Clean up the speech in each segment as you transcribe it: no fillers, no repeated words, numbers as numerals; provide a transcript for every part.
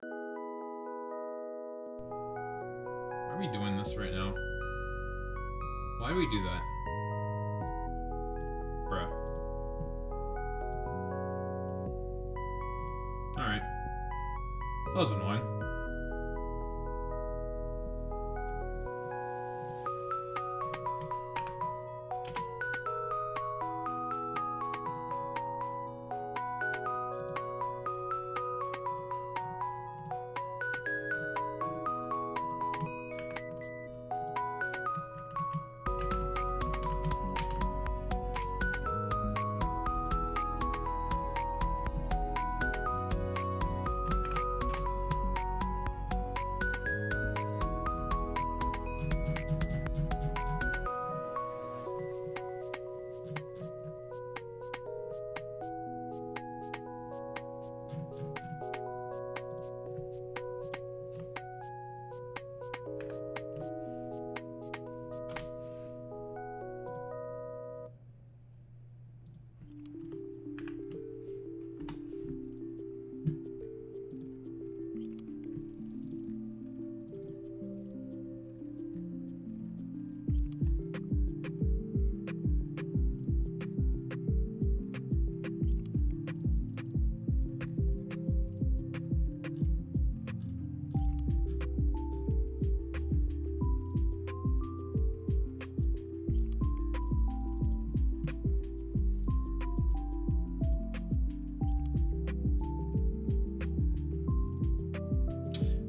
Why are we doing this right now? Why do we do that? Bruh. Alright. That was annoying.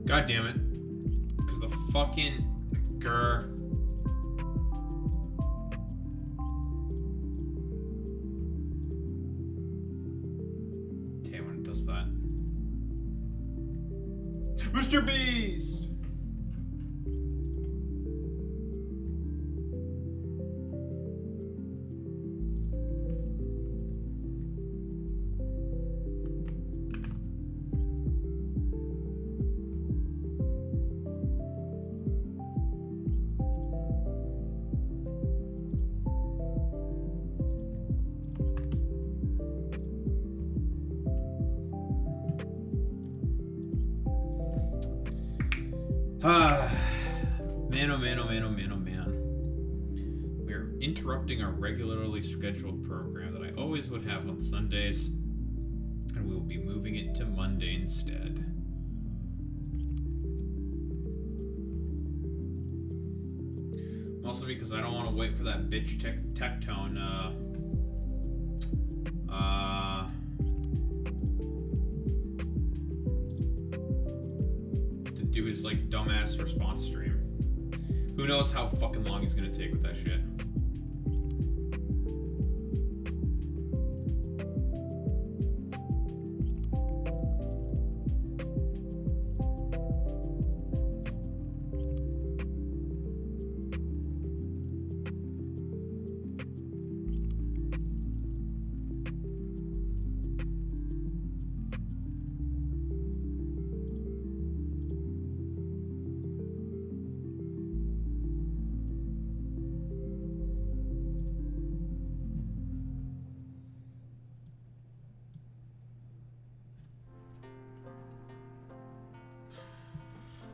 God damn it. Because the fucking grr. Okay, when it does that. Mr. Beast! Man, oh man, oh man, oh man, oh man. We are interrupting our regularly scheduled program that I always would have on Sundays, and we will be moving it to Monday instead. Also because I don't want to wait for that bitch Tectone, to do his, like, dumbass response stream. Who knows how fucking long he's gonna take with that shit.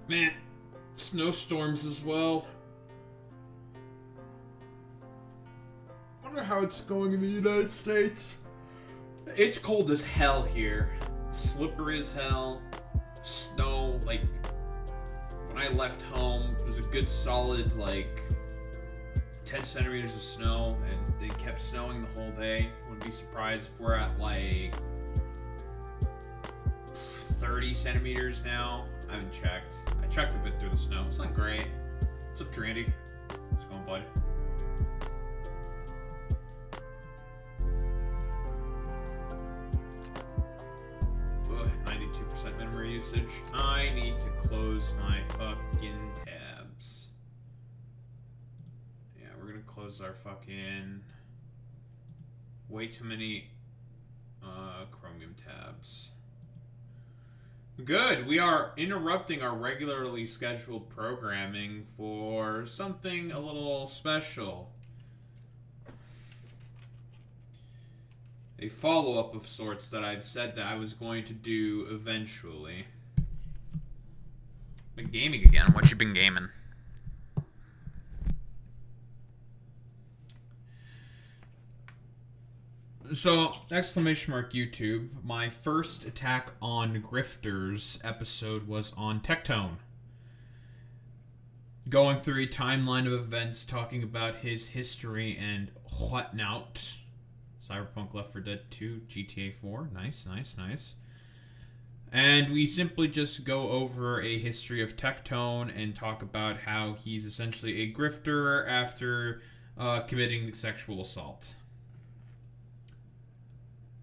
Man, snowstorms as well. Wonder how it's going in the United States. It's cold as hell here. Slippery as hell. Snow, like, when I left home, it was a good solid, like, 10 centimeters of snow, and they kept snowing the whole day. Wouldn't be surprised if we're at, like, 30 centimeters now. I haven't checked. I checked a bit through the snow. It's not great. What's up, Drandy? What's going, bud? Ugh, 92% memory usage. I need to close my fucking tabs. Yeah, we're gonna close our fucking... way too many Chromium tabs. Good. We are interrupting our regularly scheduled programming for something a little special. A follow-up of sorts that I've said that I was going to do eventually. been gaming again. What you been gaming? So, exclamation mark YouTube. My first attack on Grifters episode was on Tectone. Going through a timeline of events, talking about his history and whatnot. Cyberpunk, Left 4 Dead 2, GTA 4. Nice, nice, nice. And we simply just go over a history of Tectone and talk about how he's essentially a grifter after committing sexual assault.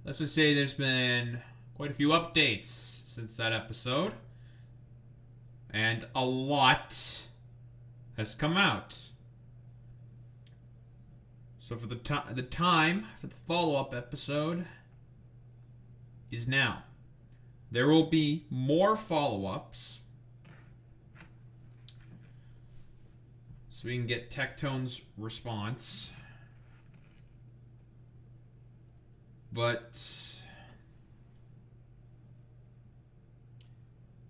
Let's just say there's been quite a few updates since that episode. And a lot has come out. So for the time for the follow-up episode is now. There will be more follow-ups. So we can get Tectone's response. But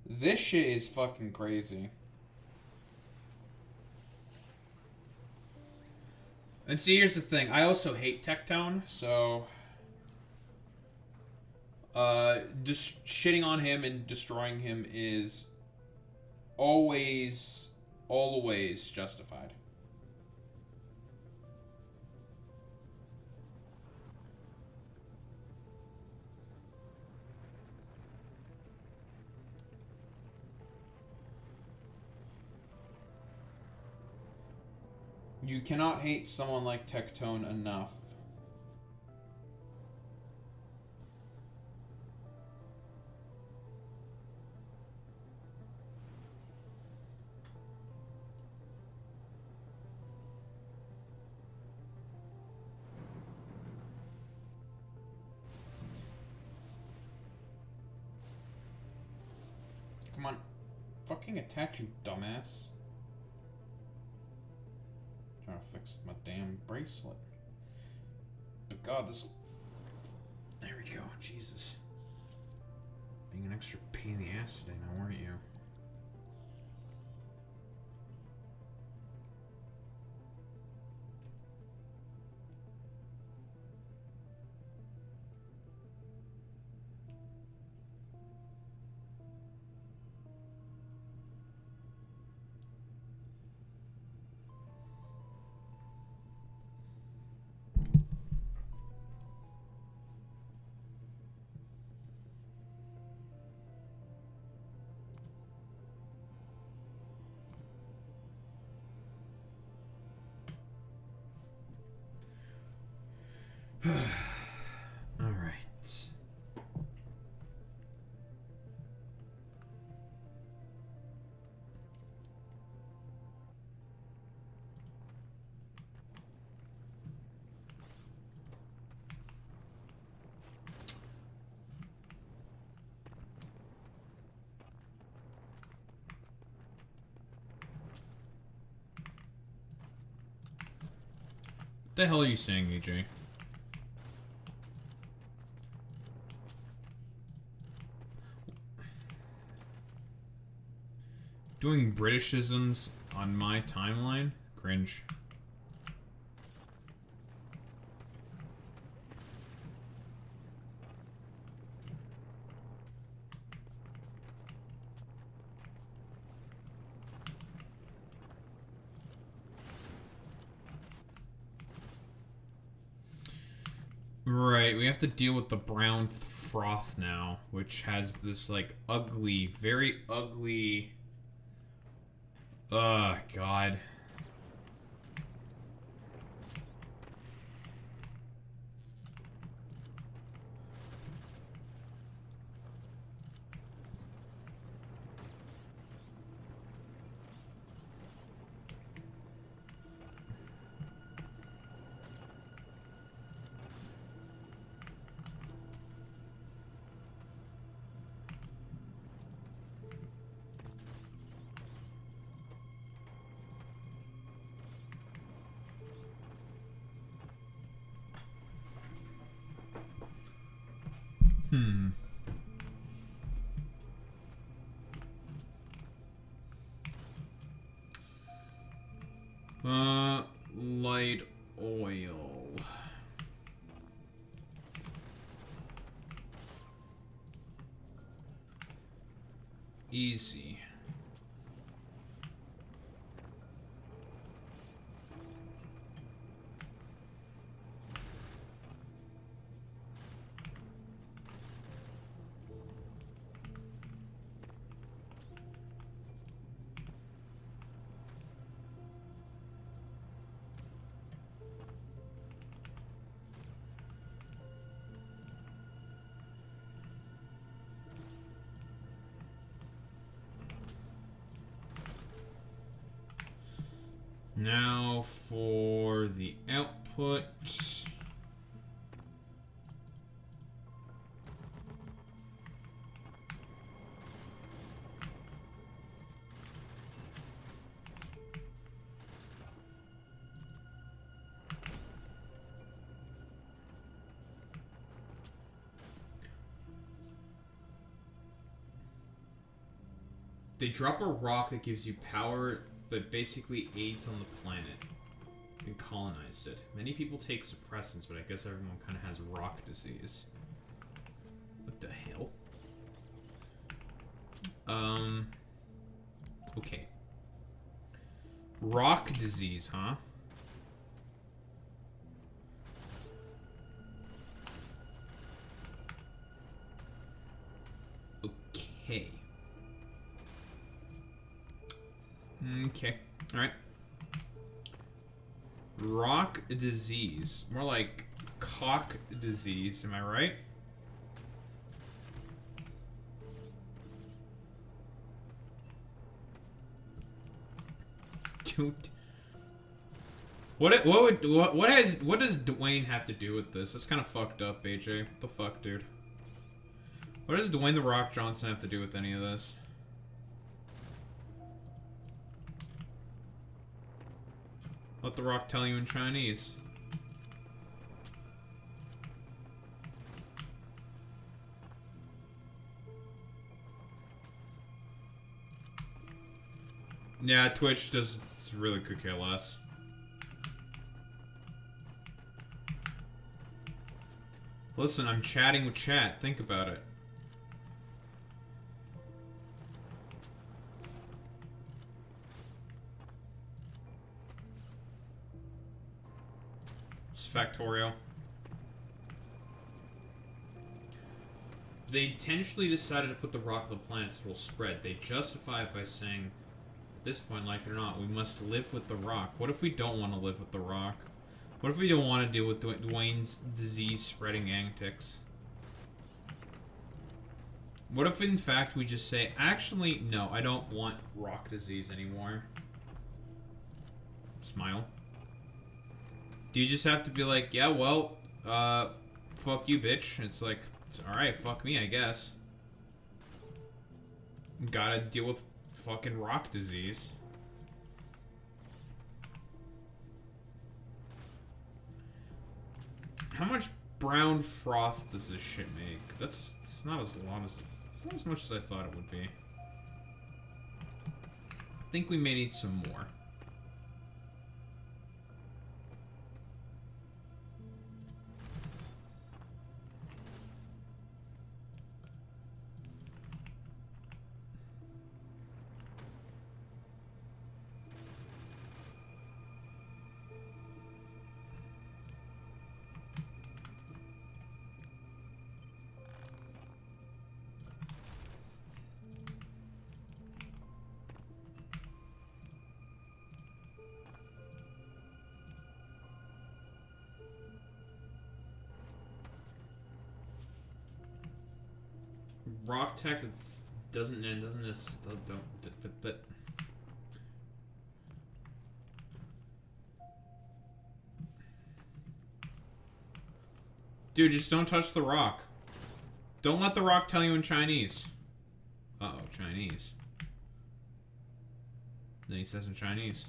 this shit is fucking crazy. And see, here's the thing. I also hate Tectone, so just shitting on him and destroying him is always justified. You cannot hate someone like Tectone enough. Come on. Fucking attach, you dumbass. Trying to fix my damn bracelet. But God, this... There we go. Jesus. Being an extra pain in the ass today now, weren't you? All right. What the hell are you saying, AJ? Doing Britishisms on my timeline? Cringe. Right, we have to deal with the brown froth now, which has this, like, ugly, very ugly... God. Easy. Now for the output. They drop a rock that gives you power, but basically aids on the planet. And colonized it. Many people take suppressants, but I guess everyone kind of has rock disease. What the hell? Okay. Rock disease, huh? Okay. Okay. Alright. Rock disease. More like cock disease, am I right? Dude. What does Dwayne have to do with this? That's kind of fucked up, AJ. What the fuck, dude? What does Dwayne The Rock Johnson have to do with any of this? Let The Rock tell you in Chinese. Yeah, Twitch does really could care less. Listen, I'm chatting with chat. Think about it. It's factorial. They intentionally decided to put the rock on the planet so it'll spread. They justify it by saying, at this point, like it or not, we must live with the rock. What if we don't want to live with the rock? What if we don't want to deal with Dwayne's disease-spreading antics? What if, in fact, we just say, actually, no, I don't want rock disease anymore? Smile. Do you just have to be like, yeah, well, fuck you, bitch? It's like, it's alright, fuck me, I guess. Gotta deal with fucking rock disease. How much brown froth does this shit make? It's not as long as... It's not as much as I thought it would be. I think we may need some more. Rock tech that doesn't end, doesn't this, don't. Dude, just don't touch the rock. Don't let the rock tell you in Chinese. Uh-oh, Chinese. Then he says in Chinese.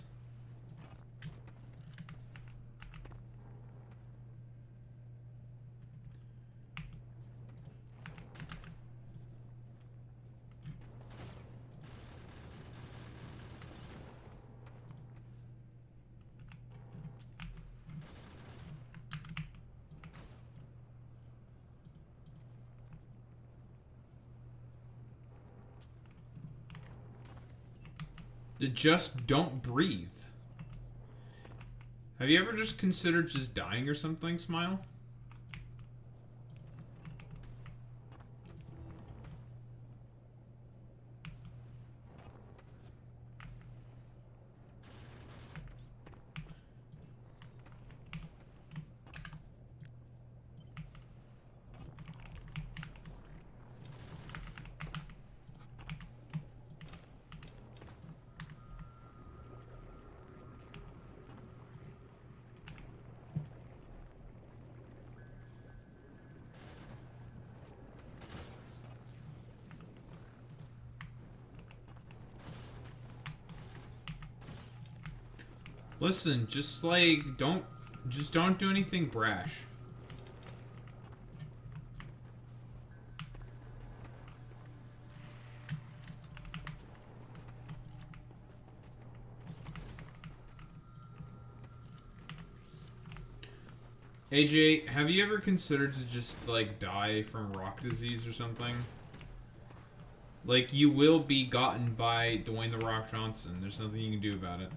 Just don't breathe. Have you ever just considered just dying or something, Smile? Listen, just like, don't do anything brash. AJ, have you ever considered to just, like, die from rock disease or something? Like, you will be gotten by Dwayne The Rock Johnson. There's nothing you can do about it.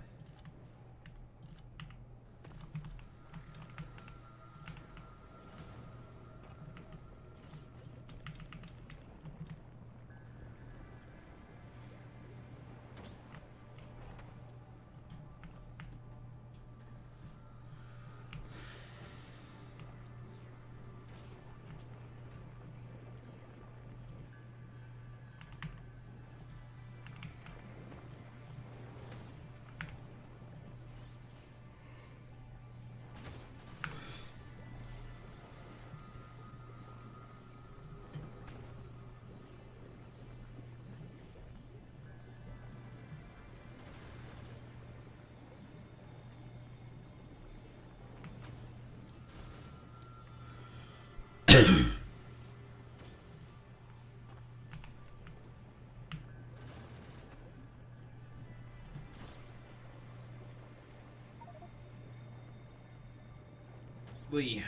Lee.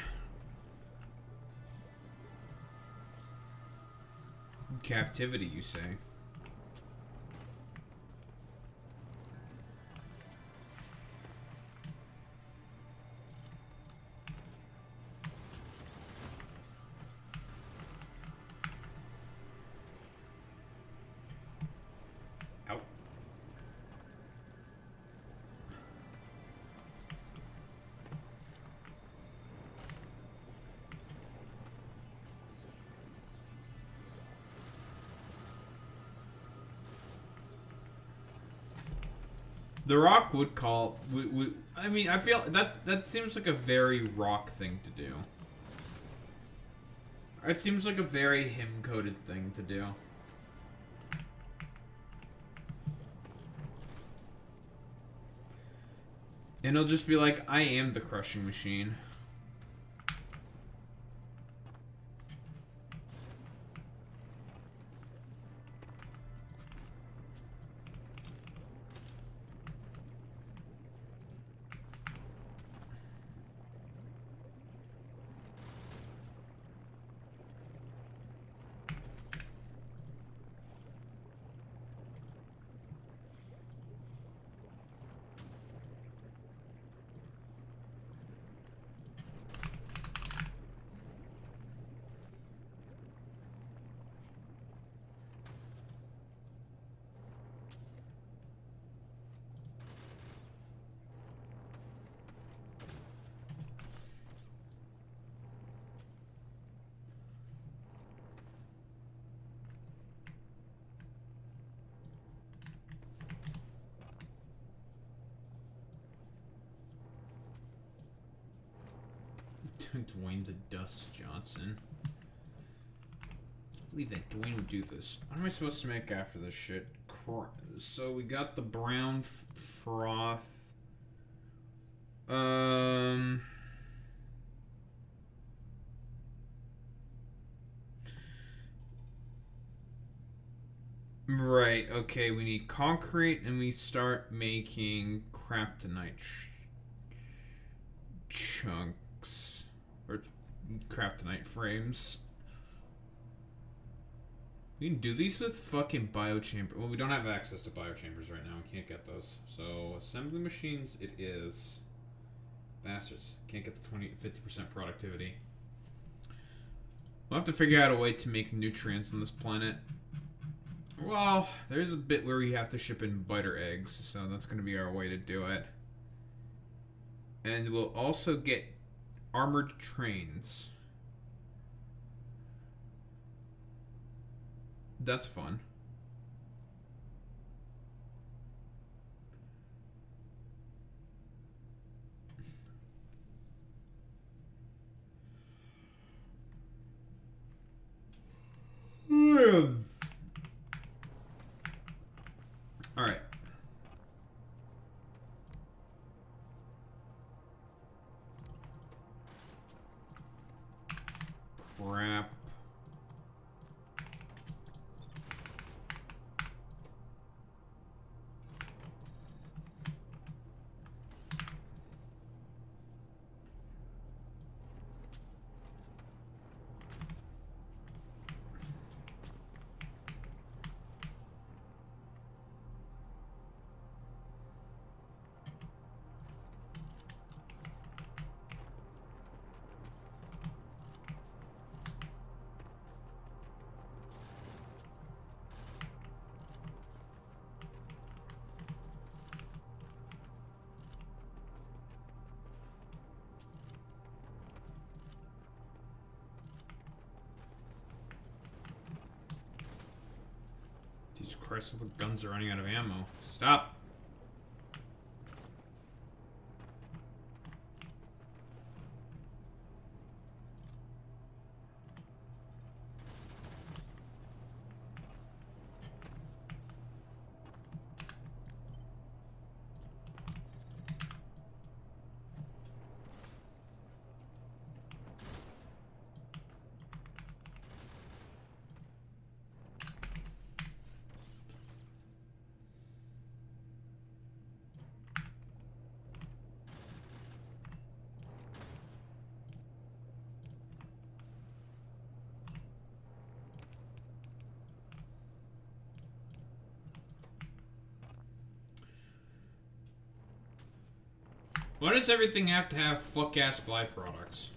Captivity, you say? Out. The Rock would call. I mean, I feel that seems like a very Rock thing to do. It seems like a very him-coded thing to do. And he'll just be like, I am the crushing machine. Dwayne the Dust Johnson. Can't believe that Dwayne would do this. What am I supposed to make after this shit? So we got the brown froth. Right, okay, we need concrete and we start making kryptonite chunks. Or kryptonite frames. We can do these with fucking biochamber. Well, we don't have access to biochambers right now. We can't get those. So, assembly machines it is. Bastards. Can't get the 50% productivity. We'll have to figure out a way to make nutrients on this planet. Well, there's a bit where we have to ship in biter eggs, so that's going to be our way to do it. And we'll also get armored trains. That's fun. All right. Crap. Jesus Christ, all the guns are running out of ammo. Stop! Why does everything have to have fuck-ass byproducts?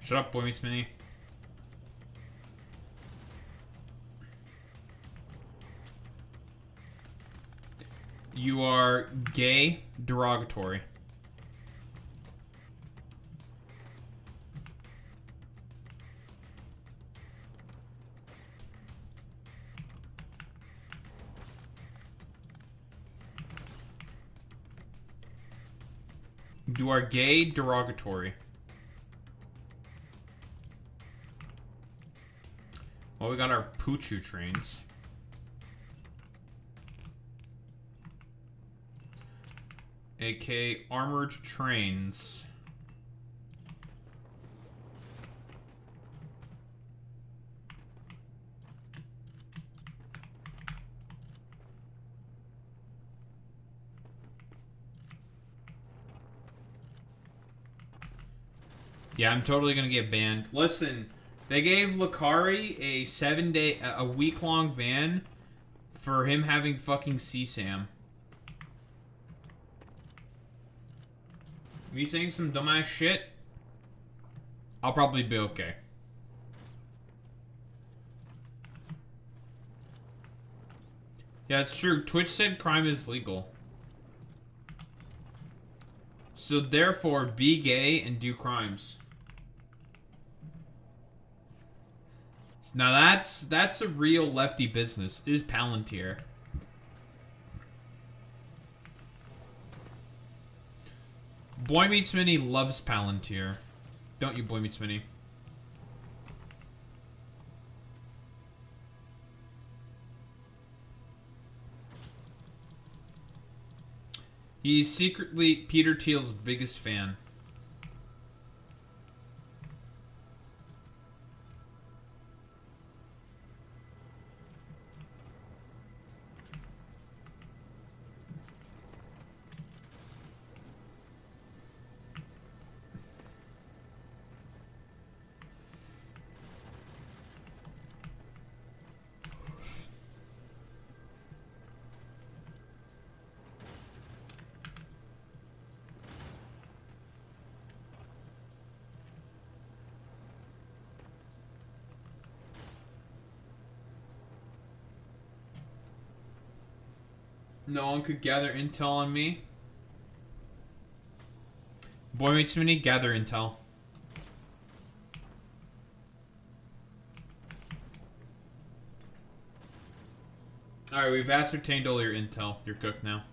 Shut up, Boy Meets Mini. You are gay, derogatory. You are gay, derogatory. Well, we got our Poochoo trains. AK armored trains. Yeah, I'm totally gonna get banned. Listen, they gave Lakari a week-long ban for him having fucking CSAM. Me saying some dumbass shit, I'll probably be okay. Yeah, it's true. Twitch said crime is legal. So therefore, be gay and do crimes. Now that's a real lefty business, is Palantir. Boy Meets Mini loves Palantir. Don't you, Boy Meets Mini? He's secretly Peter Thiel's biggest fan. No one could gather intel on me. Boy Meets Mini, gather intel. Alright, we've ascertained all your intel. You're cooked now.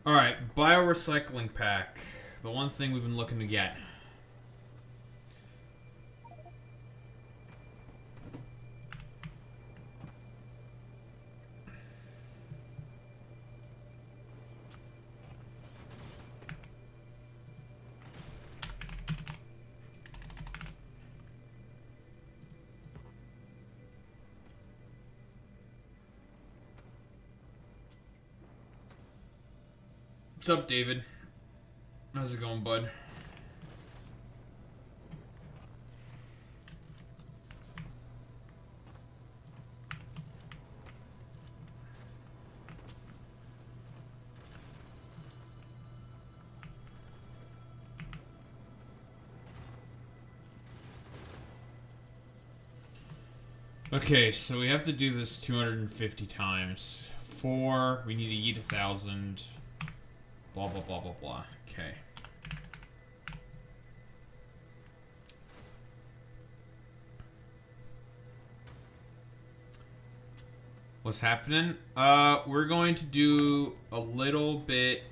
Alright, biorecycling pack. The one thing we've been looking to get. What's up, David? How's it going, bud? Okay, so we have to do this 250 times. 4, we need to eat 1,000. Blah, blah, blah, blah, blah. Okay. What's happening? We're going to do a little bit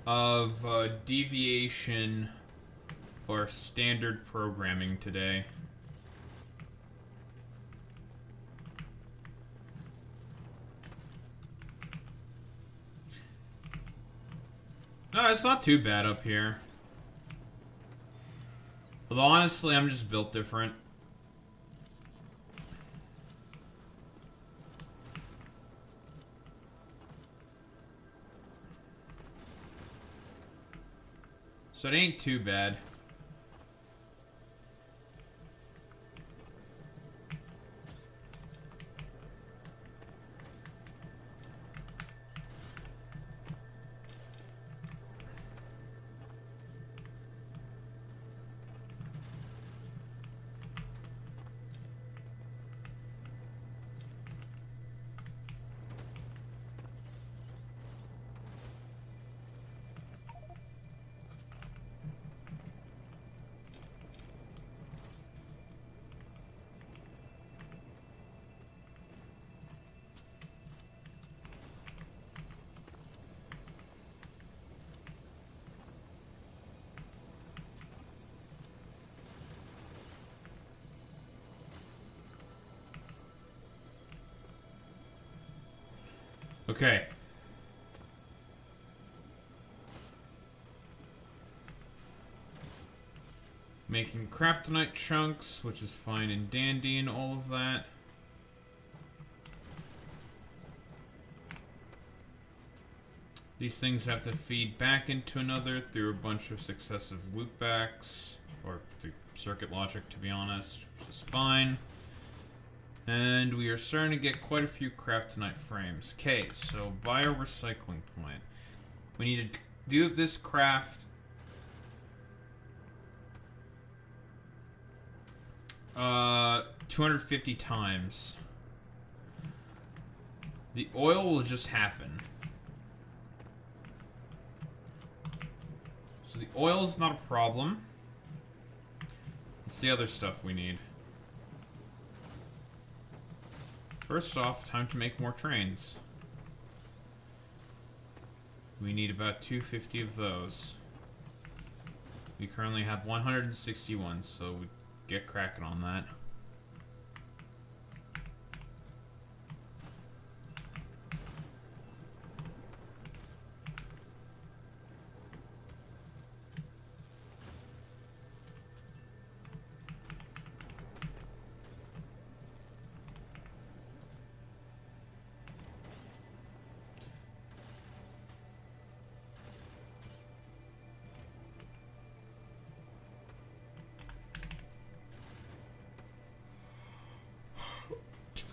of deviation for standard programming today. No, it's not too bad up here. Although, honestly, I'm just built different. So it ain't too bad. Okay. Making kryptonite chunks, which is fine and dandy and all of that. These things have to feed back into another through a bunch of successive loopbacks, or through circuit logic, to be honest, which is fine. And we are starting to get quite a few kryptonite frames. Okay, so biorecycling plant. We need to do this craft 250 times. The oil will just happen. So the oil is not a problem. It's the other stuff we need. First off, time to make more trains. We need about 250 of those. We currently have 161, so we get cracking on that.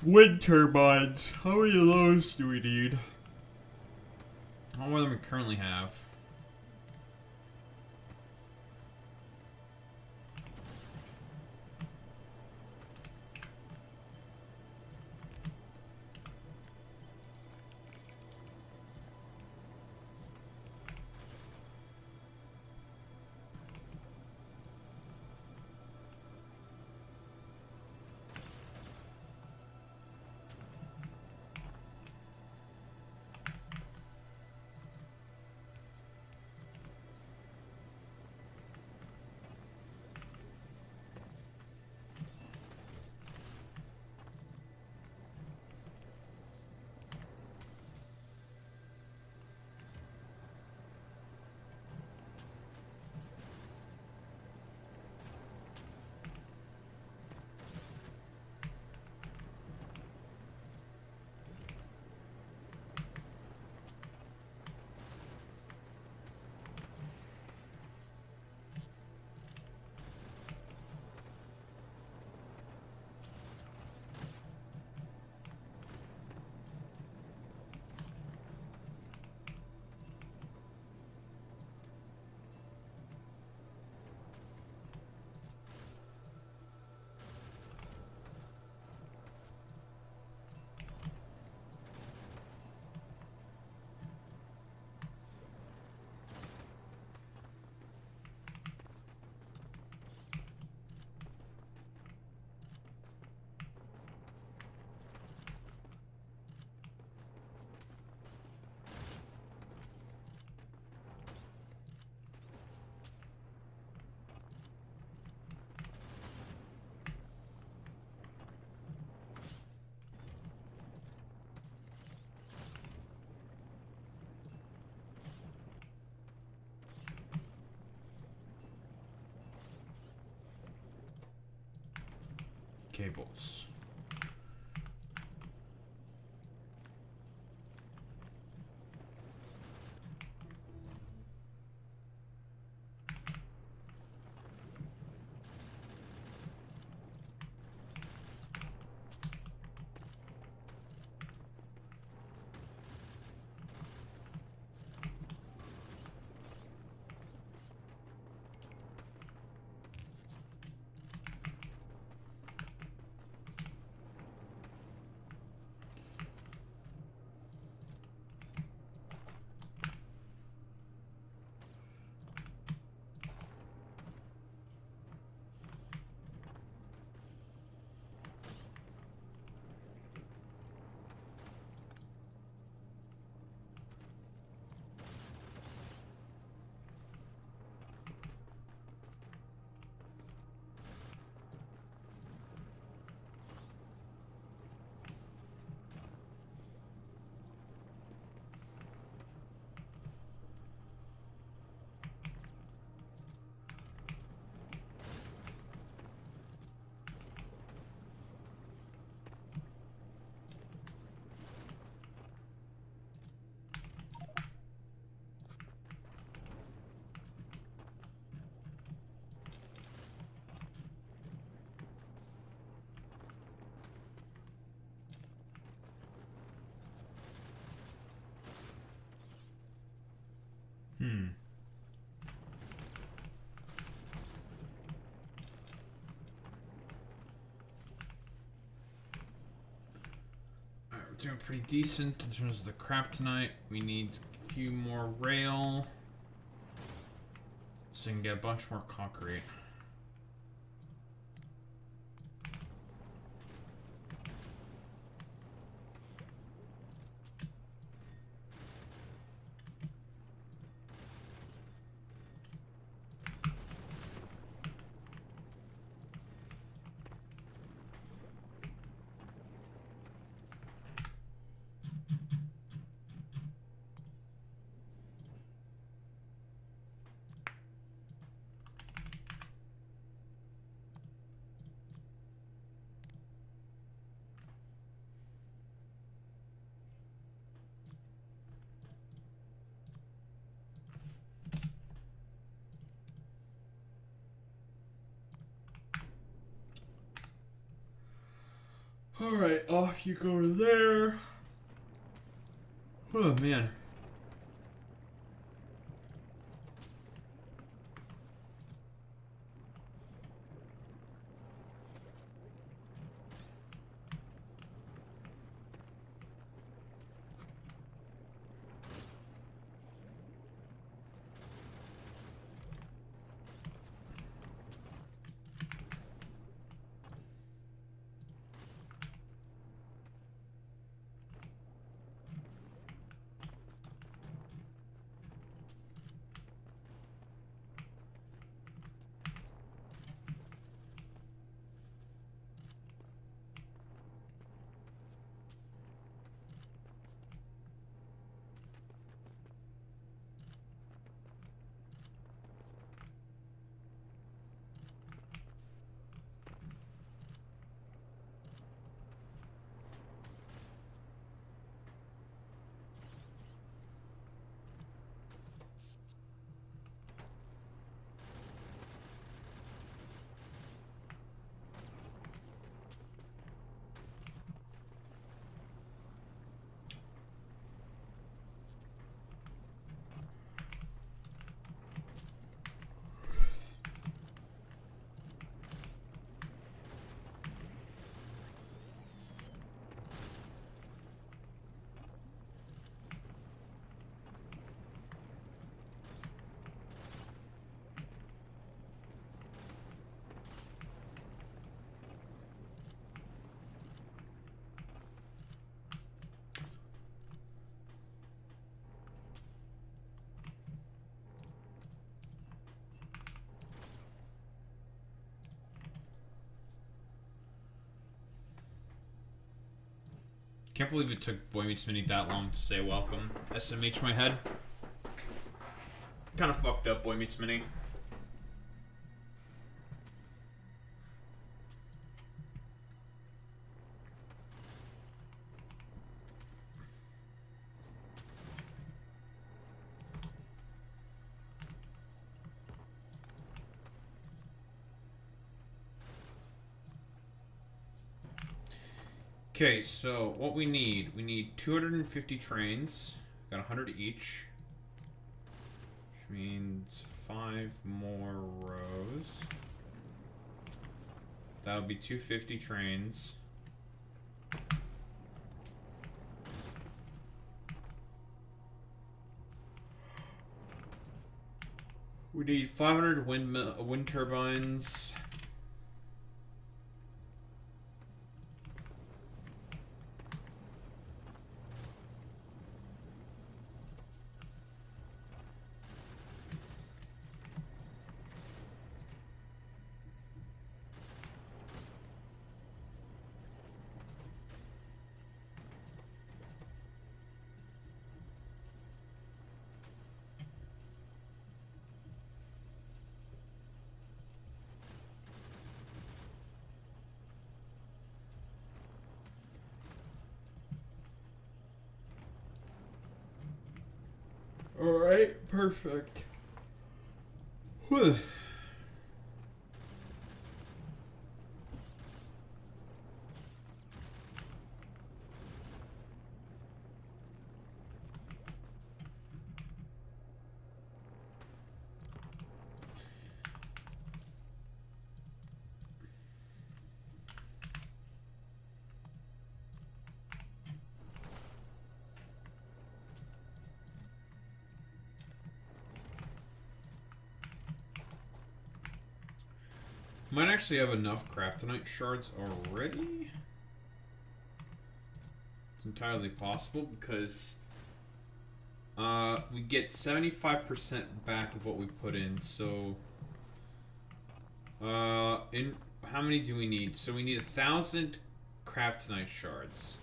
Wind turbines. How many of those do we need? How more than we currently have? Cables. Alright, we're doing pretty decent in terms of the crap tonight. We need a few more rail. So we can get a bunch more concrete. Alright, off you go there. Oh, man. Can't believe it took Boy Meets Mini that long to say welcome. SMH my head. Kind of fucked up, Boy Meets Mini. Okay, so what we need 250 trains. Got 100 each. Which means 5 more rows. That'll be 250 trains. We need 500 wind turbines. Alright, perfect. Whew. Might actually have enough Craftonite shards already. It's entirely possible because we get 75% back of what we put in. So, in how many do we need? So we need 1,000 Craftonite shards.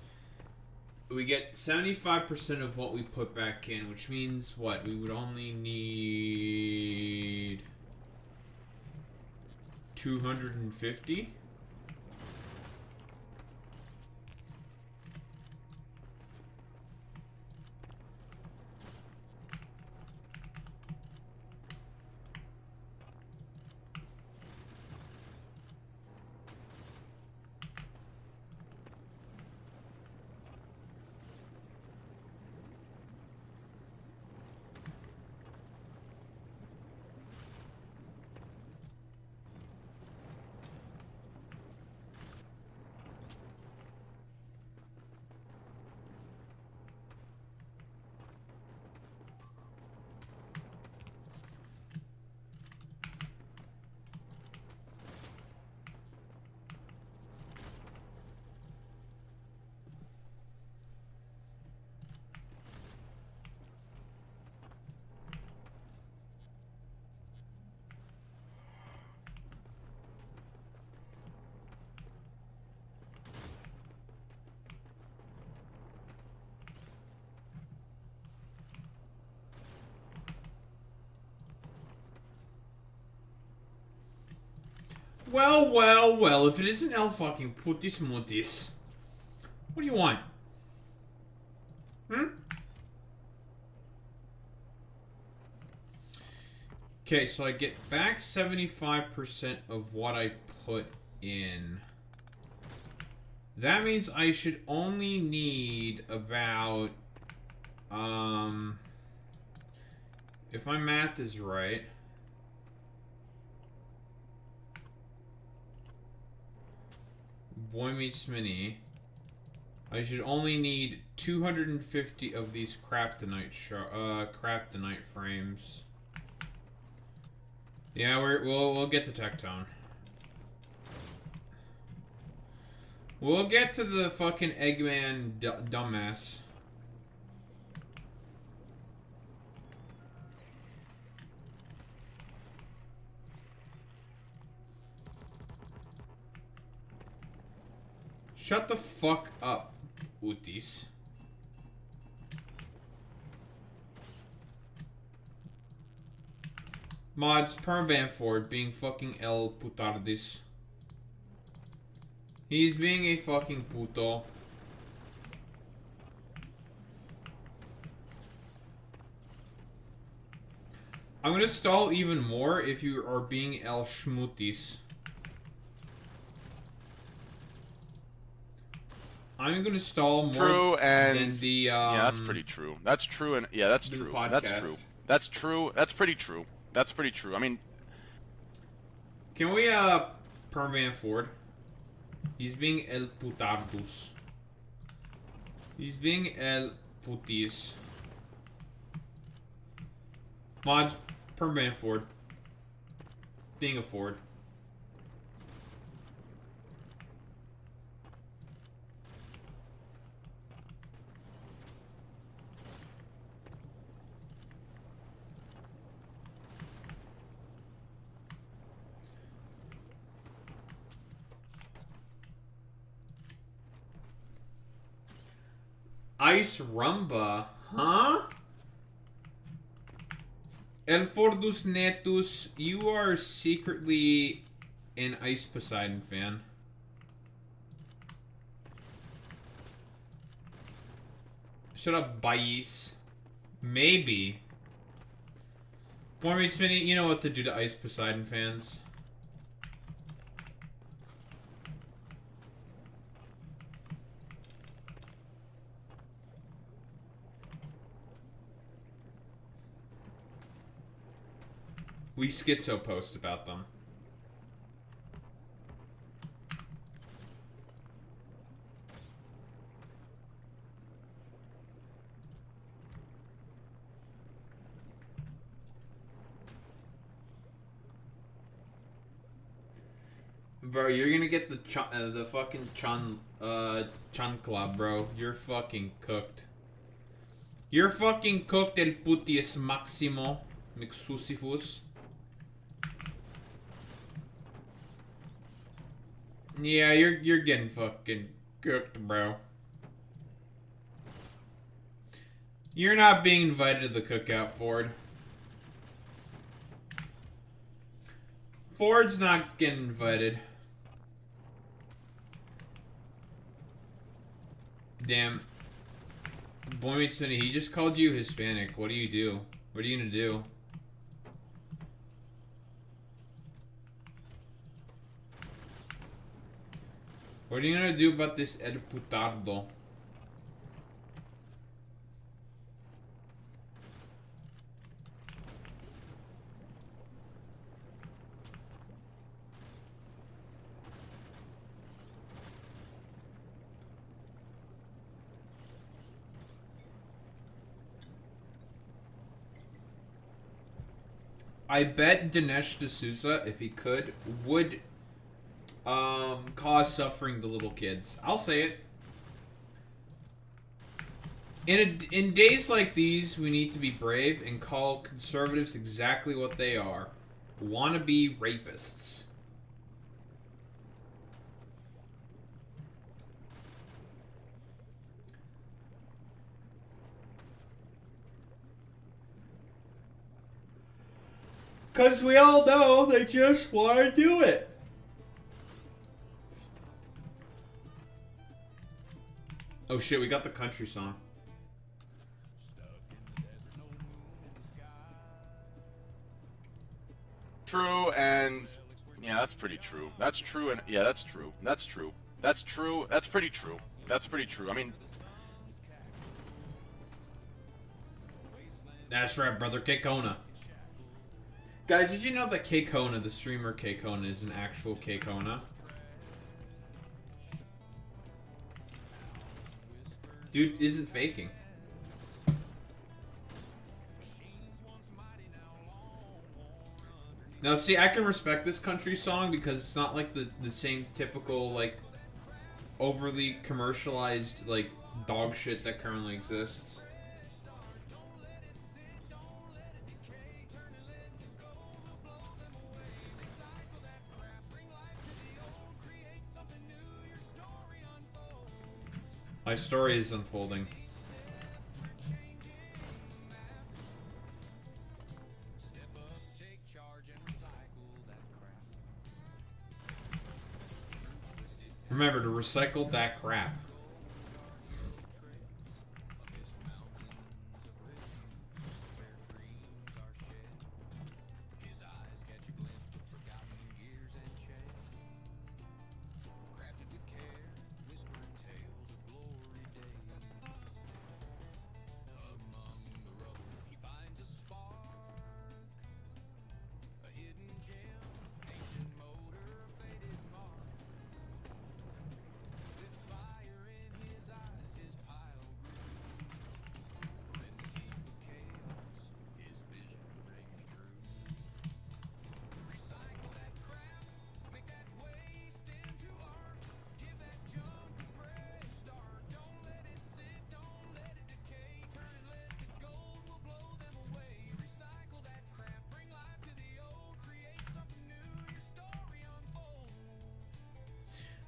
We get 75% of what we put back in, which means what? We would only need 250? Well, well, well, if it isn't El fucking Putis Mutis, what do you want? Hmm? Okay, so I get back 75% of what I put in. That means I should only need about, if my math is right, Boy Meets Mini, I should only need 250 of these Craftonite frames. Yeah, we'll get the Tectone. We'll get to the fucking Eggman dumbass. Shut the fuck up, Utis. Mods, permaban Ford being fucking El Putardis. He's being a fucking puto. I'm gonna stall even more if you are being El Schmutis. I'm gonna stall more true, and than the yeah, that's pretty true. That's true, and yeah, that's true. That's true. That's true. That's pretty true. That's pretty true. I mean, can we permaban Ford? He's being El Putardus. He's being El Putis. Mods, permaban Ford. Being a Ford. Ice Rumba, huh? El Fordus Netus, you are secretly an Ice Poseidon fan. Shut up, Bice. Maybe. Boy Meets Mini, you know what to do to Ice Poseidon fans. We schizo post about them. Bro, you're gonna get the fucking chancla, bro. You're fucking cooked. You're fucking cooked, el putius maximo. Mixusifus. Yeah, you're getting fucking cooked, bro. You're not being invited to the cookout, Ford. Ford's not getting invited. Damn. Boy meets Sunny, he just called you Hispanic. What do you do? What are you gonna do? What are you gonna do about this El Putardo? I bet Dinesh D'Souza, if he could, would cause suffering to little kids. I'll say it. In days like these, we need to be brave and call conservatives exactly what they are. Wannabe rapists. Because we all know they just want to do it. Oh shit, we got the country song. True, and yeah, that's pretty true. That's true, and yeah, that's true. That's true. That's true. That's pretty true. That's pretty true. I mean, that's right, brother. K-Kona. Guys, did you know that K-Kona, the streamer K-Kona, is an actual K-Kona? Dude isn't faking. Now, see, I can respect this country song because it's not like the same typical, like, overly commercialized, like, dog shit that currently exists. My story is unfolding. Remember to recycle that crap.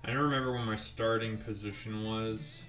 I don't remember what my starting position was.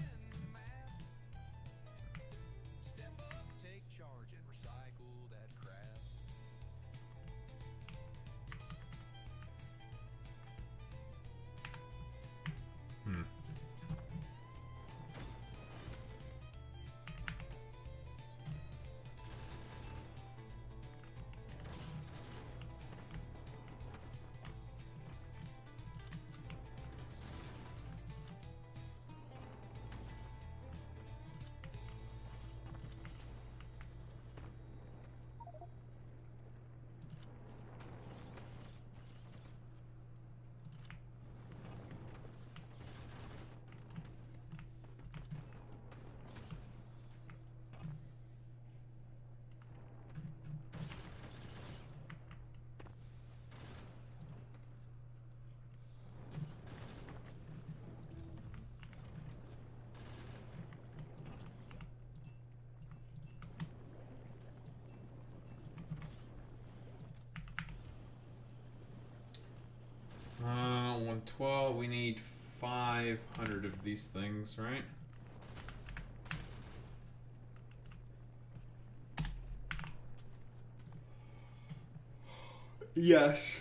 but we need 500 of these things, right? Yes.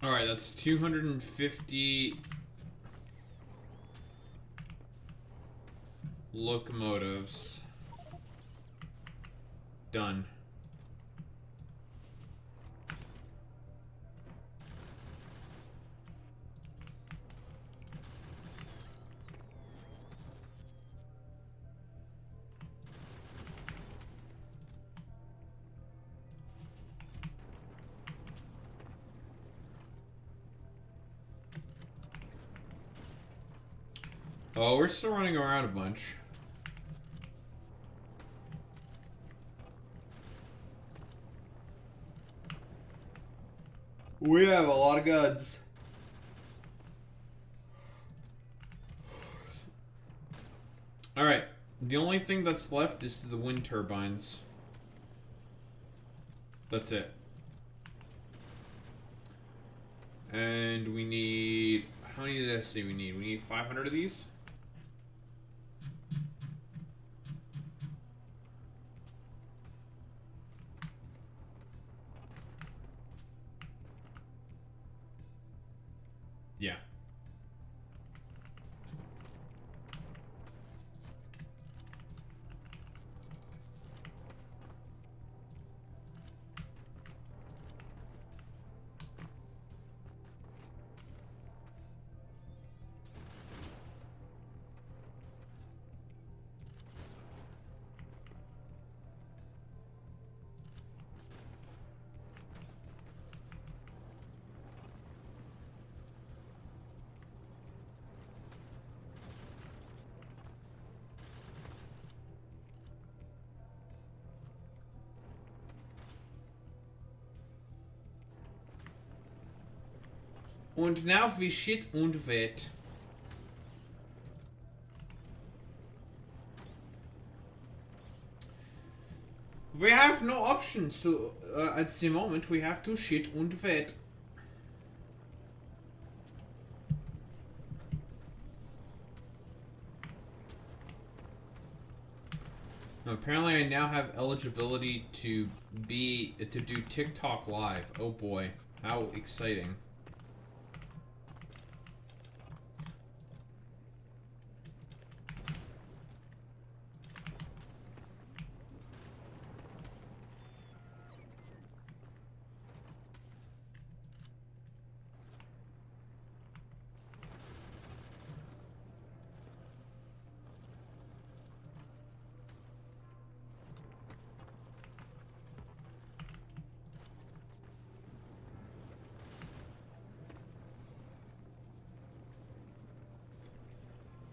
Alright, that's 250 locomotives. Done. Oh, we're still running around a bunch. We have a lot of guns. Alright, the only thing that's left is the wind turbines. That's it. And we need... How many did I say we need? We need 500 of these? Yeah. Und now wie shit und wet. We have no option, so at the moment we have to shit und wet. Apparently I now have eligibility to do TikTok live. Oh boy, how exciting.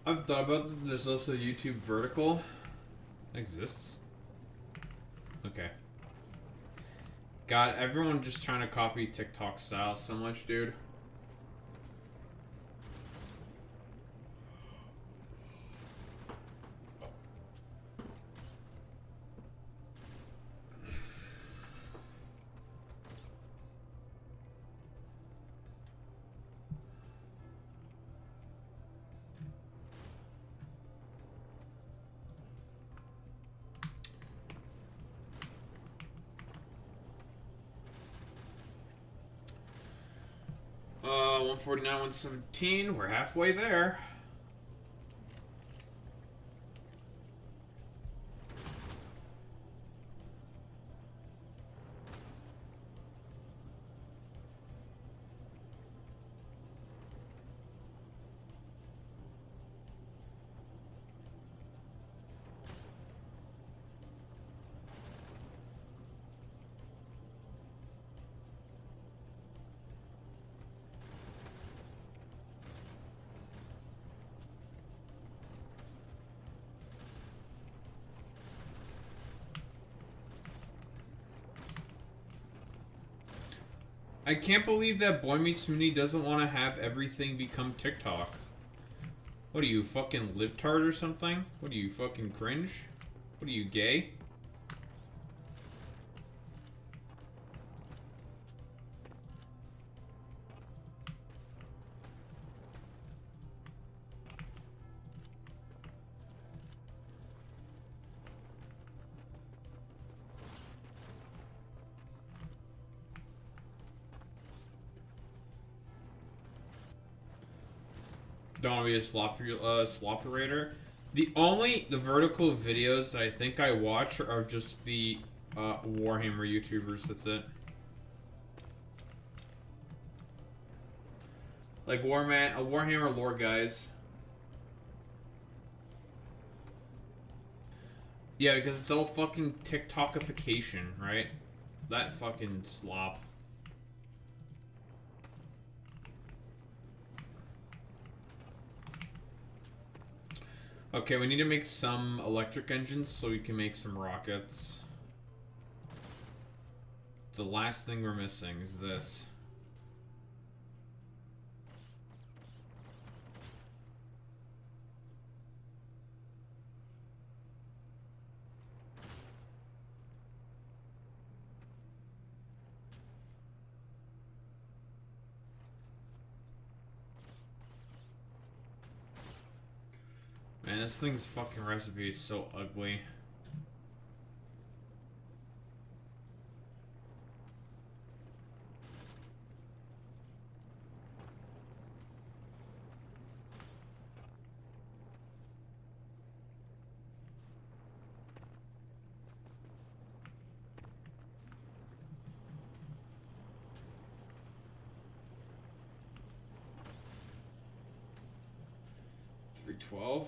I've thought about that. There's also YouTube vertical. It exists. Okay. God, everyone just trying to copy TikTok style so much, dude. Uh, 149, 117. We're halfway there. I can't believe that Boy Meets Mini doesn't want to have everything become TikTok. What are you, fucking libtard or something? What are you, fucking cringe? What are you, gay? Don't want to be a slopperator. The vertical videos that I think I watch are just the Warhammer YouTubers. That's it. Like Warhammer lore guys. Yeah, because it's all fucking TikTokification, right? That fucking slop. Okay, we need to make some electric engines so we can make some rockets. The last thing we're missing is this. Man, this thing's fucking recipe is so ugly. $312.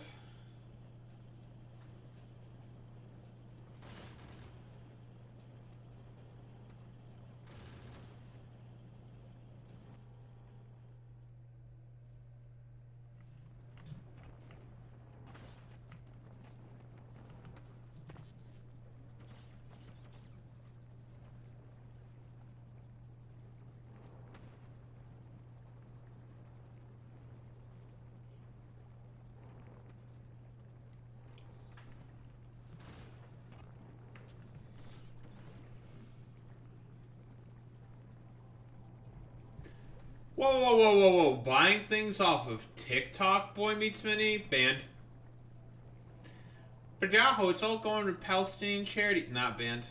Whoa, whoa, whoa, whoa, whoa. Buying things off of TikTok, Boy Meets Mini? Banned. But Yahoo, it's all going to Palestinian charity. Not banned.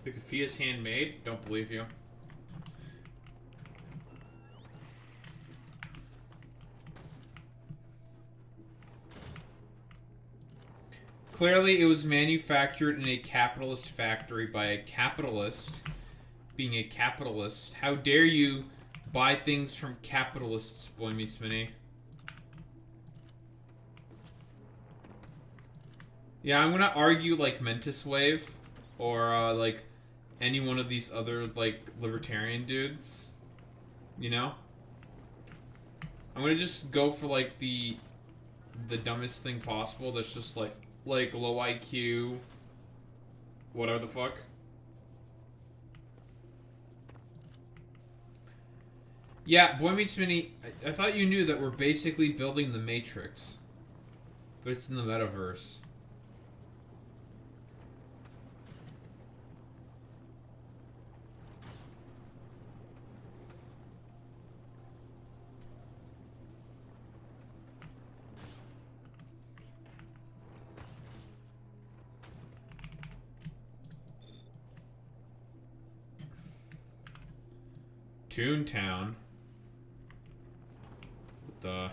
The Kafia's handmade? Don't believe you. Clearly, it was manufactured in a capitalist factory by a capitalist. Being a capitalist. How dare you buy things from capitalists, Boy Meets Mini? Yeah, I'm gonna argue like Mentis Wave. Or, like, any one of these other, like, libertarian dudes. You know? I'm gonna just go for, like, the dumbest thing possible that's just, like low IQ. Whatever the fuck. Yeah, Boy Meets Mini, I thought you knew that we're basically building the Matrix. But it's in the metaverse. Toontown. What the...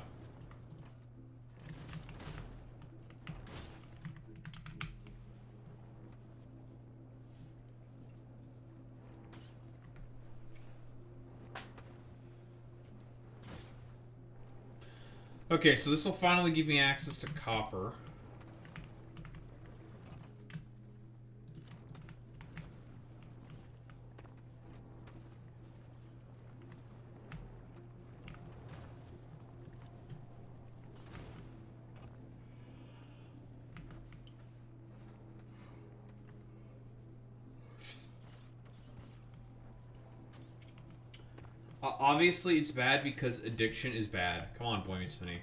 Okay, so this will finally give me access to copper. Obviously, it's bad because addiction is bad. Come on, Boy Meets Minnie.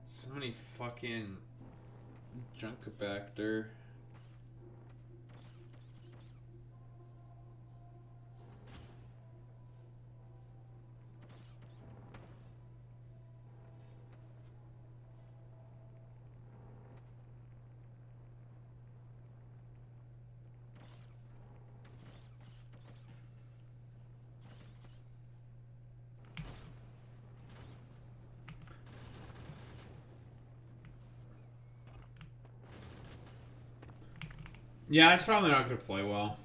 So many fucking junk back there. Yeah, it's probably not going to play well.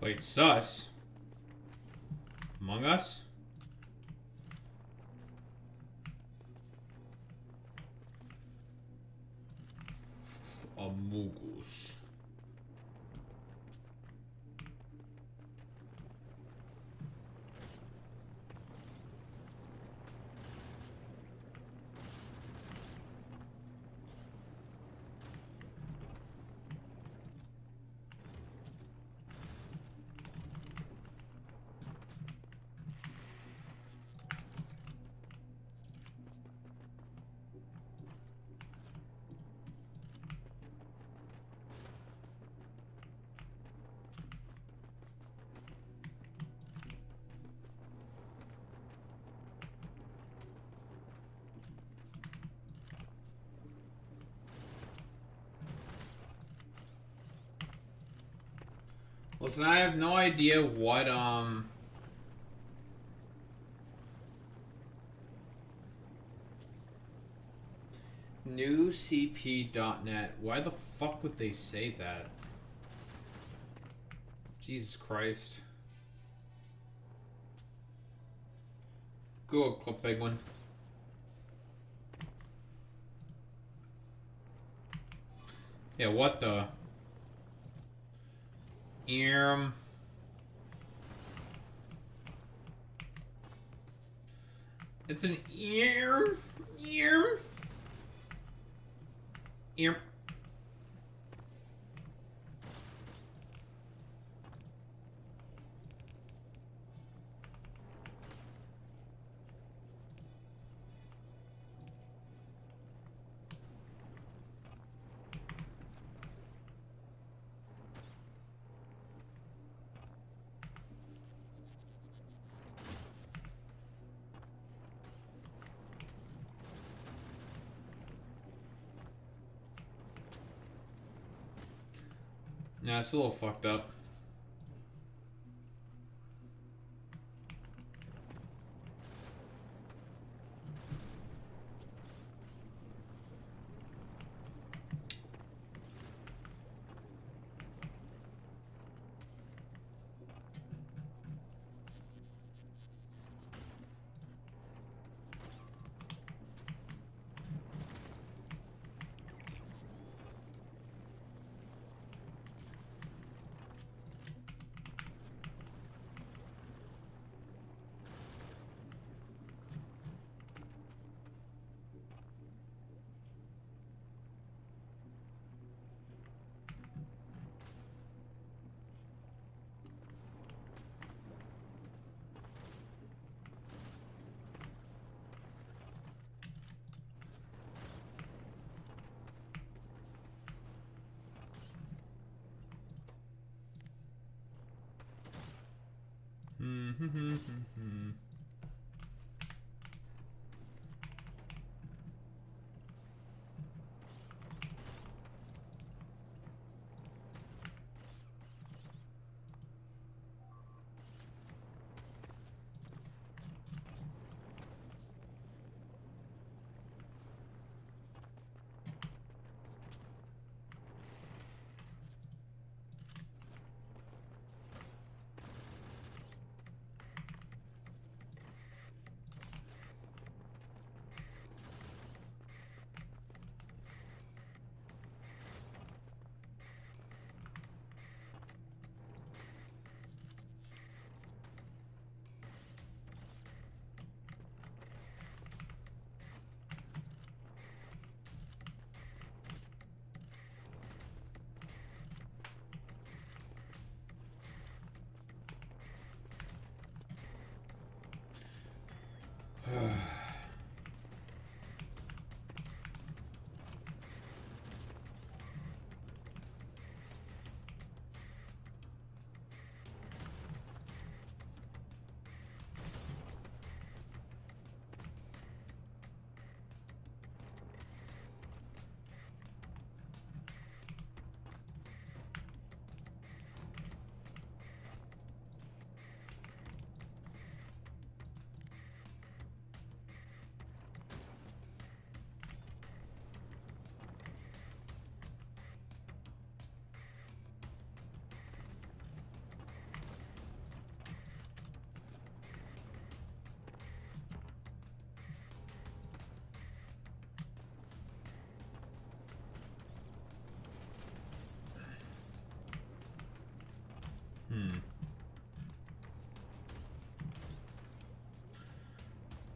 Wait, sus? Among Us? Amogus. Listen, I have no idea what, newcp.net. Why the fuck would they say that? Jesus Christ. Go, Club Penguin. Yeah, what the? It's an ear. Yeah, it's a little fucked up.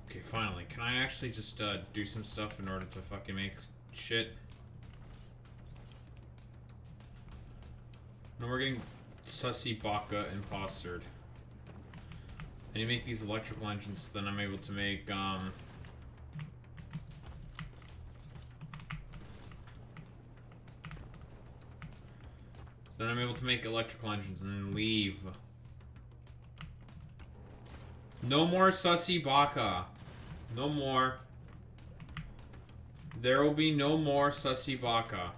Okay, finally. Can I actually just do some stuff in order to fucking make shit? No, we're getting Sussy Baka impostered. I need to make these electrical engines, so then I'm able to make, so then I'm able to make electrical engines and then leave. No more Sussy Baka. No more. There will be no more Sussy Baka.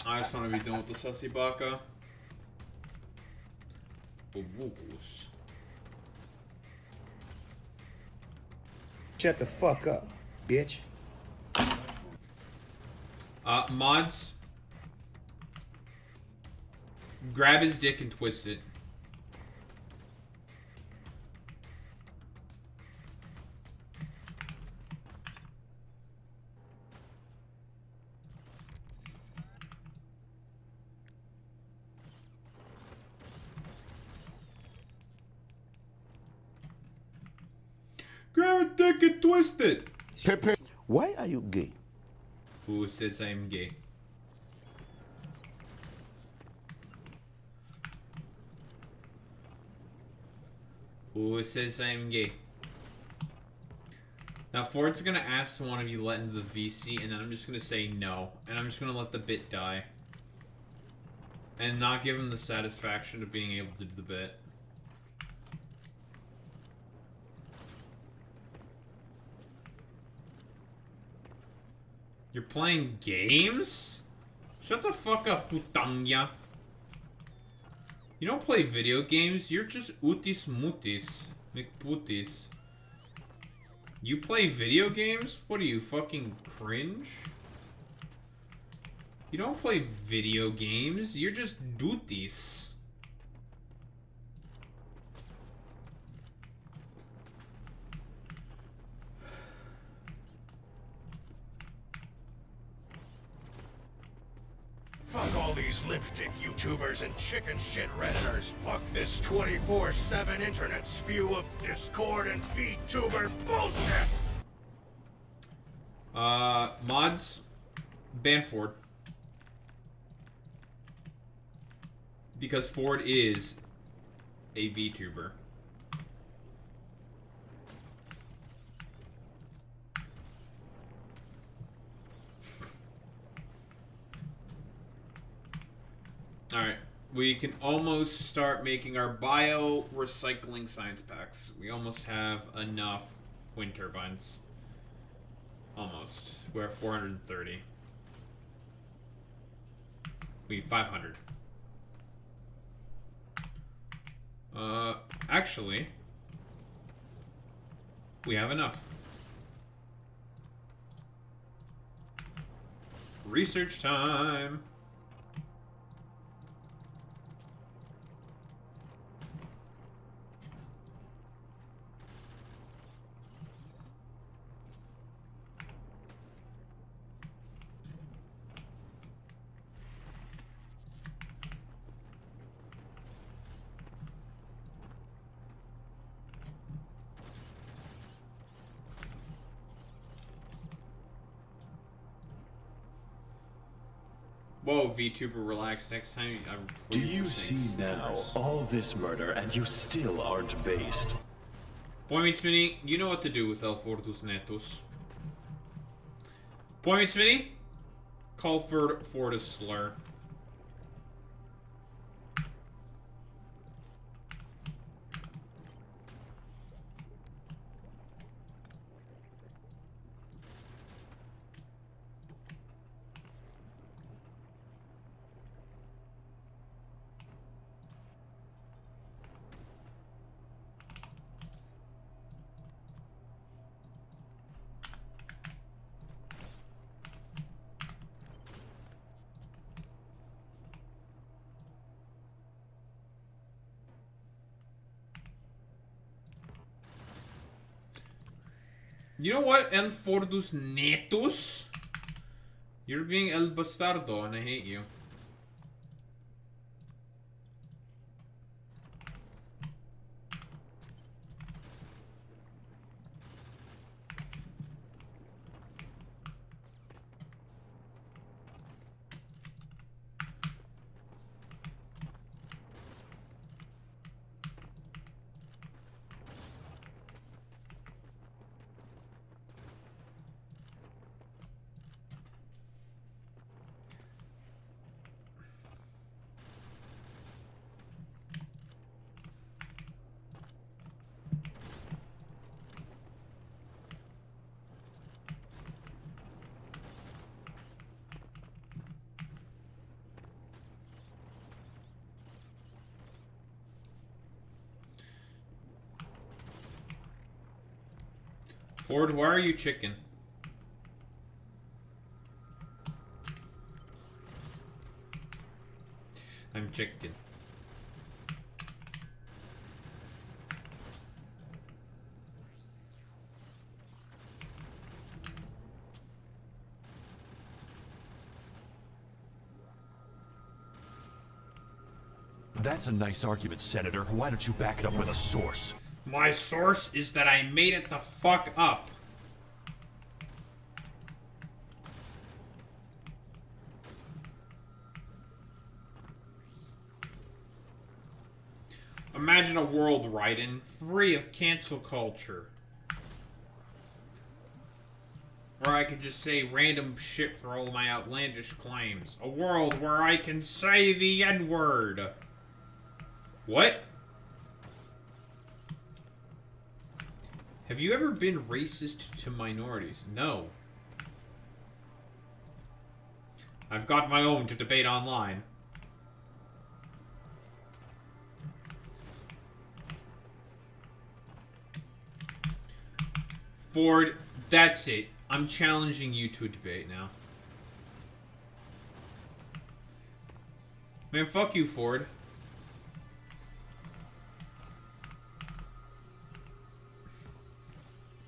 I just want to be done with the Sussy Baka. Shut the fuck up, bitch. Mods. Grab his dick and twist it. Grab a dick and twist it. Pepe, why are you gay? Who says I'm gay? Who says I'm gay? Now, Ford's gonna ask one of you to let into the VC, and then I'm just gonna say no. And I'm just gonna let the bit die. And not give him the satisfaction of being able to do the bit. You're playing games? Shut the fuck up, putanya. You don't play video games, you're just utis mutis. McPutis. You play video games? What are you, fucking cringe? You don't play video games, you're just duties. Fuck all these lipstick YouTubers and chicken shit Redditors. Fuck this 24/7 internet spew of Discord and VTuber bullshit! Mods, ban Ford. Because Ford is a VTuber. Alright, we can almost start making our bio-recycling science packs. We almost have enough wind turbines. Almost. We're at 430. We need 500. Actually, we have enough. Research time. Whoa, VTuber, relax. Next time I'm. Do you see now all this murder and you still aren't based? Boy meets Mini, you know what to do with El Fortus Netus. Boy meets Mini, call for a slur. You know what, El Fortus Netus? You're being El Bastardo, and I hate you. Ford, why are you chicken? I'm chicken. That's a nice argument, Senator. Why don't you back it up with a source? My source is that I made it the fuck up. Imagine a world, Raiden, free of cancel culture. Where I could just say random shit for all my outlandish claims. A world where I can say the N-word. What? Have you ever been racist to minorities? No. I've got my own to debate online. Ford, that's it. I'm challenging you to a debate now. Man, fuck you, Ford.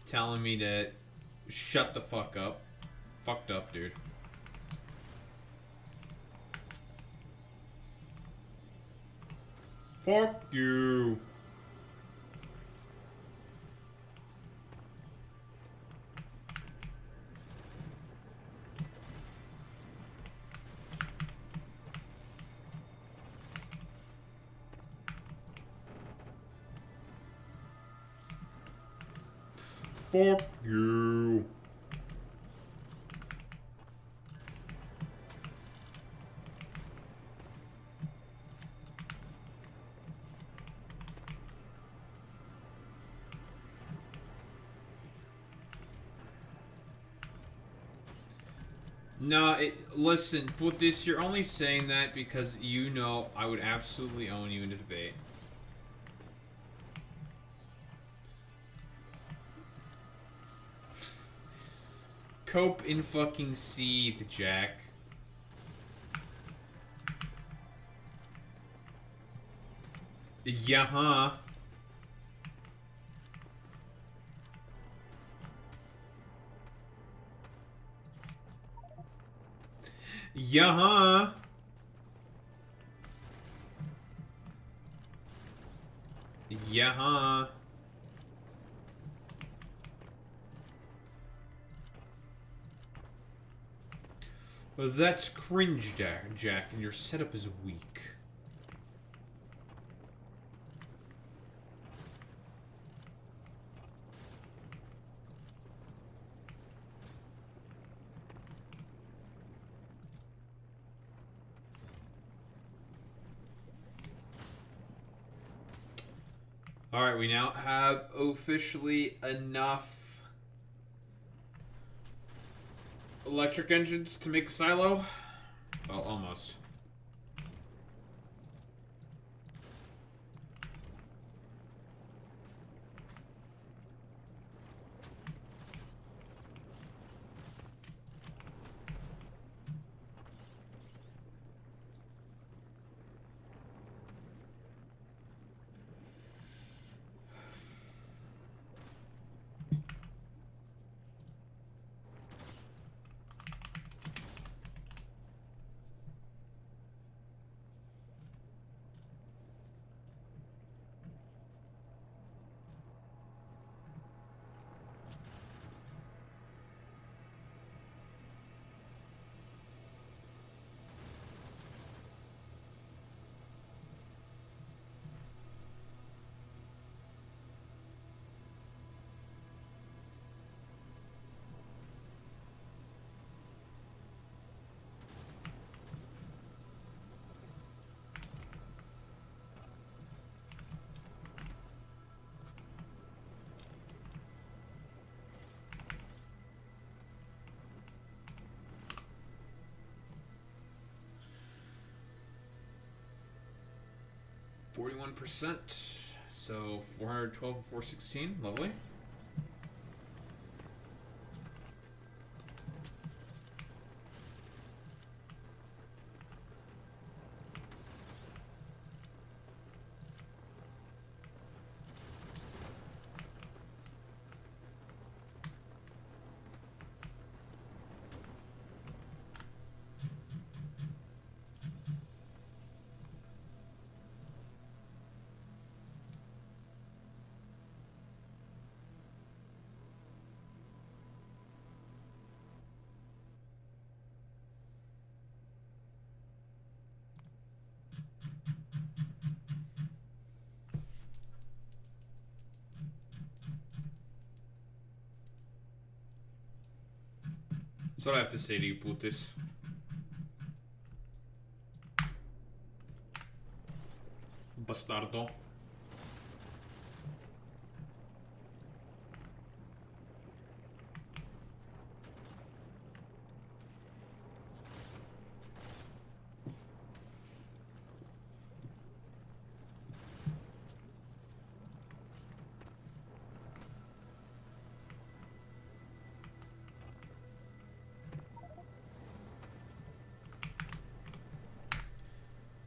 Telling me to shut the fuck up. Fucked up, dude. Fuck you. Fuck you. No, listen, with this, you're only saying that because you know I would absolutely own you in a debate. Cope in fucking seethe, Jack. Yeah-huh. Yeah-huh. Yeah-huh. Well, that's cringe, Jack, and your setup is weak. Alright, we now have officially enough electric engines to make a silo. Well, almost. %, so 412 and 416, lovely. That's what I have to say to you, putis. Bastardo.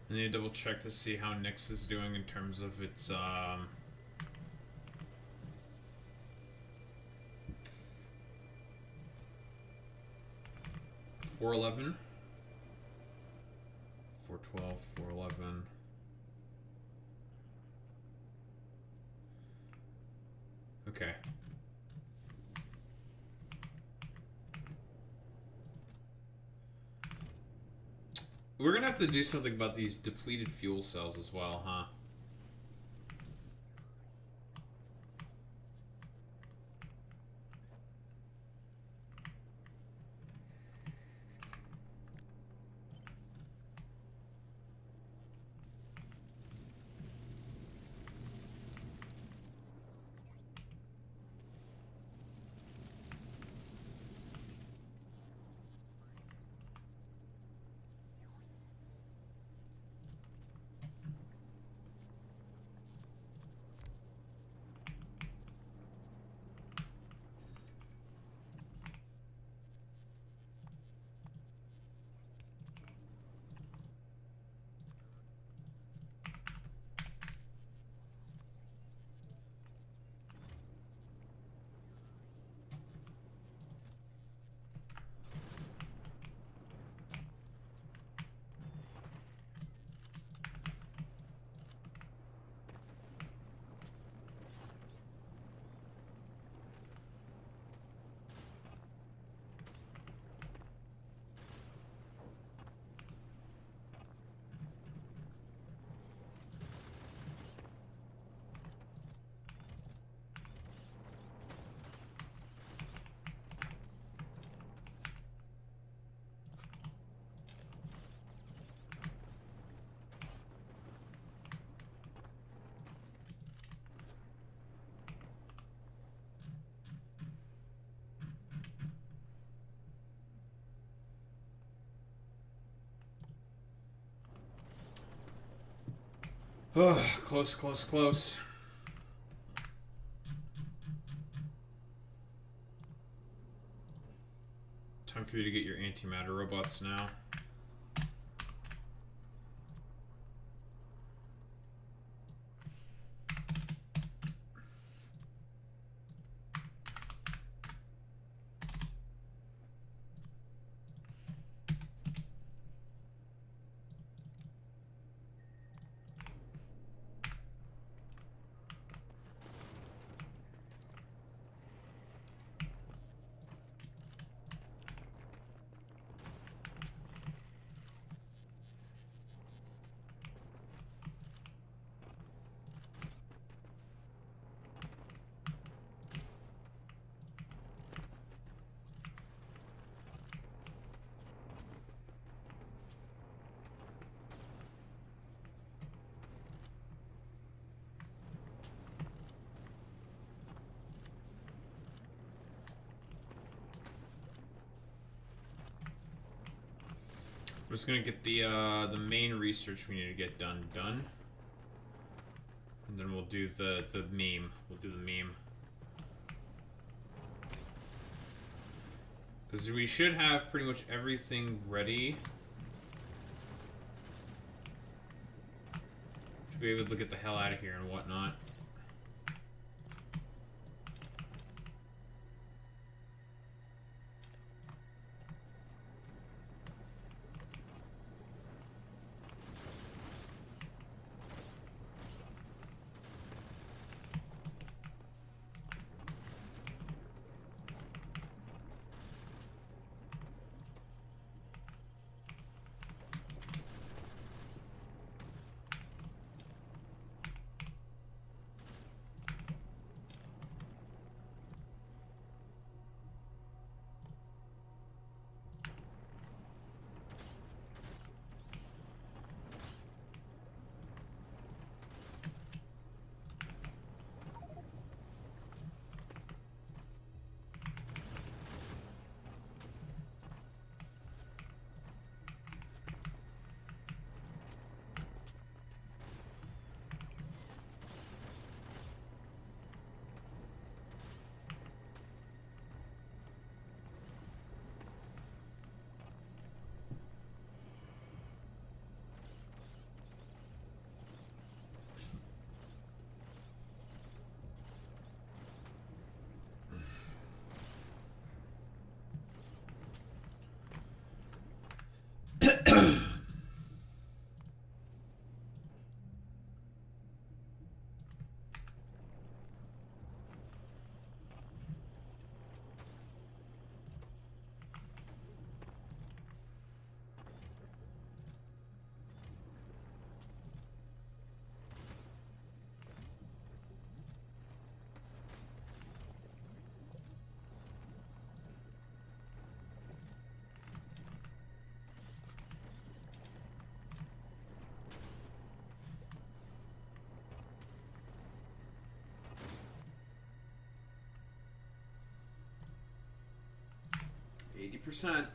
I need to double check to see how Nyx is doing in terms of its 411, 412, 411. Okay. We're gonna have to do something about these depleted fuel cells as well, huh? Oh, close, close, close. Time for you to get your antimatter robots now. I'm just gonna get the main research we need to get done, and then we'll do the meme. We'll do the meme because we should have pretty much everything ready to be able to get the hell out of here and whatnot. 100%.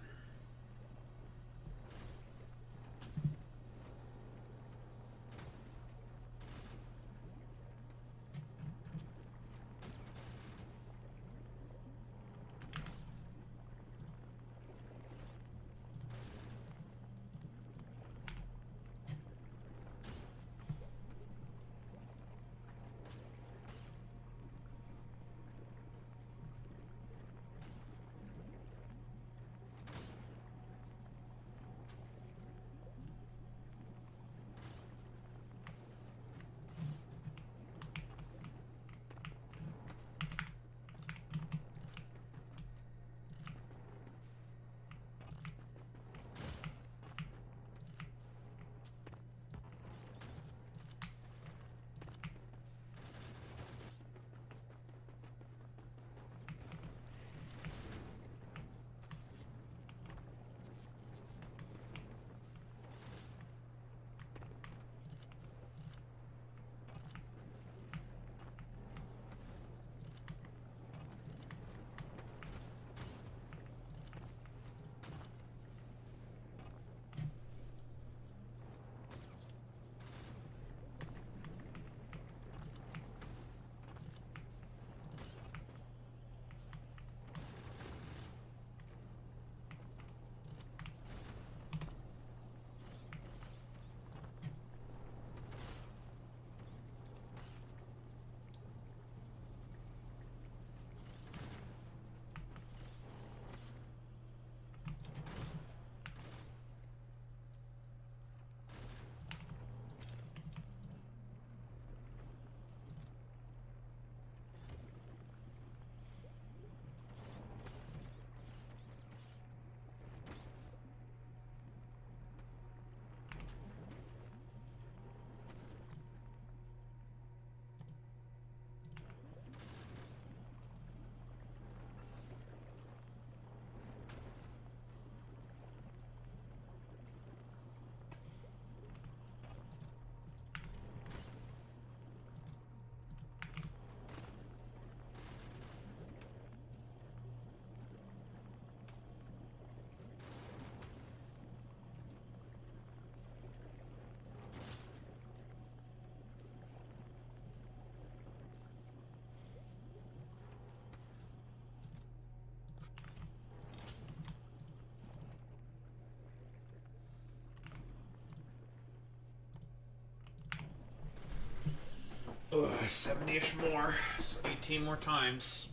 Ugh, 70-ish more. So 18 more times.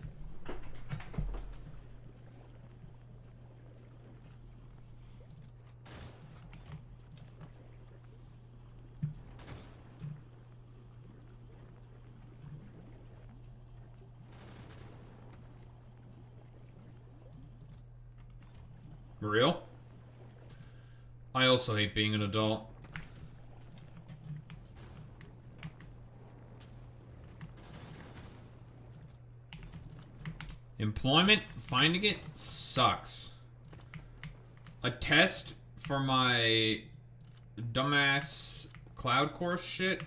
Real? I also hate being an adult. Employment, finding it sucks. A test for my dumbass cloud course shit,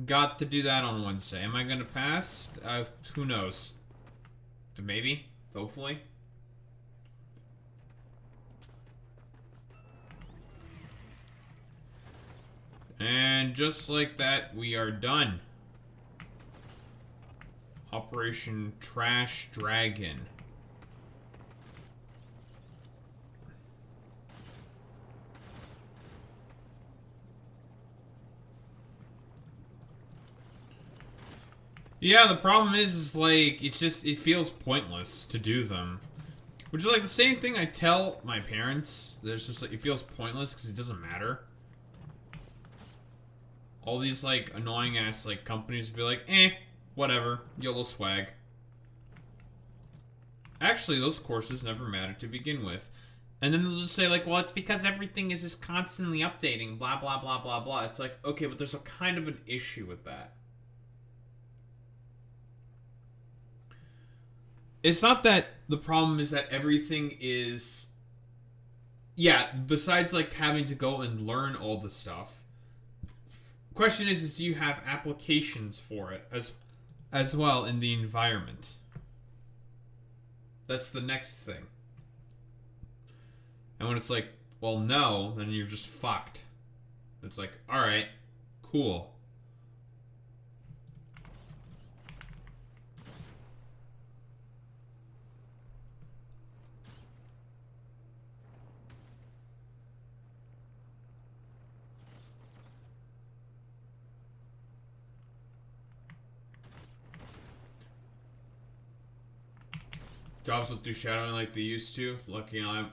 got to do that on Wednesday. Am I gonna pass? Who knows? Maybe, hopefully. And just like that, we are done. Operation Trash Dragon. Yeah, the problem is like, it feels pointless to do them. Which is like the same thing I tell my parents. There's just like, it feels pointless because it doesn't matter. All these like annoying ass like companies would be like, whatever, YOLO swag. Actually, those courses never mattered to begin with. And then they'll just say like, well, it's because everything is just constantly updating, blah, blah, blah, blah, blah. It's like, okay, but there's a kind of an issue with that. It's not that the problem is that everything is... Yeah, besides like having to go and learn all the stuff. Question is do you have applications for it as well in the environment? That's the next thing. And when it's like, well, no, then you're just fucked. It's like, alright, cool. Jobs don't do shadowing like they used to. Lucky I'm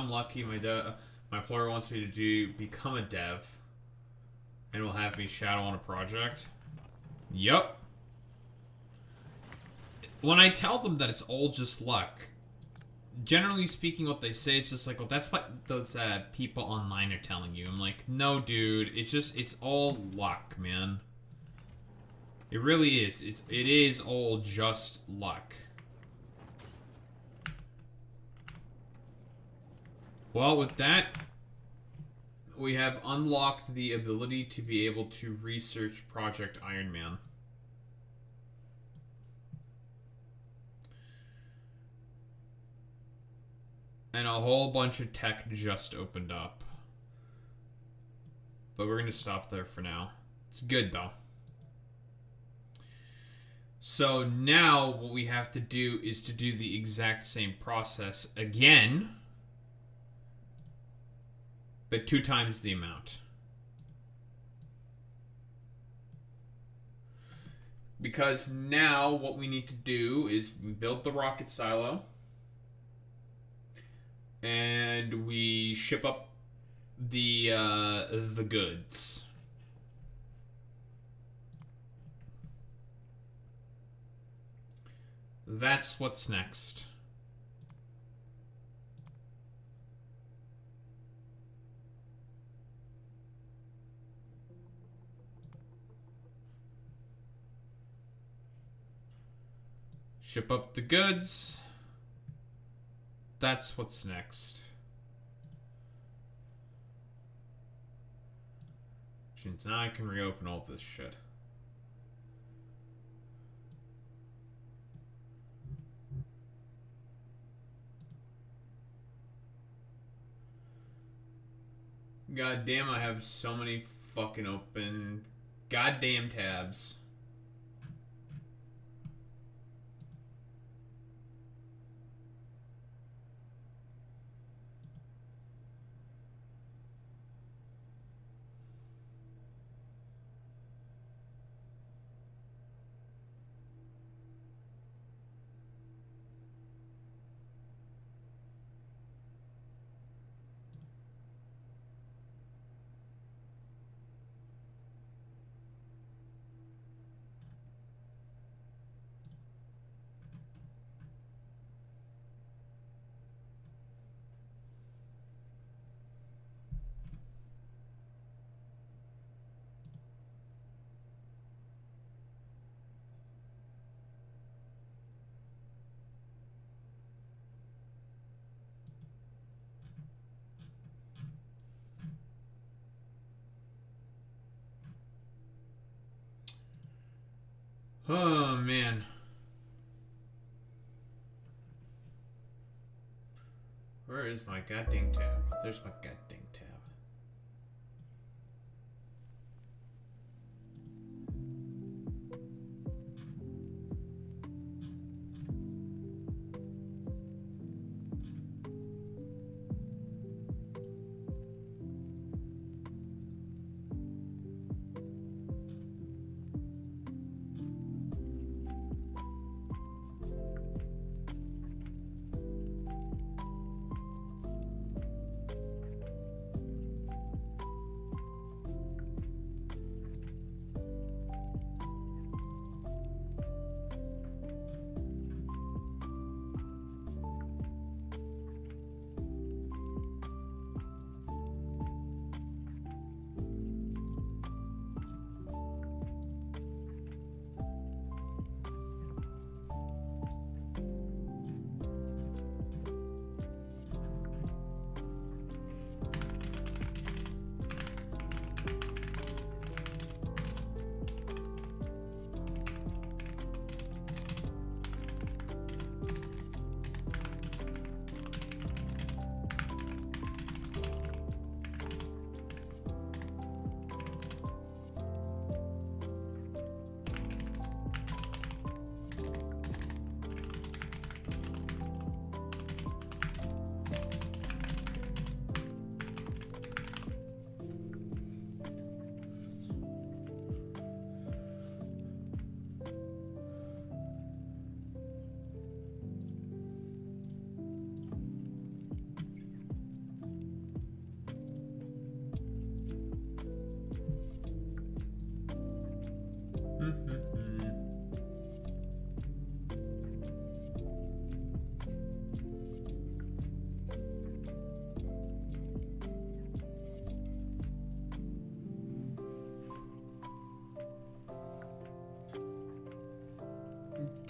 lucky. My employer wants me to become a dev, and will have me shadow on a project. Yup. When I tell them that it's all just luck, generally speaking, what they say is just like, well, that's what those people online are telling you. I'm like, no, dude, it's all luck, man. It really is. It is all just luck. Well, with that, we have unlocked the ability to be able to research Project Iron Man. And a whole bunch of tech just opened up. But we're going to stop there for now. It's good, though. So now what we have to do is to do the exact same process again, but 2 times the amount. Because now what we need to do is we build the rocket silo, and we ship up the goods. That's what's next. Ship up the goods. That's what's next. Which means now I can reopen all this shit. God damn, I have so many fucking open goddamn tabs. Oh, man. Where is my goddamn tab? There's my goddamn tab.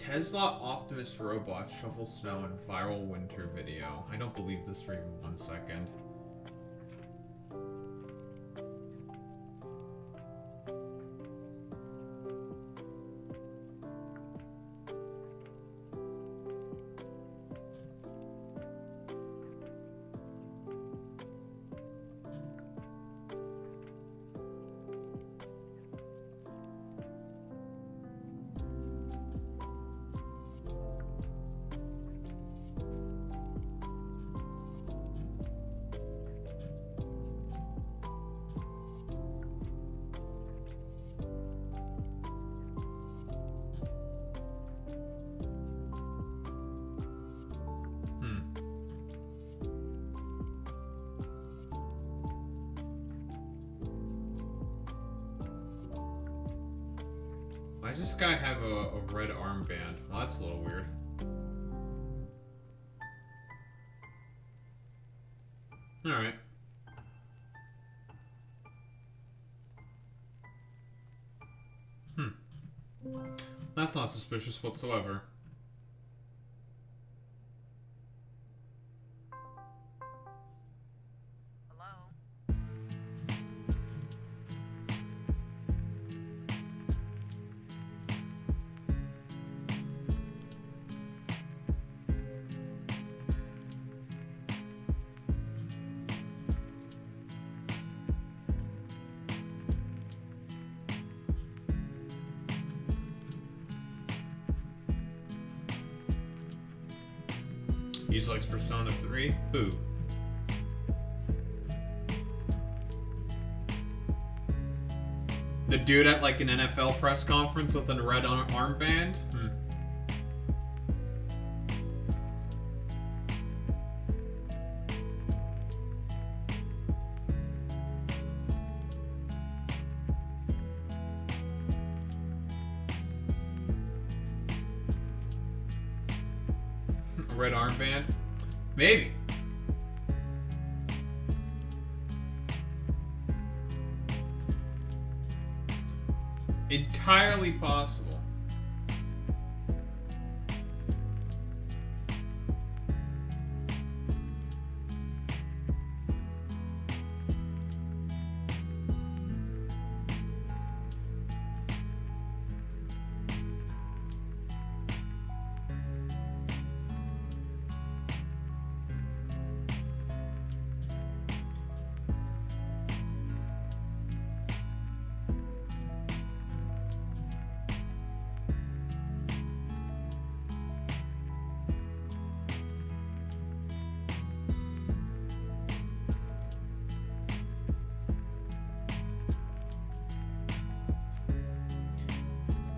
Tesla Optimus robot shovel snow in viral winter video. I don't believe this for even 1 second. Why does this guy have a red armband? Well, that's a little weird. Alright. That's not suspicious whatsoever. He likes Persona 3? Who? The dude at like an NFL press conference with a red armband? Red armband? Maybe. Entirely possible.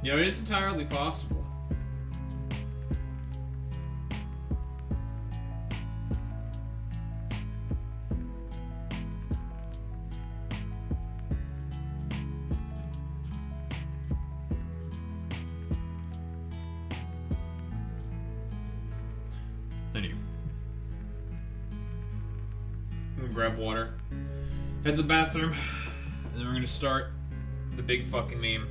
You know, it is entirely possible. Anyway. I'm gonna grab water, head to the bathroom, and then we're gonna start the big fucking meme.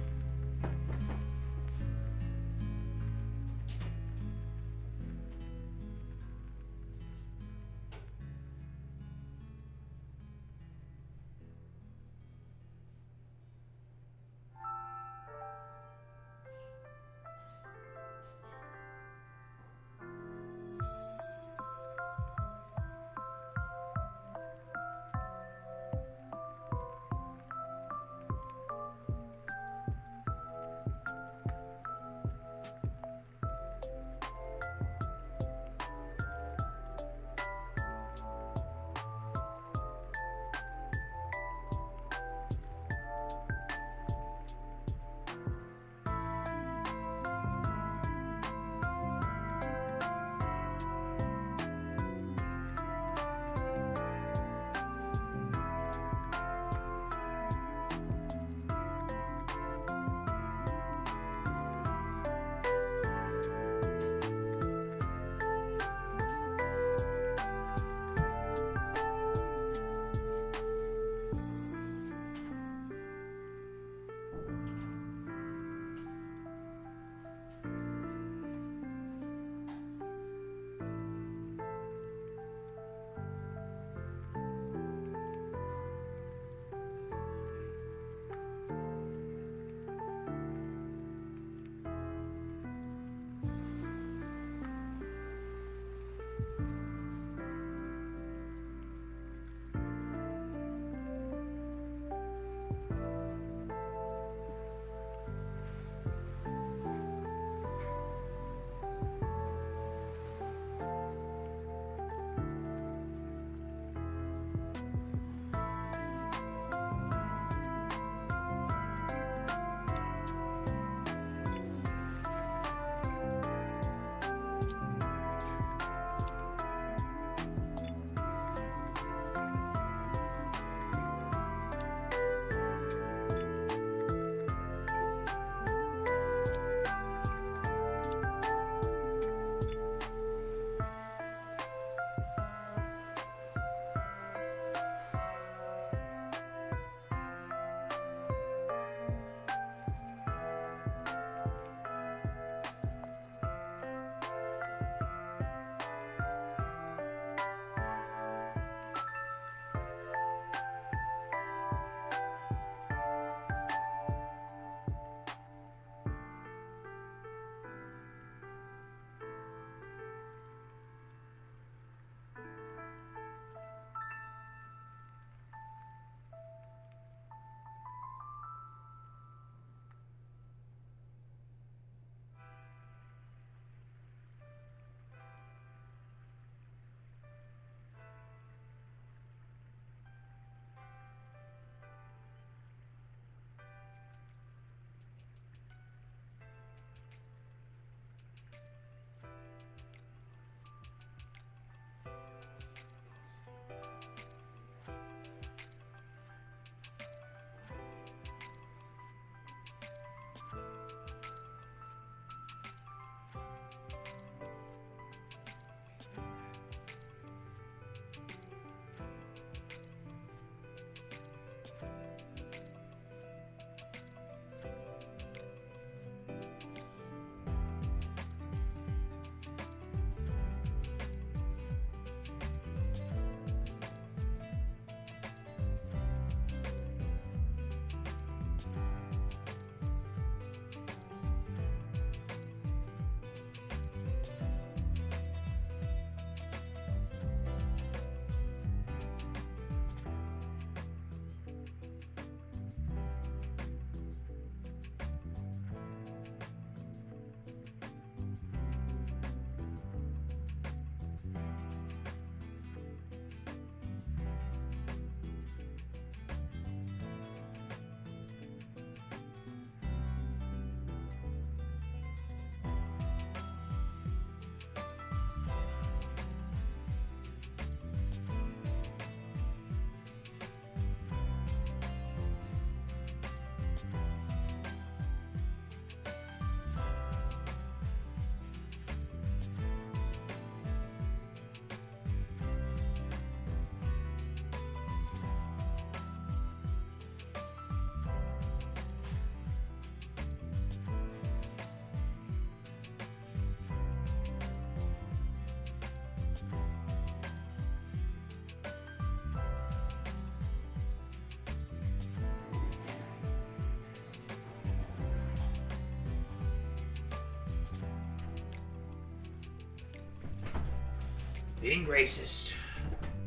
Being racist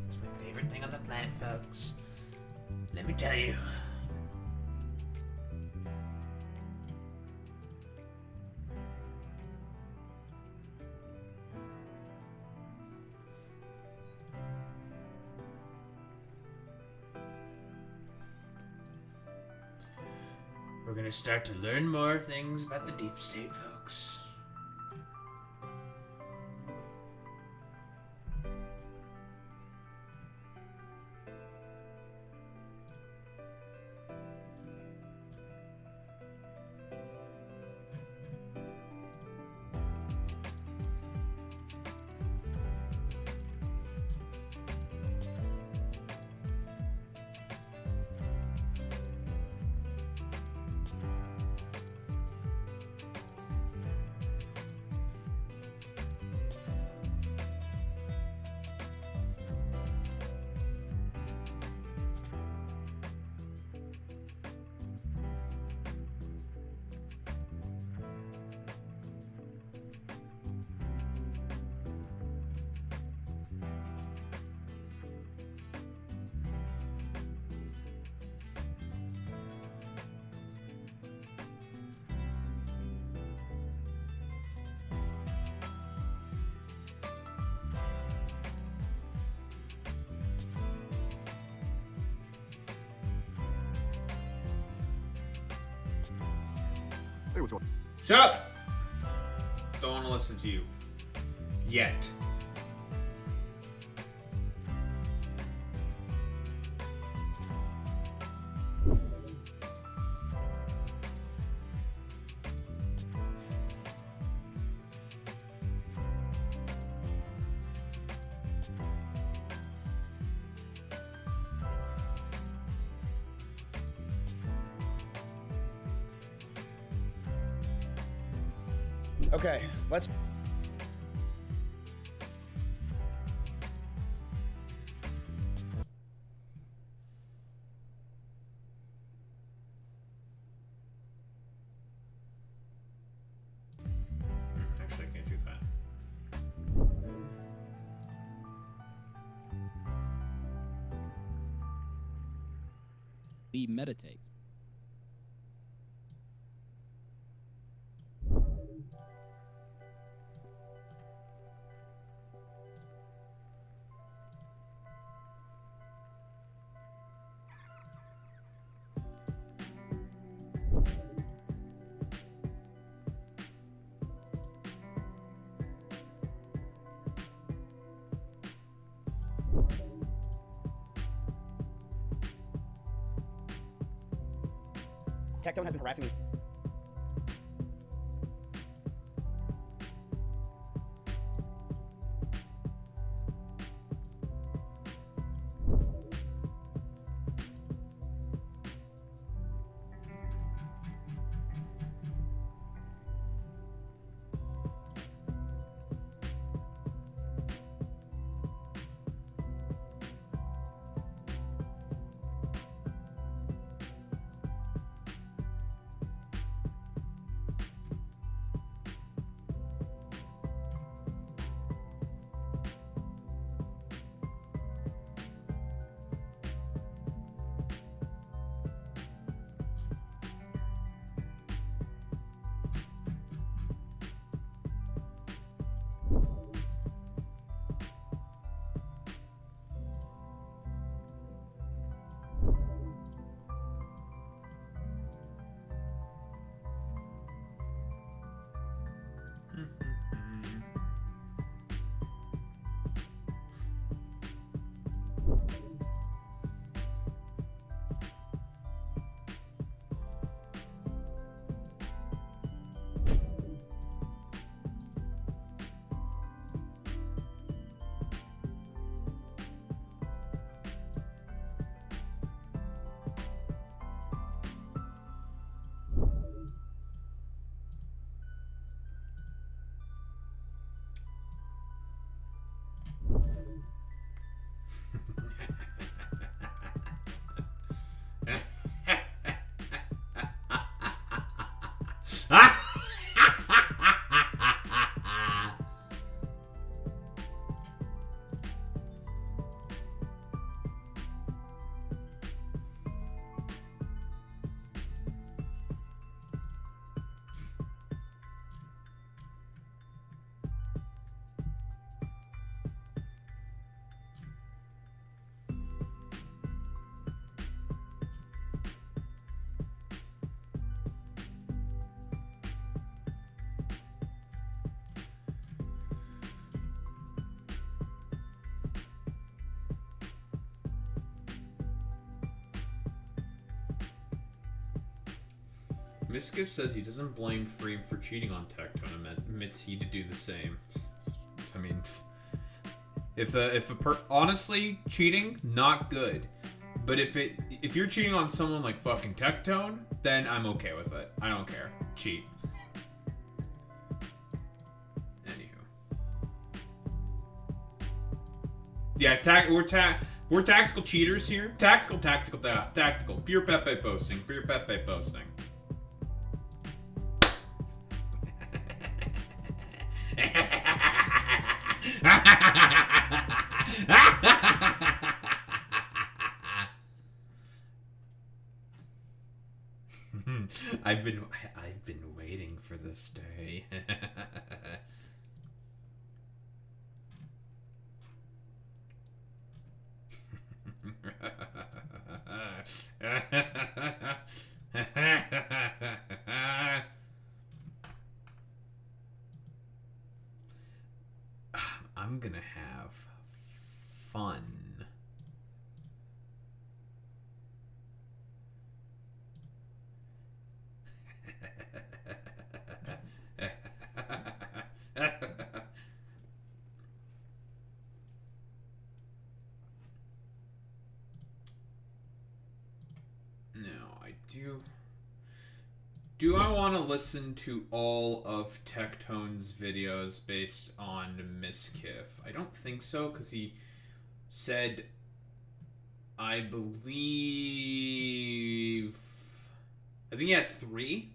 is my favorite thing on the planet, folks. Let me tell you. We're gonna start to learn more things about the deep state, folks. Shut up! Don't want to listen to you. Yet. Okay, let's. Actually, I can't do that. He meditates. Tectone has been harassing me. Miskiff says he doesn't blame Freem for cheating on Tectone and admits he to do the same. I mean, honestly, cheating, not good. But if you're cheating on someone like fucking Tectone, then I'm okay with it. I don't care. Cheat. Anywho. Yeah, we're tactical cheaters here. Tactical. Pure Pepe posting. I've been waiting for this day. I'm gonna have fun. Do I want to listen to all of Tectone's videos based on Miskiff? I don't think so, because he said, I think he had 3.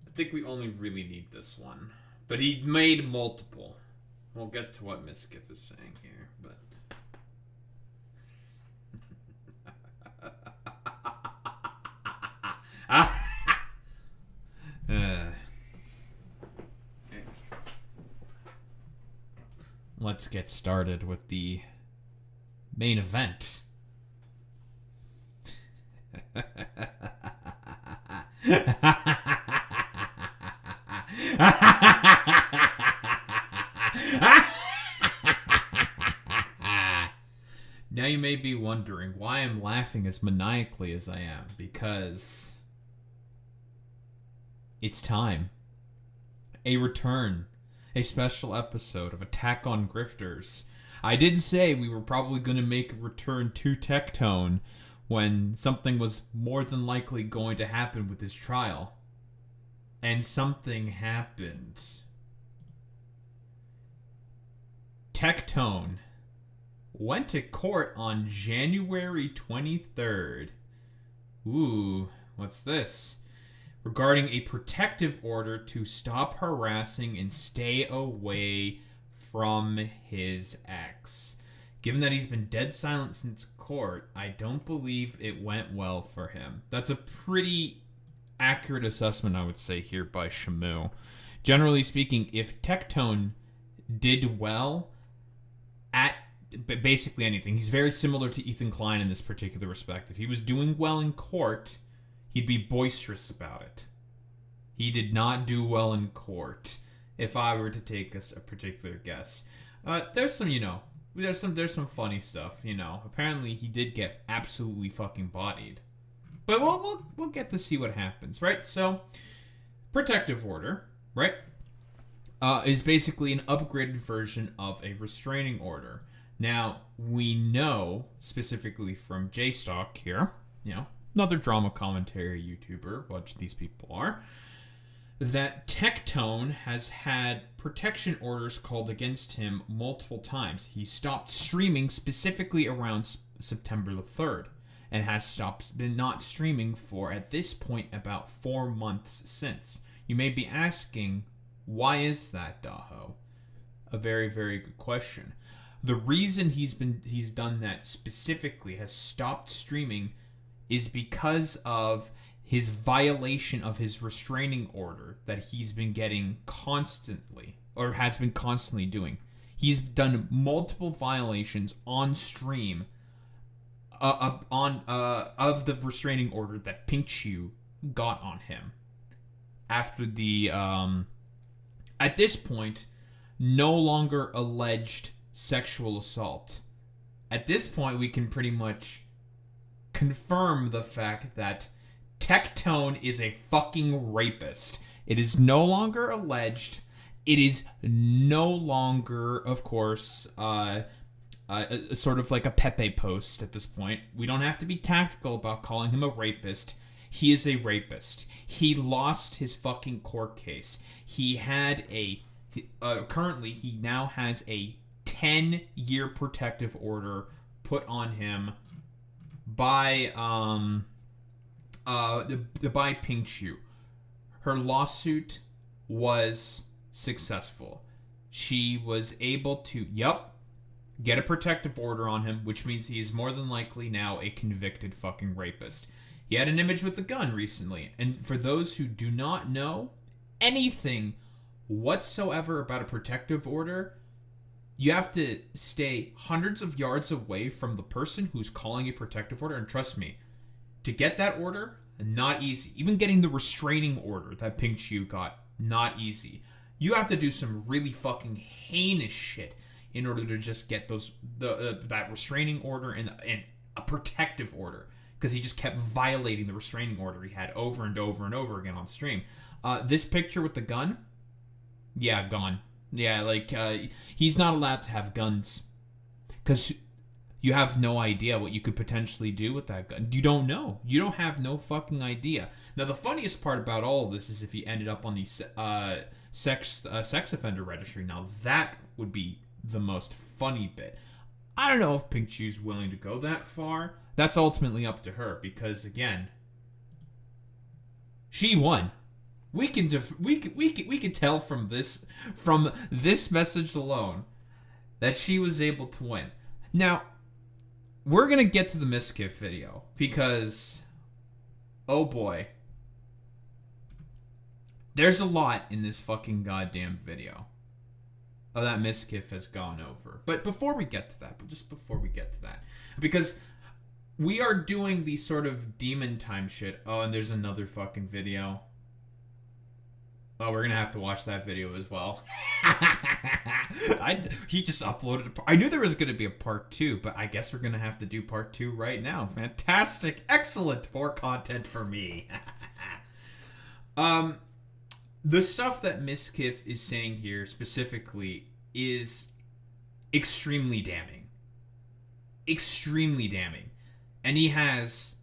I think we only really need this one. But he made multiple. We'll get to what Miskiff is saying here, but... Let's get started with the main event. Now you may be wondering why I'm laughing as maniacally as I am, because it's time. A return. A special episode of Attack on Grifters. I did say we were probably going to make a return to Tectone when something was more than likely going to happen with his trial. And something happened. Tectone went to court on January 23rd. Ooh, what's this? Regarding a protective order to stop harassing and stay away from his ex. Given that he's been dead silent since court, I don't believe it went well for him. That's a pretty accurate assessment, I would say, here by Shamu. Generally speaking, if Tectone did well at basically anything, he's very similar to Ethan Klein in this particular respect. If he was doing well in court, he'd be boisterous about it. He did not do well in court, if I were to take a particular guess. There's some, there's some funny stuff, Apparently, he did get absolutely fucking bodied. But we'll get to see what happens, right? So, protective order, right, is basically an upgraded version of a restraining order. Now, we know, specifically from JStock here, another drama commentary YouTuber, which these people are, that Tectone has had protection orders called against him multiple times. He stopped streaming specifically around September the 3rd and has been not streaming for, at this point, about 4 months since. You may be asking, why is that, Daho? A very, very good question. The reason he's done that specifically, has stopped streaming, is because of his violation of his restraining order that he's been getting constantly, or has been constantly doing. He's done multiple violations on stream of the restraining order that Pinkchu got on him. After the, at this point, no longer alleged sexual assault. At this point, we can pretty much confirm the fact that Tectone is a fucking rapist. It is no longer alleged. It is no longer, of course, sort of like a Pepe post at this point. We don't have to be tactical about calling him a rapist. He is a rapist. He lost his fucking court case. He had currently he now has a 10-year protective order put on him by by Pink Shoe. Her lawsuit was successful. She was able to get a protective order on him, which means he is more than likely now a convicted fucking rapist. He had an image with a gun recently, and for those who do not know anything whatsoever about a protective order, you have to stay hundreds of yards away from the person who's calling a protective order, and trust me, to get that order, not easy. Even getting the restraining order that Pink Shoe got, not easy. You have to do some really fucking heinous shit in order to just get that restraining order and a protective order, because he just kept violating the restraining order he had over and over and over again on stream. This picture with the gun, gone. He's not allowed to have guns, because you have no idea what you could potentially do with that gun. You don't know. You don't have no fucking idea. Now, the funniest part about all of this is if he ended up on the sex offender registry. Now, that would be the most funny bit. I don't know if Pink Shoe's willing to go that far. That's ultimately up to her, because again, she won. We can tell from this message alone that she was able to win. Now, we're gonna get to the Miskiff video because, oh boy, there's a lot in this fucking goddamn video that Miskiff has gone over. But before we get to that, because we are doing the sort of demon time shit. Oh, and there's another fucking video. Oh, we're gonna have to watch that video as well. He just uploaded I knew there was gonna be a part 2, but I guess we're gonna have to do part 2 right now. Fantastic. Excellent. More content for me. The stuff that Miskiff is saying here specifically is extremely damning. Extremely damning. And he has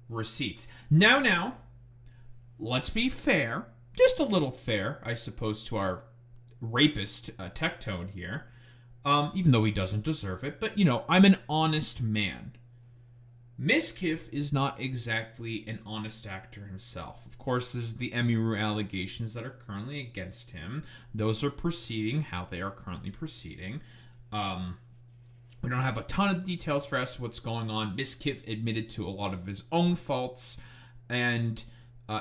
receipts. Now, let's be fair. Just a little fair, I suppose, to our rapist Tectone here. Even though he doesn't deserve it. But, I'm an honest man. Miskiff is not exactly an honest actor himself. Of course, there's the Emiru allegations that are currently against him. Those are proceeding how they are currently proceeding. We don't have a ton of details for us what's going on. Miskiff admitted to a lot of his own faults, and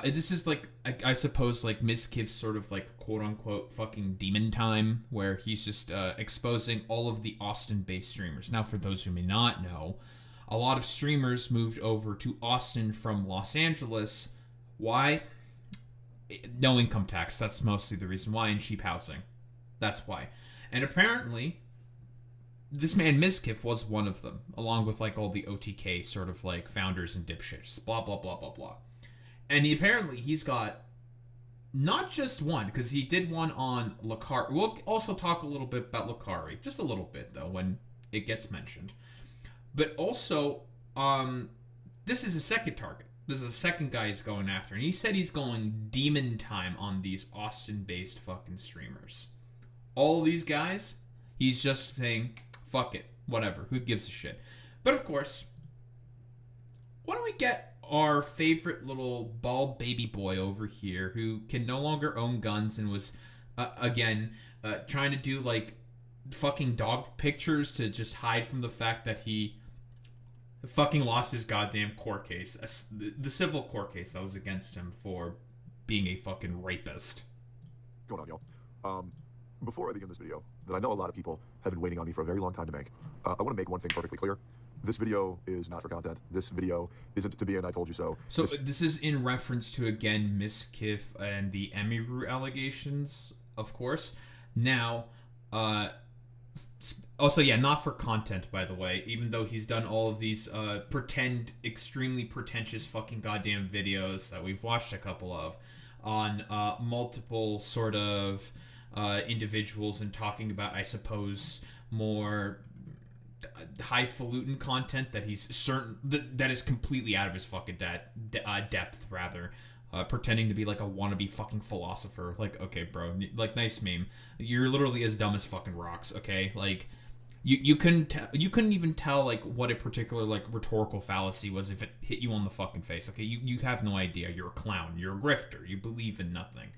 this is like, I suppose, like Miskiff's sort of like quote-unquote fucking demon time, where he's just exposing all of the Austin-based streamers. Now, for those who may not know, a lot of streamers moved over to Austin from Los Angeles. Why? No income tax. That's mostly the reason why, and cheap housing. That's why. And apparently, this man Miskiff was one of them, along with like all the OTK sort of like founders and dipshits. Blah, blah, blah, blah, blah. And he's got not just one, because he did one on Lucari. We'll also talk a little bit about Lucari. Just a little bit, though, when it gets mentioned. But also, this is a second target. This is the second guy he's going after. And he said he's going demon time on these Austin-based fucking streamers. All these guys, he's just saying, fuck it. Whatever. Who gives a shit? But of course, why don't we get our favorite little bald baby boy over here who can no longer own guns and was, trying to do, like, fucking dog pictures to just hide from the fact that he fucking lost his goddamn court case. The civil court case that was against him for being a fucking rapist. Going on, y'all. Before I begin this video, that I know a lot of people have been waiting on me for a very long time to make, I want to make one thing perfectly clear. This video is not for content. This video isn't to be an I told you so. So this is in reference to, again, Miskiff and the Emiru allegations, of course. Now, Also, yeah, not for content, by the way. Even though he's done all of these extremely pretentious fucking goddamn videos that we've watched a couple of on multiple sort of individuals and talking about, I suppose, more highfalutin content that he's certain that is completely out of his fucking depth, rather. Pretending to be like a wannabe fucking philosopher. Like, okay, bro, like, nice meme. You're literally as dumb as fucking rocks, okay? Like, you couldn't even tell like what a particular like rhetorical fallacy was if it hit you on the fucking face, okay? You have no idea. You're a clown. You're a grifter. You believe in nothing.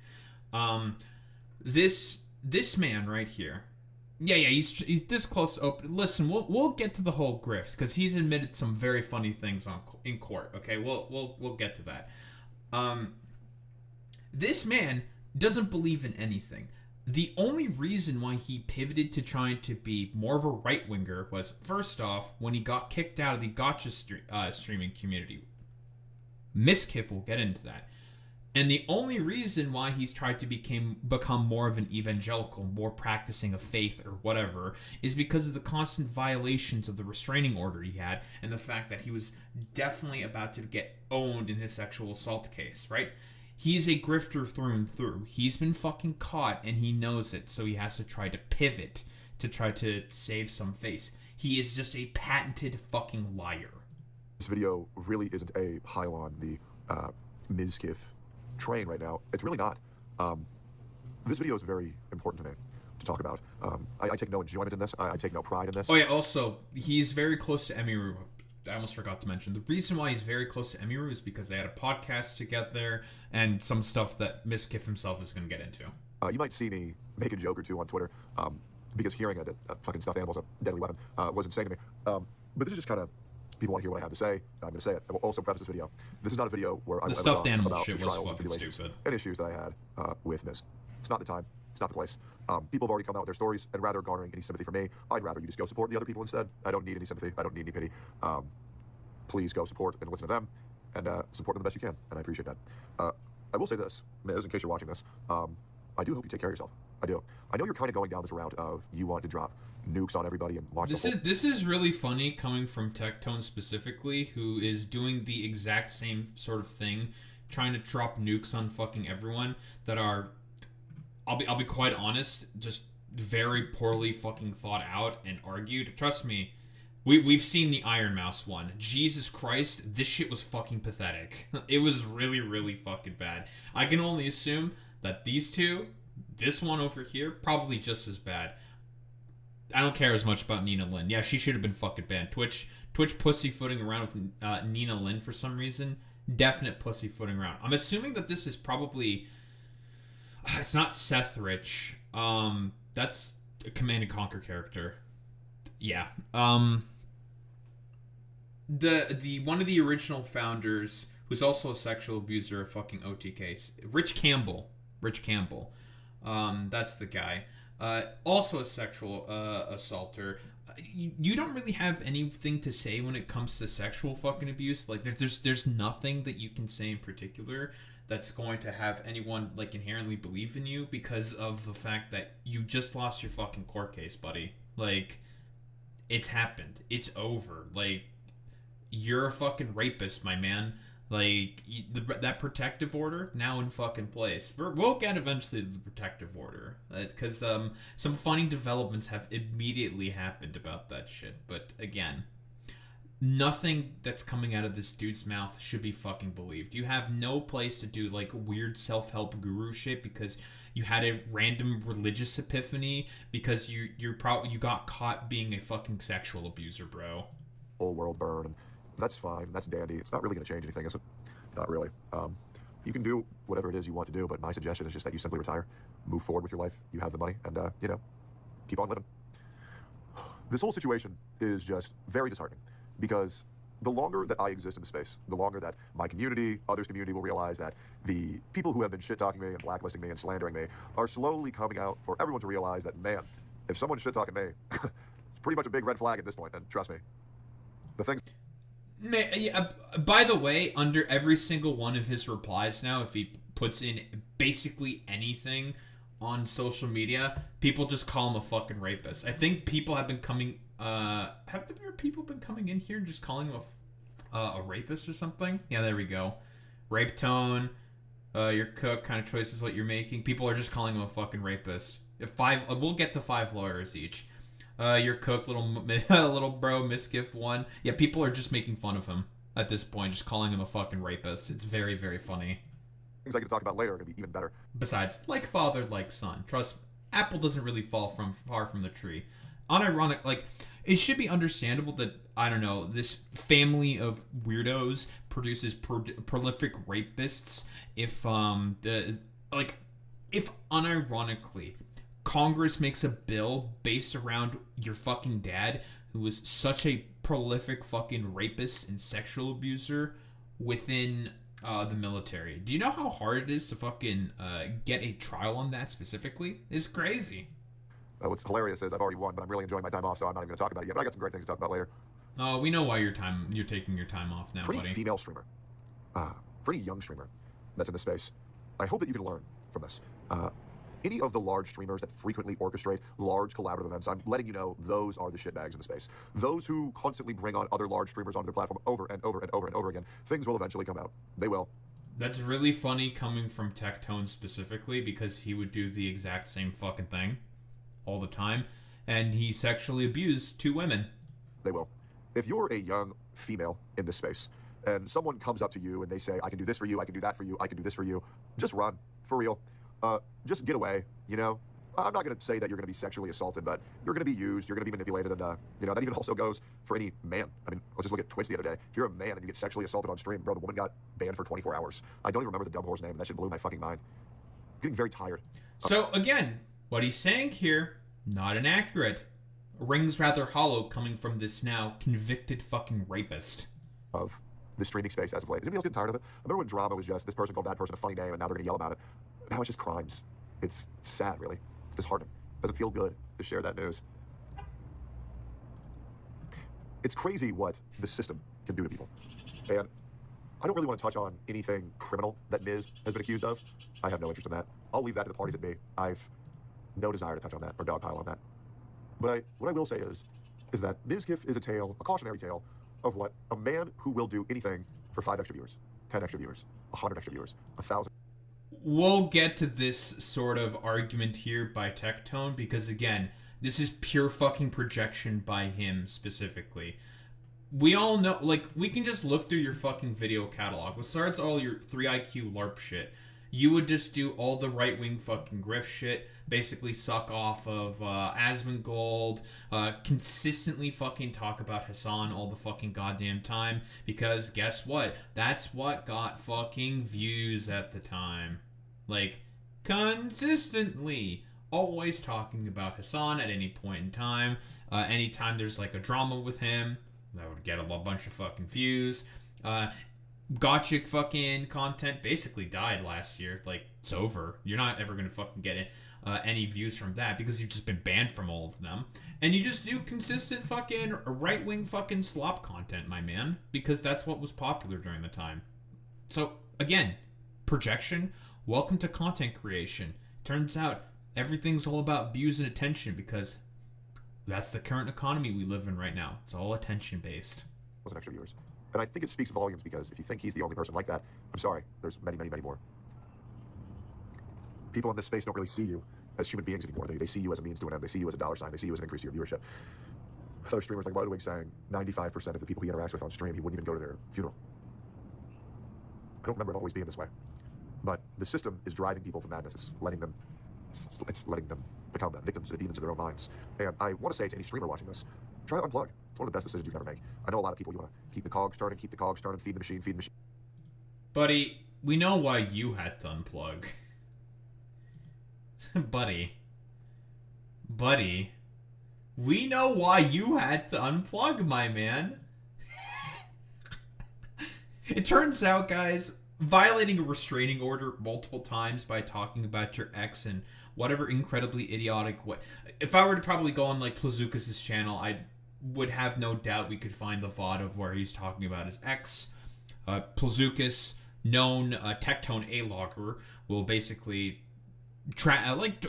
This man right here. Yeah, he's this close to open. Listen, we'll get to the whole grift because he's admitted some very funny things in court, okay? We'll get to that. This man doesn't believe in anything. The only reason why he pivoted to trying to be more of a right-winger was, first off, when he got kicked out of the gotcha streaming community. Miskiff will get into that. And the only reason why he's tried to become more of an evangelical, more practicing of faith or whatever, is because of the constant violations of the restraining order he had and the fact that he was definitely about to get owned in his sexual assault case, right? He's a grifter through and through. He's been fucking caught and he knows it, so he has to try to pivot to try to save some face. He is just a patented fucking liar. This video really isn't a pile on the Mizkif train right now. It's really not. This video is very important to me to talk about. I take no enjoyment in this. I take no pride in this. Oh yeah, also, he's very close to Emiru. I almost forgot to mention. The reason why he's very close to Emiru is because they had a podcast together and some stuff that Miskiff himself is going to get into. You might see me make a joke or two on Twitter, because hearing a fucking stuffed animal's a deadly weapon was insane to me. But this is just kind of, people want to hear what I have to say. I'm going to say it. I will also preface this video. This is not a video where I will stuffed animal about shit the was trials and fucking tribulations stupid. and issues that I had with Miz. It's not the time. It's not the place. People have already come out with their stories, and rather garnering any sympathy from me, I'd rather you just go support the other people instead. I don't need any sympathy. I don't need any pity. Please go support and listen to them, and support them the best you can, and I appreciate that. I will say this, Miz, in case you're watching this, I do hope you take care of yourself. I do. I know you're kind of going down this route of you want to drop nukes on everybody and watch this is really funny coming from Tectone specifically, who is doing the exact same sort of thing, trying to drop nukes on fucking everyone that are, I'll be quite honest, just very poorly fucking thought out and argued. Trust me, we've seen the Iron Mouse one. Jesus Christ, this shit was fucking pathetic. It was really, really fucking bad. I can only assume that these two, this one over here, probably just as bad. I don't care as much about Nina Lin. Yeah, she should have been fucking banned. Twitch pussyfooting around with Nina Lin for some reason. Definite pussyfooting around. I'm assuming that this is probably... It's not Seth Rich. That's a Command & Conquer character. Yeah. The one of the original founders, who's also a sexual abuser of fucking OTKs, Rich Campbell. That's the guy. Also a sexual assaulter. You don't really have anything to say when it comes to sexual fucking abuse. Like, there's nothing that you can say in particular that's going to have anyone like inherently believe in you because of the fact that you just lost your fucking court case, buddy. Like, it's happened. It's over. Like, you're a fucking rapist, my man. Like, that protective order now in fucking place. We'll get eventually to the protective order, because some funny developments have immediately happened about that shit. But again, nothing that's coming out of this dude's mouth should be fucking believed. You have no place to do like weird self-help guru shit because you had a random religious epiphany because you got caught being a fucking sexual abuser, bro. Whole world burn, and that's fine. That's dandy. It's not really going to change anything, is it? Not really. You can do whatever it is you want to do, but my suggestion is just that you simply retire, move forward with your life. You have the money, and keep on living. This whole situation is just very disheartening because the longer that I exist in the space, the longer that my community, others' community will realize that the people who have been shit-talking me and blacklisting me and slandering me are slowly coming out for everyone to realize that, man, if someone's shit-talking me, it's pretty much a big red flag at this point, and trust me. The things... By the way, under every single one of his replies now, if he puts in basically anything on social media, people just call him a fucking rapist. I think people have been coming. Have there people been coming in here and just calling him a rapist or something? Yeah, there we go. Rape tone. Your cook kind of choices what you're making. People are just calling him a fucking rapist. We'll get to 5 lawyers each. Your cook, little bro, misgift 1. Yeah, people are just making fun of him at this point, just calling him a fucking rapist. It's very, very funny. Things I can talk about later are going to be even better. Besides, like father, like son. Trust, apple doesn't really fall far from the tree. Unironic, like, it should be understandable that, I don't know, this family of weirdos produces prolific rapists if unironically Congress makes a bill based around your fucking dad, who was such a prolific fucking rapist and sexual abuser within the military. Do you know how hard it is to fucking get a trial on that specifically? It's crazy. What's hilarious is I've already won, but I'm really enjoying my time off, so I'm not even going to talk about it yet. But I got some great things to talk about later. Oh, we know why you're taking your time off now, For any buddy. female streamer, for any young streamer that's in the space, I hope that you can learn from this. Any of the large streamers that frequently orchestrate large collaborative events, I'm letting you know those are the shitbags in the space. Those who constantly bring on other large streamers onto their platform over and over and over and over again, things will eventually come out. They will. That's really funny coming from Tectone specifically, because he would do the exact same fucking thing all the time, and he sexually abused 2 women. They will. If you're a young female in this space, and someone comes up to you and they say, I can do this for you, I can do that for you, I can do this for you, just run, for real. Just get away, you know? I'm not going to say that you're going to be sexually assaulted, but you're going to be used, you're going to be manipulated, and, you know, that even also goes for any man. I mean, let's just look at Twitch the other day. If you're a man and you get sexually assaulted on stream, bro, the woman got banned for 24 hours. I don't even remember the dumb whore's name, and that shit blew my fucking mind. I'm getting very tired. So, again, what he's saying here, not inaccurate. Rings rather hollow coming from this now convicted fucking rapist. Of the streaming space as of late. Is anybody else getting tired of it? I remember when drama was just this person called that person a funny name, and now they're going to yell about it. Now it's just crimes. It's sad, really. It's disheartening. It doesn't feel good to share that news. It's crazy what the system can do to people. And I don't really want to touch on anything criminal that Miz has been accused of. I have no interest in that. I'll leave that to the parties at me. I've no desire to touch on that or dogpile on that. But what I will say is that Mizgif is a cautionary tale of what a man who will do anything for 5 extra viewers, 10 extra viewers, 100 extra viewers, 1,000. We'll get to this sort of argument here by Tectone, because again, this is pure fucking projection by him specifically. We all know, like, we can just look through your fucking video catalog. Besides all your 3IQ LARP shit, you would just do all the right-wing fucking grift shit, basically suck off of Asmongold, consistently fucking talk about Hassan all the fucking goddamn time, because guess what? That's what got fucking views at the time. Like, consistently, always talking about Hassan at any point in time. Anytime there's like a drama with him, that would get a bunch of fucking views. Gotcha fucking content basically died last year. Like, it's over. You're not ever gonna fucking get it, any views from that, because you've just been banned from all of them. And you just do consistent fucking right-wing fucking slop content, my man, because that's what was popular during the time. So, again, projection, welcome to content creation. Turns out everything's all about views and attention, because that's the current economy we live in right now. It's all attention-based. Extra viewers. And I think it speaks volumes, because if you think he's the only person like that, I'm sorry, there's many, many, many more. People in this space don't really see you as human beings anymore. They see you as a means to an end. They see you as a dollar sign. They see you as an increase to your viewership. Other streamers like Ludwig saying 95% of the people he interacts with on stream, he wouldn't even go to their funeral. I don't remember it always being this way. But the system is driving people to madness. It's letting them become victims of the demons of their own minds. And I want to say to any streamer watching this, try to unplug. It's one of the best decisions you can ever make. I know a lot of people, you want to keep the cogs turning, feed the machine. Buddy, we know why you had to unplug. Buddy, we know why you had to unplug, my man. It turns out, guys, violating a restraining order multiple times by talking about your ex in whatever incredibly idiotic way. If I were to probably go on, like, Plazukas's channel, I would have no doubt we could find the VOD of where he's talking about his ex. Plazukas, known Tectone A-logger, will basically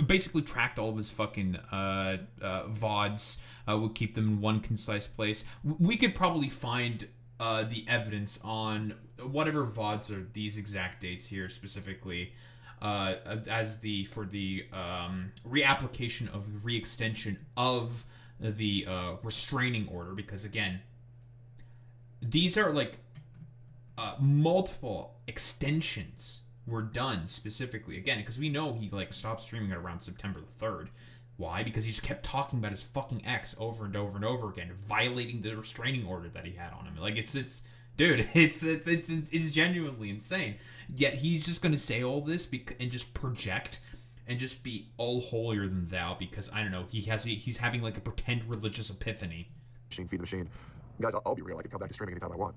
basically tracked all of his fucking VODs, would keep them in one concise place. We could probably find the evidence on whatever VODs are these exact dates here specifically, as for the reapplication of the re-extension of the restraining order, because again, these are like multiple extensions were done specifically, again, because we know he like stopped streaming at around September the 3rd. Why? Because he just kept talking about his fucking ex over and over and over again, violating the restraining order that he had on him. Like, it's dude, it's genuinely insane. Yet he's just gonna say all this and just project and just be all holier than thou because, I don't know, he's having like a pretend religious epiphany. Machine feed the machine. Guys, I'll be real. I can come back to streaming anytime I want.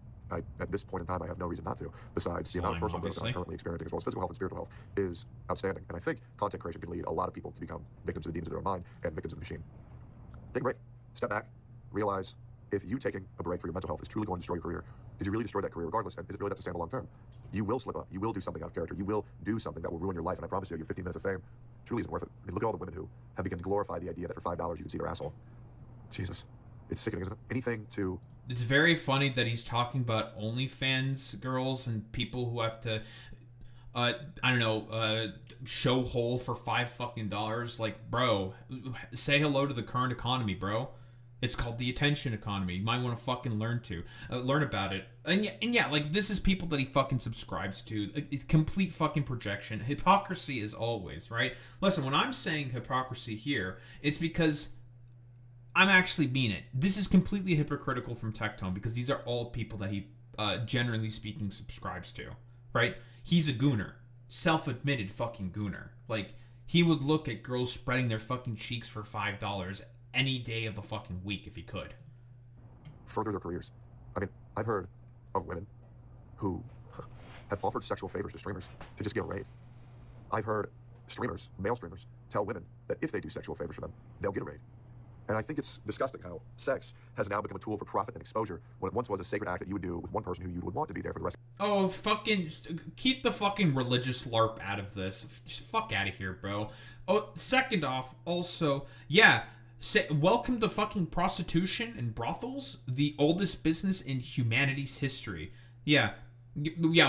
At this point in time, I have no reason not to. Besides, the amount of personal growth that I'm currently experiencing, as well as physical health and spiritual health, is outstanding. And I think content creation can lead a lot of people to become victims of the demons of their own mind and victims of the machine. Take a break. Step back. Realize if you taking a break for your mental health is truly going to destroy your career, did you really destroy that career regardless? And is it really that sustainable long term? You will slip up. You will do something out of character. You will do something that will ruin your life. And I promise you, your 15 minutes of fame truly isn't worth it. I mean, look at all the women who have begun to glorify the idea that for $5 you can see their asshole. Jesus. It's sickening, isn't it? Anything to... It's very funny that he's talking about OnlyFans girls and people who have to, I don't know, show hole for $5 Like, bro, say hello to the current economy, bro. It's called the attention economy. You might want to fucking learn about it. And yeah, like, this is people that he fucking subscribes to. It's complete fucking projection. Hypocrisy as always, right? Listen, when I'm saying hypocrisy here, it's because I'm actually mean it. This is completely hypocritical from Tectone because these are all people that he, generally speaking, subscribes to, right? He's a gooner. Self-admitted fucking gooner. Like, he would look at girls spreading their fucking cheeks for $5 any day of the fucking week if he could. Further their careers. I mean, I've heard of women who have offered sexual favors to streamers to just get a raid. I've heard streamers, male streamers, tell women that if they do sexual favors for them, they'll get a raid. And I think it's disgusting how sex has now become a tool for profit and exposure when it once was a sacred act that you would do with one person who you would want to be there for the rest of Oh, fucking keep the fucking religious LARP out of this. Just fuck out of here, bro. Oh, second off, also, yeah, welcome to fucking prostitution and brothels, the oldest business in humanity's history. Yeah,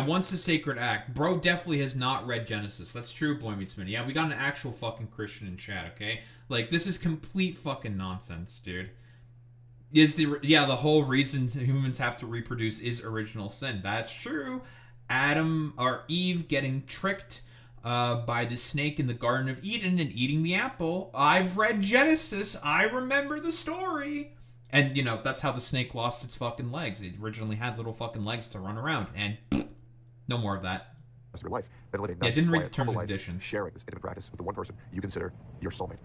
once a sacred act. Bro definitely has not read Genesis. That's true, Boy Meets Minnie. Yeah, we got an actual fucking Christian in chat, okay? Like, this is complete fucking nonsense, dude. The whole reason humans have to reproduce is original sin. That's true. Adam or Eve getting tricked by the snake in the Garden of Eden and eating the apple. I've read Genesis. I remember the story. And, you know, that's how the snake lost its fucking legs. It originally had little fucking legs to run around. And no more of that. of your life and living a Yeah, nice, didn't read the quiet, terms humble and life, conditions. sharing this intimate practice with the one person you consider your soulmate.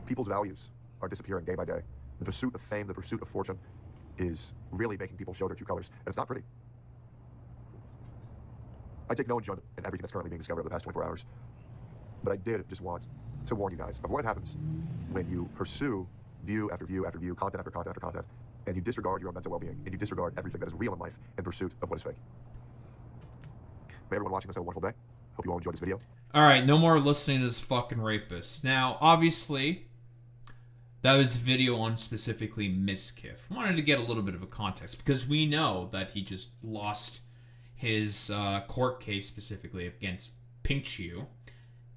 People's values are disappearing day by day. The pursuit of fame, the pursuit of fortune is really making people show their true colors, and it's not pretty. I take no enjoyment in everything that's currently being discovered over the past 24 hours, but I did just want to warn you guys of what happens when you pursue view after view after view, content after content after content, and you disregard your own mental well-being, and you disregard everything that is real in life in pursuit of what is fake. May everyone watching this have a wonderful day. Hope you all enjoyed this video. Alright, no more listening to this fucking rapist. Now, obviously, that was a video on specifically Miskiff. Wanted to get a little bit of a context, because we know that he just lost his court case specifically against Pinkchu.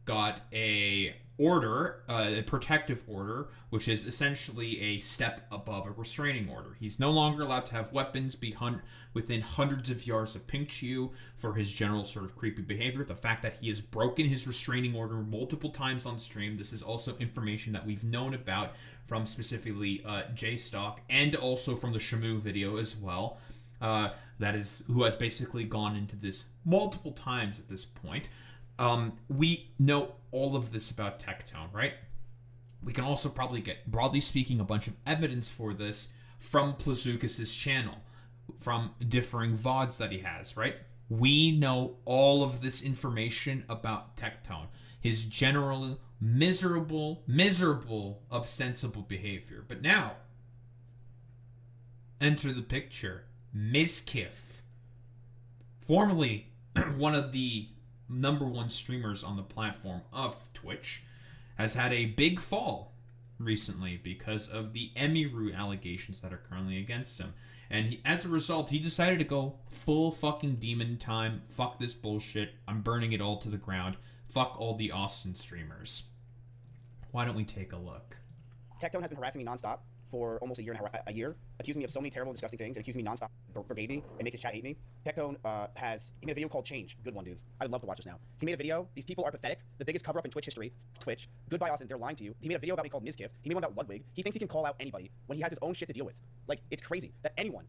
Got a order, a protective order, which is essentially a step above a restraining order. He's no longer allowed to have weapons within hundreds of yards of Pinkchu for his general sort of creepy behavior. The fact that he has broken his restraining order multiple times on stream. This is also information that we've known about from specifically J-Stock and also from the Shamu video as well. Who has basically gone into this multiple times at this point. We know all of this about Tectone, right? We can also probably get, broadly speaking, a bunch of evidence for this from Plazukis' channel, from differing VODs that he has, right? We know all of this information about Tectone, his general miserable, ostensible behavior. But now, enter the picture Miskiff, formerly one of the #1 streamers on the platform of Twitch, has had a big fall recently because of the Emiru allegations that are currently against him. And as a result, he decided to go full fucking demon time. Fuck this bullshit. I'm burning it all to the ground. Fuck all the Austin streamers. Why don't we take a look? Tectone has been harassing me nonstop for almost a year, accusing me of so many terrible, disgusting things, and accusing me nonstop, brigade me, and make his chat hate me. Tectone he made a video called Change. Good one, dude. I'd love to watch this now. He made a video. These people are pathetic. The biggest cover-up in Twitch history. Twitch. Goodbye, Austin. They're lying to you. He made a video about me called Mizkif. He made one about Ludwig. He thinks he can call out anybody when he has his own shit to deal with. Like, it's crazy that anyone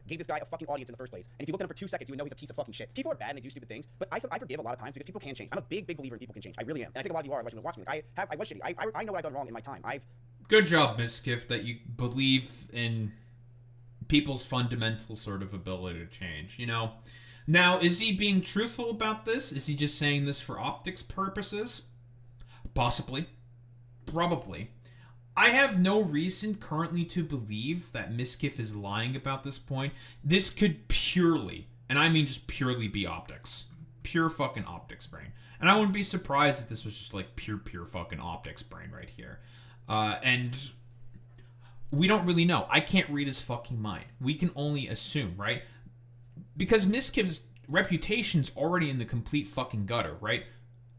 gave this guy a fucking audience in the first place. And if you look at him for 2 seconds, you would know he's a piece of fucking shit. People are bad and they do stupid things, but I forgive a lot of times because people can change. I'm a big believer in people can change. I really am. And I think a lot of you are watching. Like, I was shitty. I know what I've done wrong in my time. Good job, Miskiff, that you believe in people's fundamental sort of ability to change, you know? Now, is he being truthful about this? Is he just saying this for optics purposes? Possibly. Probably. I have no reason currently to believe that Miskiff is lying about this point. This could purely, and I mean just purely, be optics. Pure fucking optics brain. And I wouldn't be surprised if this was just like pure fucking optics brain right here. And we don't really know. I can't read his fucking mind. We can only assume, right? Because Miskiff's reputation's already in the complete fucking gutter, right?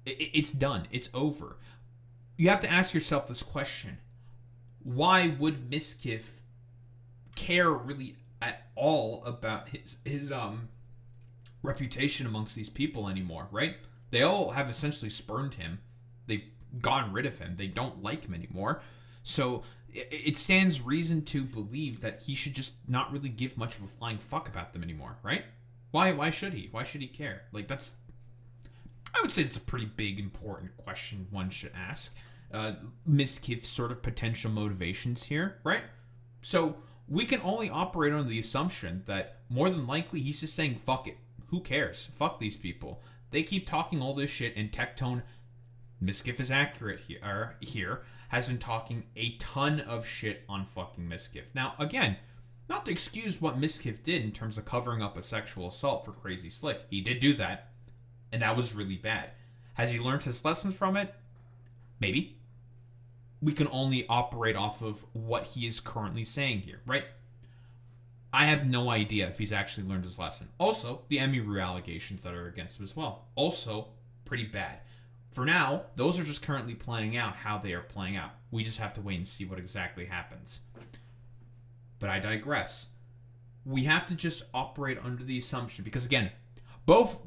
It's done. It's over. You have to ask yourself this question. Why would Miskiff care really at all about his reputation amongst these people anymore, right? They all have essentially spurned him. They've gotten rid of him. They don't like him anymore. So it stands reason to believe that he should just not really give much of a flying fuck about them anymore, right? Why should he? Why should he care? Like, that's... I would say it's a pretty big, important question one should ask. Miskiff's sort of potential motivations here, right? So we can only operate under the assumption that more than likely he's just saying, fuck it. Who cares? Fuck these people. They keep talking all this shit, and Tectone, Miskiff is accurate here, has been talking a ton of shit on fucking Miskiff. Now, again, not to excuse what Miskiff did in terms of covering up a sexual assault for Crazy Slick. He did do that, and that was really bad. Has he learned his lessons from it? Maybe. We can only operate off of what he is currently saying here, right? I have no idea if he's actually learned his lesson. Also, the Emiru allegations that are against him as well. Also, pretty bad. For now, those are just currently playing out how they are playing out. We just have to wait and see what exactly happens. But I digress. We have to just operate under the assumption, because again, both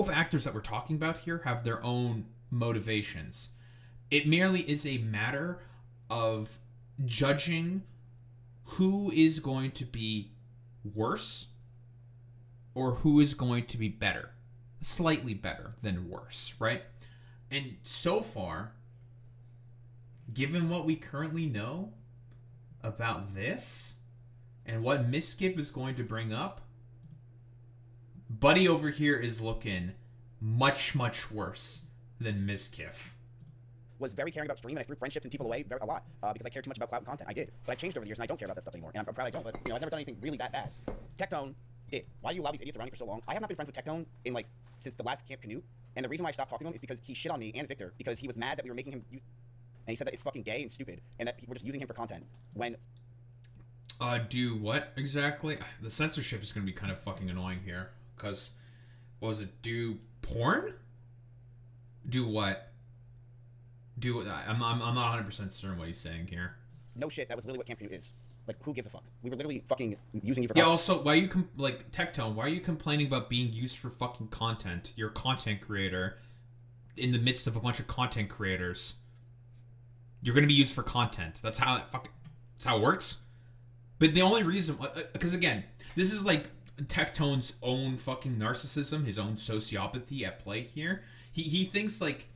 actors that we're talking about here have their own motivations. It merely is a matter of judging who is going to be worse or who is going to be better. Slightly better than worse, right? And so far, given what we currently know about this and what Miskiff is going to bring up, Buddy over here is looking much worse than Miskiff. Was very caring about stream, and I threw friendships and people away a lot because I cared too much about clout and content. I did, but I changed over the years, and I don't care about that stuff anymore. And I'm proud I don't. But I've never done anything really that bad. Tectone did. Why do you allow these idiots around you for so long? I have not been friends with Tectone in since the last Camp Canoe, and the reason why I stopped talking to him is because he shit on me and Victor because he was mad that we were making him use, and he said that it's fucking gay and stupid, and that we're just using him for content. When do what exactly? The censorship is going to be kind of fucking annoying here, because what was it? Do porn? Do what? I'm not 100% certain what he's saying here. No shit, that was literally what Camp Canoe is. Like, who gives a fuck? We were literally fucking using you for content. Yeah, also, why are you, Tectone, why are you complaining about being used for fucking content? You're a content creator in the midst of a bunch of content creators. You're going to be used for content. That's how it works. But the only reason, because again, this is like Tectone's own fucking narcissism, his own sociopathy at play here. He thinks like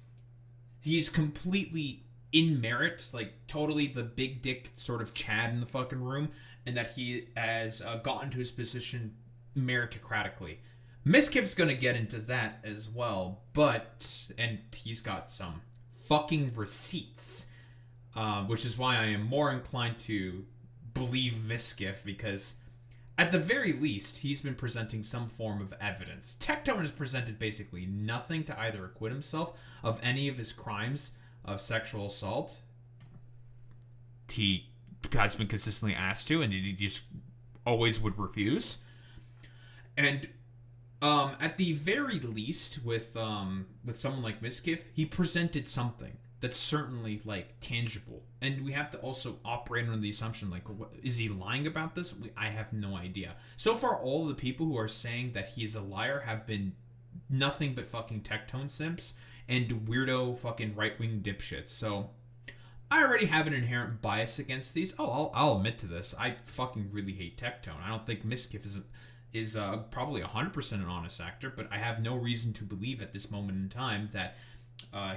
he's completely in merit, like totally the big dick sort of Chad in the fucking room, and that he has gotten to his position meritocratically. Miskiff's gonna get into that as well, and he's got some fucking receipts, which is why I am more inclined to believe Miskiff, because at the very least, he's been presenting some form of evidence. Tectone has presented basically nothing to either acquit himself of any of his crimes of sexual assault. He has been consistently asked to, and he just always would refuse. And at the very least, with someone like Miskiff, he presented something that's certainly like tangible, and we have to also operate under the assumption like, is he lying about this? I have no idea. So far, all the people who are saying that he is a liar have been nothing but fucking Tectone simps and weirdo fucking right-wing dipshits. So I already have an inherent bias against these. I'll admit to this. I fucking really hate Tectone. I don't think Miskiff is probably 100% an honest actor, but I have no reason to believe at this moment in time that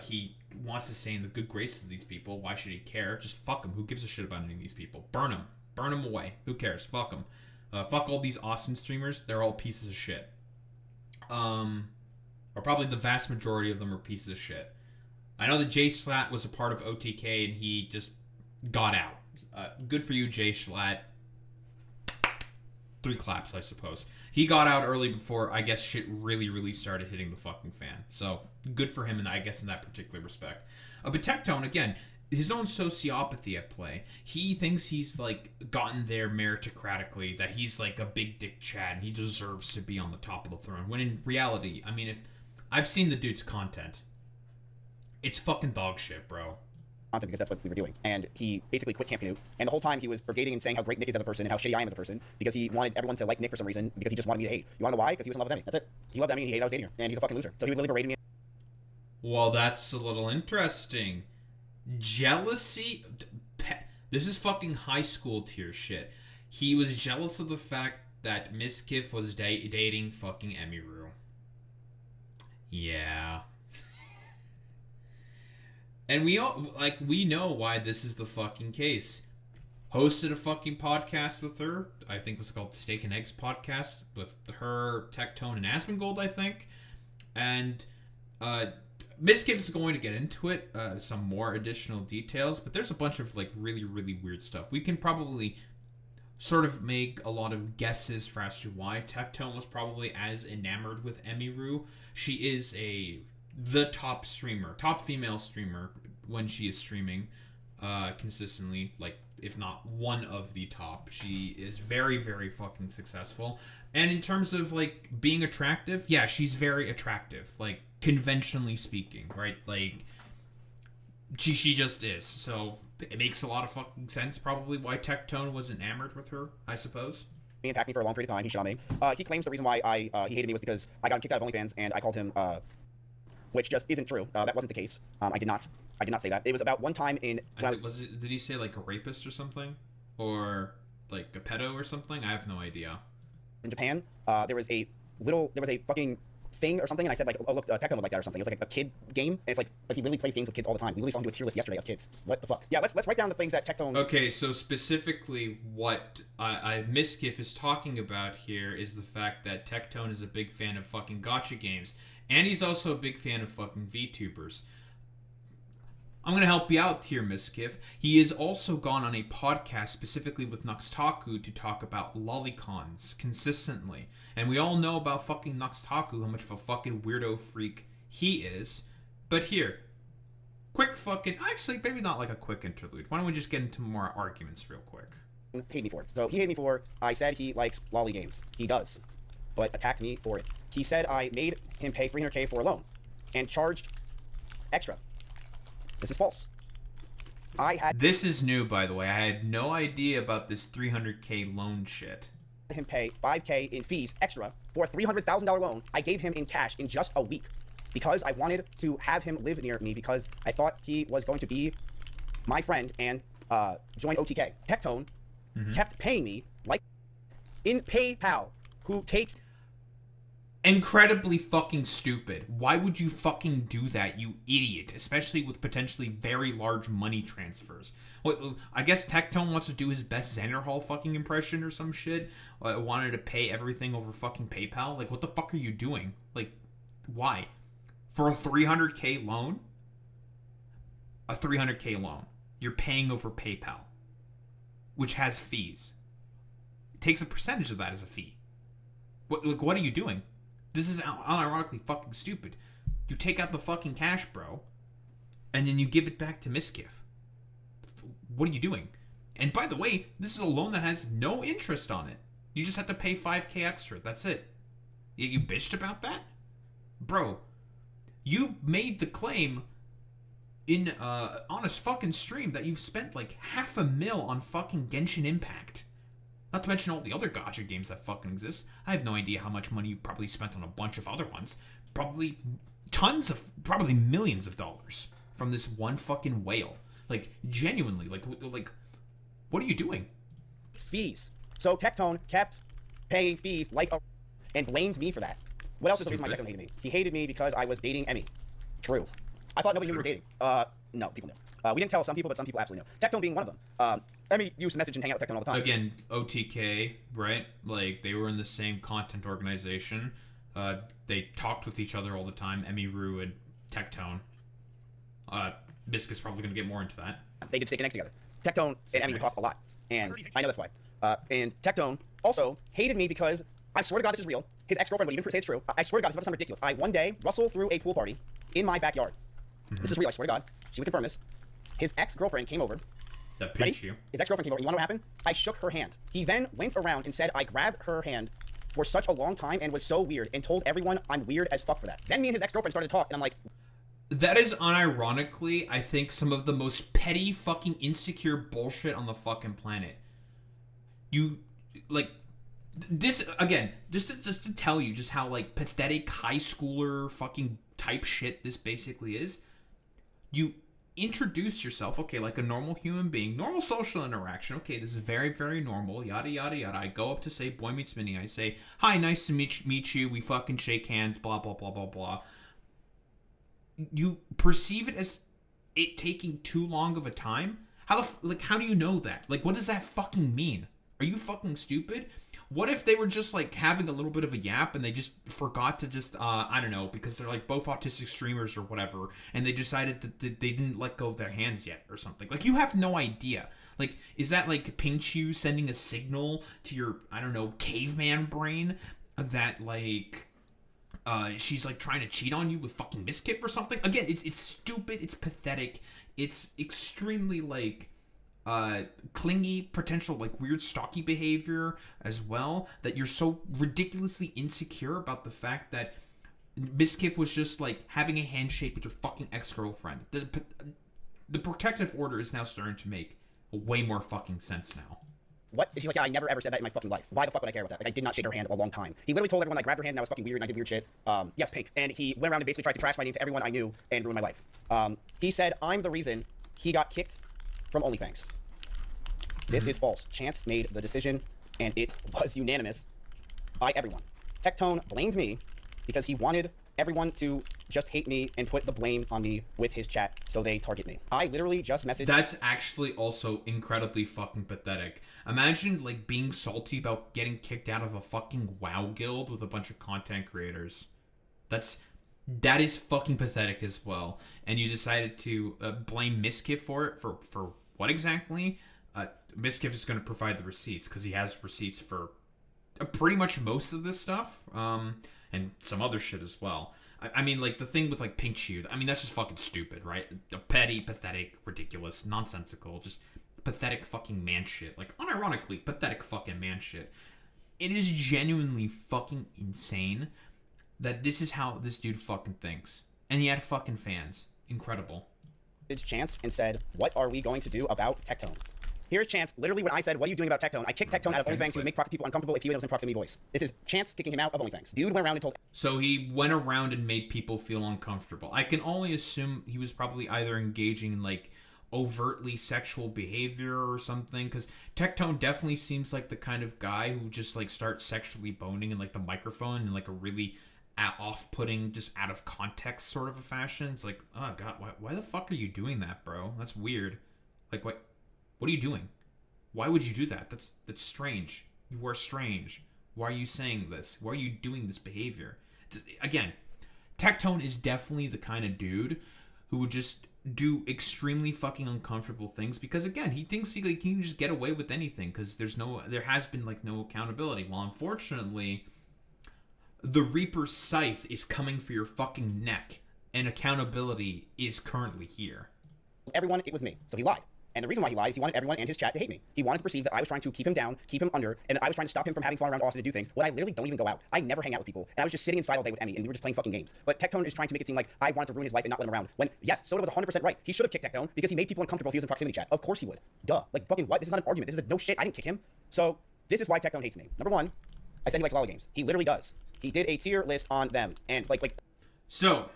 he wants to stay in the good graces of these people. Why should he care? Just fuck him. Who gives a shit about any of these people? Burn them. Burn them away. Who cares? Fuck them. Fuck all these Austin streamers. They're all pieces of shit. Or probably the vast majority of them are pieces of shit. I know that Jay Schlatt was a part of OTK and he just got out. Good for you, Jay Schlatt. 3 claps, I suppose. He got out early before, I guess, shit really started hitting the fucking fan. So, good for him, I guess, in that particular respect. But Tectone, again, his own sociopathy at play. He thinks he's, like, gotten there meritocratically, that he's, like, a big dick Chad, and he deserves to be on the top of the throne. When in reality, I mean, if I've seen the dude's content, it's fucking dog shit, bro. Because that's what we were doing. And he basically quit Camp Canoe. And the whole time he was brigading and saying how great Nick is as a person and how shitty I am as a person because he wanted everyone to like Nick for some reason because he just wanted me to hate. You want to know why? Because he was in love with Emmy. That's it. He loved Emmy and he hated I was dating her. And he's a fucking loser. So he was literally berating me. Well, that's a little interesting. Jealousy? This is fucking high school tier shit. He was jealous of the fact that Miskiff was dating fucking Emmy Rue. Yeah. And we know why this is the fucking case. Hosted a fucking podcast with her. I think it was called Steak and Eggs podcast with her, Tectone, and Asmongold, I think. And Miskiff is going to get into it, some more additional details, but there's a bunch of like really weird stuff. We can probably sort of make a lot of guesses for as to why Tectone was probably as enamored with Emmy Rue. She is the top streamer, top female streamer when she is streaming consistently, like if not one of the top. She is very fucking successful, and in terms of like being attractive, yeah, she's very attractive, like conventionally speaking, right? Like she just is. So it makes a lot of fucking sense probably why Tectone was enamored with her, I suppose. He attacked me for a long period of time. He shot me. He claims the reason why he hated me was because I got kicked out of OnlyFans and I called him which just isn't true. That wasn't the case. I did not say that. It was about one time in... Did he say like a rapist or something? Or like a pedo or something? I have no idea. In Japan, there was a fucking thing or something, and I said like, oh look, Tectone would like that or something. It was like a kid game, and it's like he literally plays games with kids all the time. We literally saw him do a tier list yesterday of kids. What the fuck? Yeah, let's write down the things that Tectone... Okay, so specifically what Miskiff is talking about here is the fact that Tectone is a big fan of fucking gacha games. And he's also a big fan of fucking VTubers. I'm going to help you out here, Miskiff. He has also gone on a podcast specifically with Nuxtaku to talk about lolicons consistently. And we all know about fucking Nuxtaku, how much of a fucking weirdo freak he is. But here, quick fucking... Actually, maybe not like a quick interlude. Why don't we just get into more arguments real quick? Hate me for it. So he hated me for... I said he likes lolly games. He does. But attacked me for it. He said I made him pay $300K for a loan and charged extra. This is false. This is new, by the way. I had no idea about this $300K loan shit. Him pay $5K in fees extra for a $300,000 loan I gave him in cash in just a week because I wanted to have him live near me because I thought he was going to be my friend and join OTK. Tectone kept paying me like in PayPal, who takes... Incredibly fucking stupid. Why would you fucking do that, you idiot? Especially with potentially very large money transfers. What, I guess Tectone wants to do his best Xanderhall fucking impression or some shit. Wanted to pay everything over fucking PayPal. Like, what the fuck are you doing? Like, why? For a $300K loan? A $300K loan. You're paying over PayPal. Which has fees. takes a percentage of that as a fee. What are you doing? This is unironically fucking stupid. You take out the fucking cash, bro, and then you give it back to Miskiff. What are you doing? And by the way, this is a loan that has no interest on it. You just have to pay $5,000 extra. That's it. You bitched about that? Bro, you made the claim in on a fucking stream that you've spent like $500,000 on fucking Genshin Impact. Not to mention all the other gacha games that fucking exist. I have no idea how much money you've probably spent on a bunch of other ones. Probably millions of dollars from this one fucking whale. Like, genuinely, like, what are you doing? Fees. So Tectone kept paying fees like a and blamed me for that. What else is the reason why Tectone hated me? He hated me because I was dating Emmy. True. I thought nobody knew we were dating. No, people knew. We didn't tell some people, but some people absolutely knew. Tectone being one of them. Emmy used to message and hang out with Tectone all the time. Again, OTK, right? Like, they were in the same content organization. They talked with each other all the time. Emmy, Rue, and Tectone. Biscuit's probably going to get more into that. They did Steak and Eggs together. Tectone and Emmy would talk a lot. And I know that's why. And Tectone also hated me because, I swear to God this is real, his ex-girlfriend would even say it's true. I swear to God, this is about to sound ridiculous. One day, Russell threw a pool party in my backyard. Mm-hmm. This is real, I swear to God. She would confirm this. His ex-girlfriend came over. That pinch you. His ex-girlfriend came over. You want to know what happened? I shook her hand. He then went around and said I grabbed her hand for such a long time and was so weird and told everyone I'm weird as fuck for that. Then me and his ex-girlfriend started to talk, and I'm like... That is unironically, I think, some of the most petty fucking insecure bullshit on the fucking planet. You, like... This, again, just to tell you just how, like, pathetic high schooler fucking type shit this basically is. You introduce yourself, okay, like a normal human being, normal social interaction, okay, this is very, very normal, yada, yada, yada. I go up to say, boy meets Minnie, I say, hi, nice to meet you, we fucking shake hands, blah, blah, blah, blah, blah. You perceive it as it taking too long of a time? How do you know that? Like, what does that fucking mean? Are you fucking stupid? What if they were just, like, having a little bit of a yap and they just forgot to just, I don't know, because they're, like, both autistic streamers or whatever, and they decided that they didn't let go of their hands yet or something. Like, you have no idea. Like, is that, like, Pinkchu sending a signal to your, I don't know, caveman brain that, like, she's, like, trying to cheat on you with fucking Miskiff or something? Again, it's stupid, it's pathetic, it's extremely, like... clingy, potential, like, weird stocky behavior as well, that you're so ridiculously insecure about the fact that Miskiff was just, like, having a handshake with your fucking ex-girlfriend. The protective order is now starting to make way more fucking sense now. What? She's like, yeah, I never ever said that in my fucking life. Why the fuck would I care about that? Like, I did not shake her hand a long time. He literally told everyone I grabbed her hand and I was fucking weird and I did weird shit. Yes, Pink. And he went around and basically tried to trash my name to everyone I knew and ruin my life. He said I'm the reason he got kicked from OnlyFans. This is false. Chance made the decision, and it was unanimous by everyone. Tectone blamed me because he wanted everyone to just hate me and put the blame on me with his chat, so they target me. I literally just messaged... That's actually also incredibly fucking pathetic. Imagine, like, being salty about getting kicked out of a fucking WoW guild with a bunch of content creators. That is fucking pathetic as well. And you decided to blame Miskiff for it? For what exactly? Miskiff is going to provide the receipts because he has receipts for pretty much most of this stuff, and some other shit as well. I mean, like, the thing with, like, Pinkchu, I mean, that's just fucking stupid, right? Petty, pathetic, ridiculous, nonsensical, just pathetic fucking man shit. Like, unironically, pathetic fucking man shit. It is genuinely fucking insane that this is how this dude fucking thinks. And he had fucking fans. Incredible. It's Chance and said, what are we going to do about Tectone? Here's Chance, literally when I said, what are you doing about Tectone? I kicked Tectone out of OnlyFans. He would make people uncomfortable if he was in proximity voice. This is Chance kicking him out of OnlyFans. Dude went around and told... So he went around and made people feel uncomfortable. I can only assume he was probably either engaging in, like, overtly sexual behavior or something, because Tectone definitely seems like the kind of guy who just, like, starts sexually boning in, like, the microphone in, like, a really off-putting, just out of context sort of a fashion. It's like, oh god, why the fuck are you doing that, bro? That's weird. Like, what are you doing? Why would you do that? That's strange. You are strange. Why are you saying this? Why are you doing this behavior? Again, Tectone is definitely the kind of dude who would just do extremely fucking uncomfortable things because again he thinks he can just get away with anything because there has been like no accountability. Well, unfortunately, the Reaper's scythe is coming for your fucking neck, and accountability is currently here. Everyone, it was me. So he lied. And the reason why he lied is he wanted everyone and his chat to hate me. He wanted to perceive that I was trying to keep him down, keep him under, and that I was trying to stop him from having fun around Austin to do things when I literally don't even go out. I never hang out with people. And I was just sitting inside all day with Emmy, and we were just playing fucking games. But Tectone is trying to make it seem like I wanted to ruin his life and not let him around. When, yes, Soda was 100% right. He should have kicked Tectone because he made people uncomfortable if he was in proximity chat. Of course he would. Duh. Like, fucking what? This is not an argument. This is no shit. I didn't kick him. So, this is why Tectone hates me. Number one, I said he likes lolly games. He literally does. He did a tier list on them. And, So,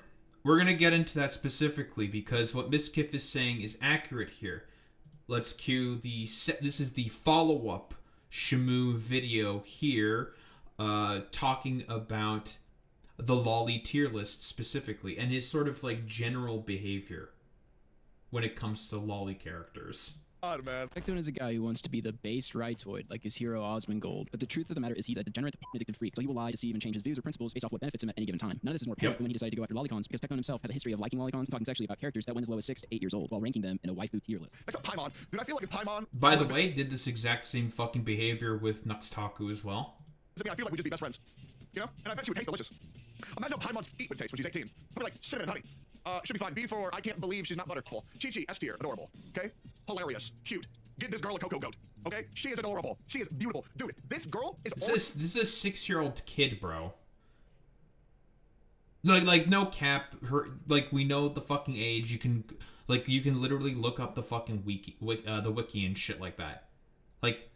we're going to get into that specifically because what Miskiff is saying is accurate here. Let's cue this is the follow-up Shamu video here, talking about the lolly tier list specifically, and his sort of like general behavior when it comes to lolly characters. God, man. Tectone is a guy who wants to be the base rightoid, like his hero Osmongold. But the truth of the matter is he's a degenerate, addicted freak, so he will lie, deceive, and change his views or principles based off what benefits him at any given time. None of this is more apparent than when he decided to go after lolicons, because Tectone himself has a history of liking lolicons and talking sexually about characters that went as low as 6 to 8 years old, while ranking them in a waifu tier list. Except Paimon. Dude, I feel like if Paimon... By the way, did this exact same fucking behavior with Nuxtaku as well. I feel like we'd just be best friends. You know? And I bet she would taste delicious. Imagine how Paimon's feet would taste when she's 18. Probably like cinnamon and honey. Should be fine. B for I can't believe she's not butterful. Chi-Chi, S tier, adorable. Okay? Hilarious. Cute. Get this girl a cocoa goat. Okay? She is adorable. She is beautiful. Dude, this girl is... This is a 6-year-old kid, bro. Like no cap. Her, like, we know the fucking age. You can literally look up the fucking wiki and shit like that. Like,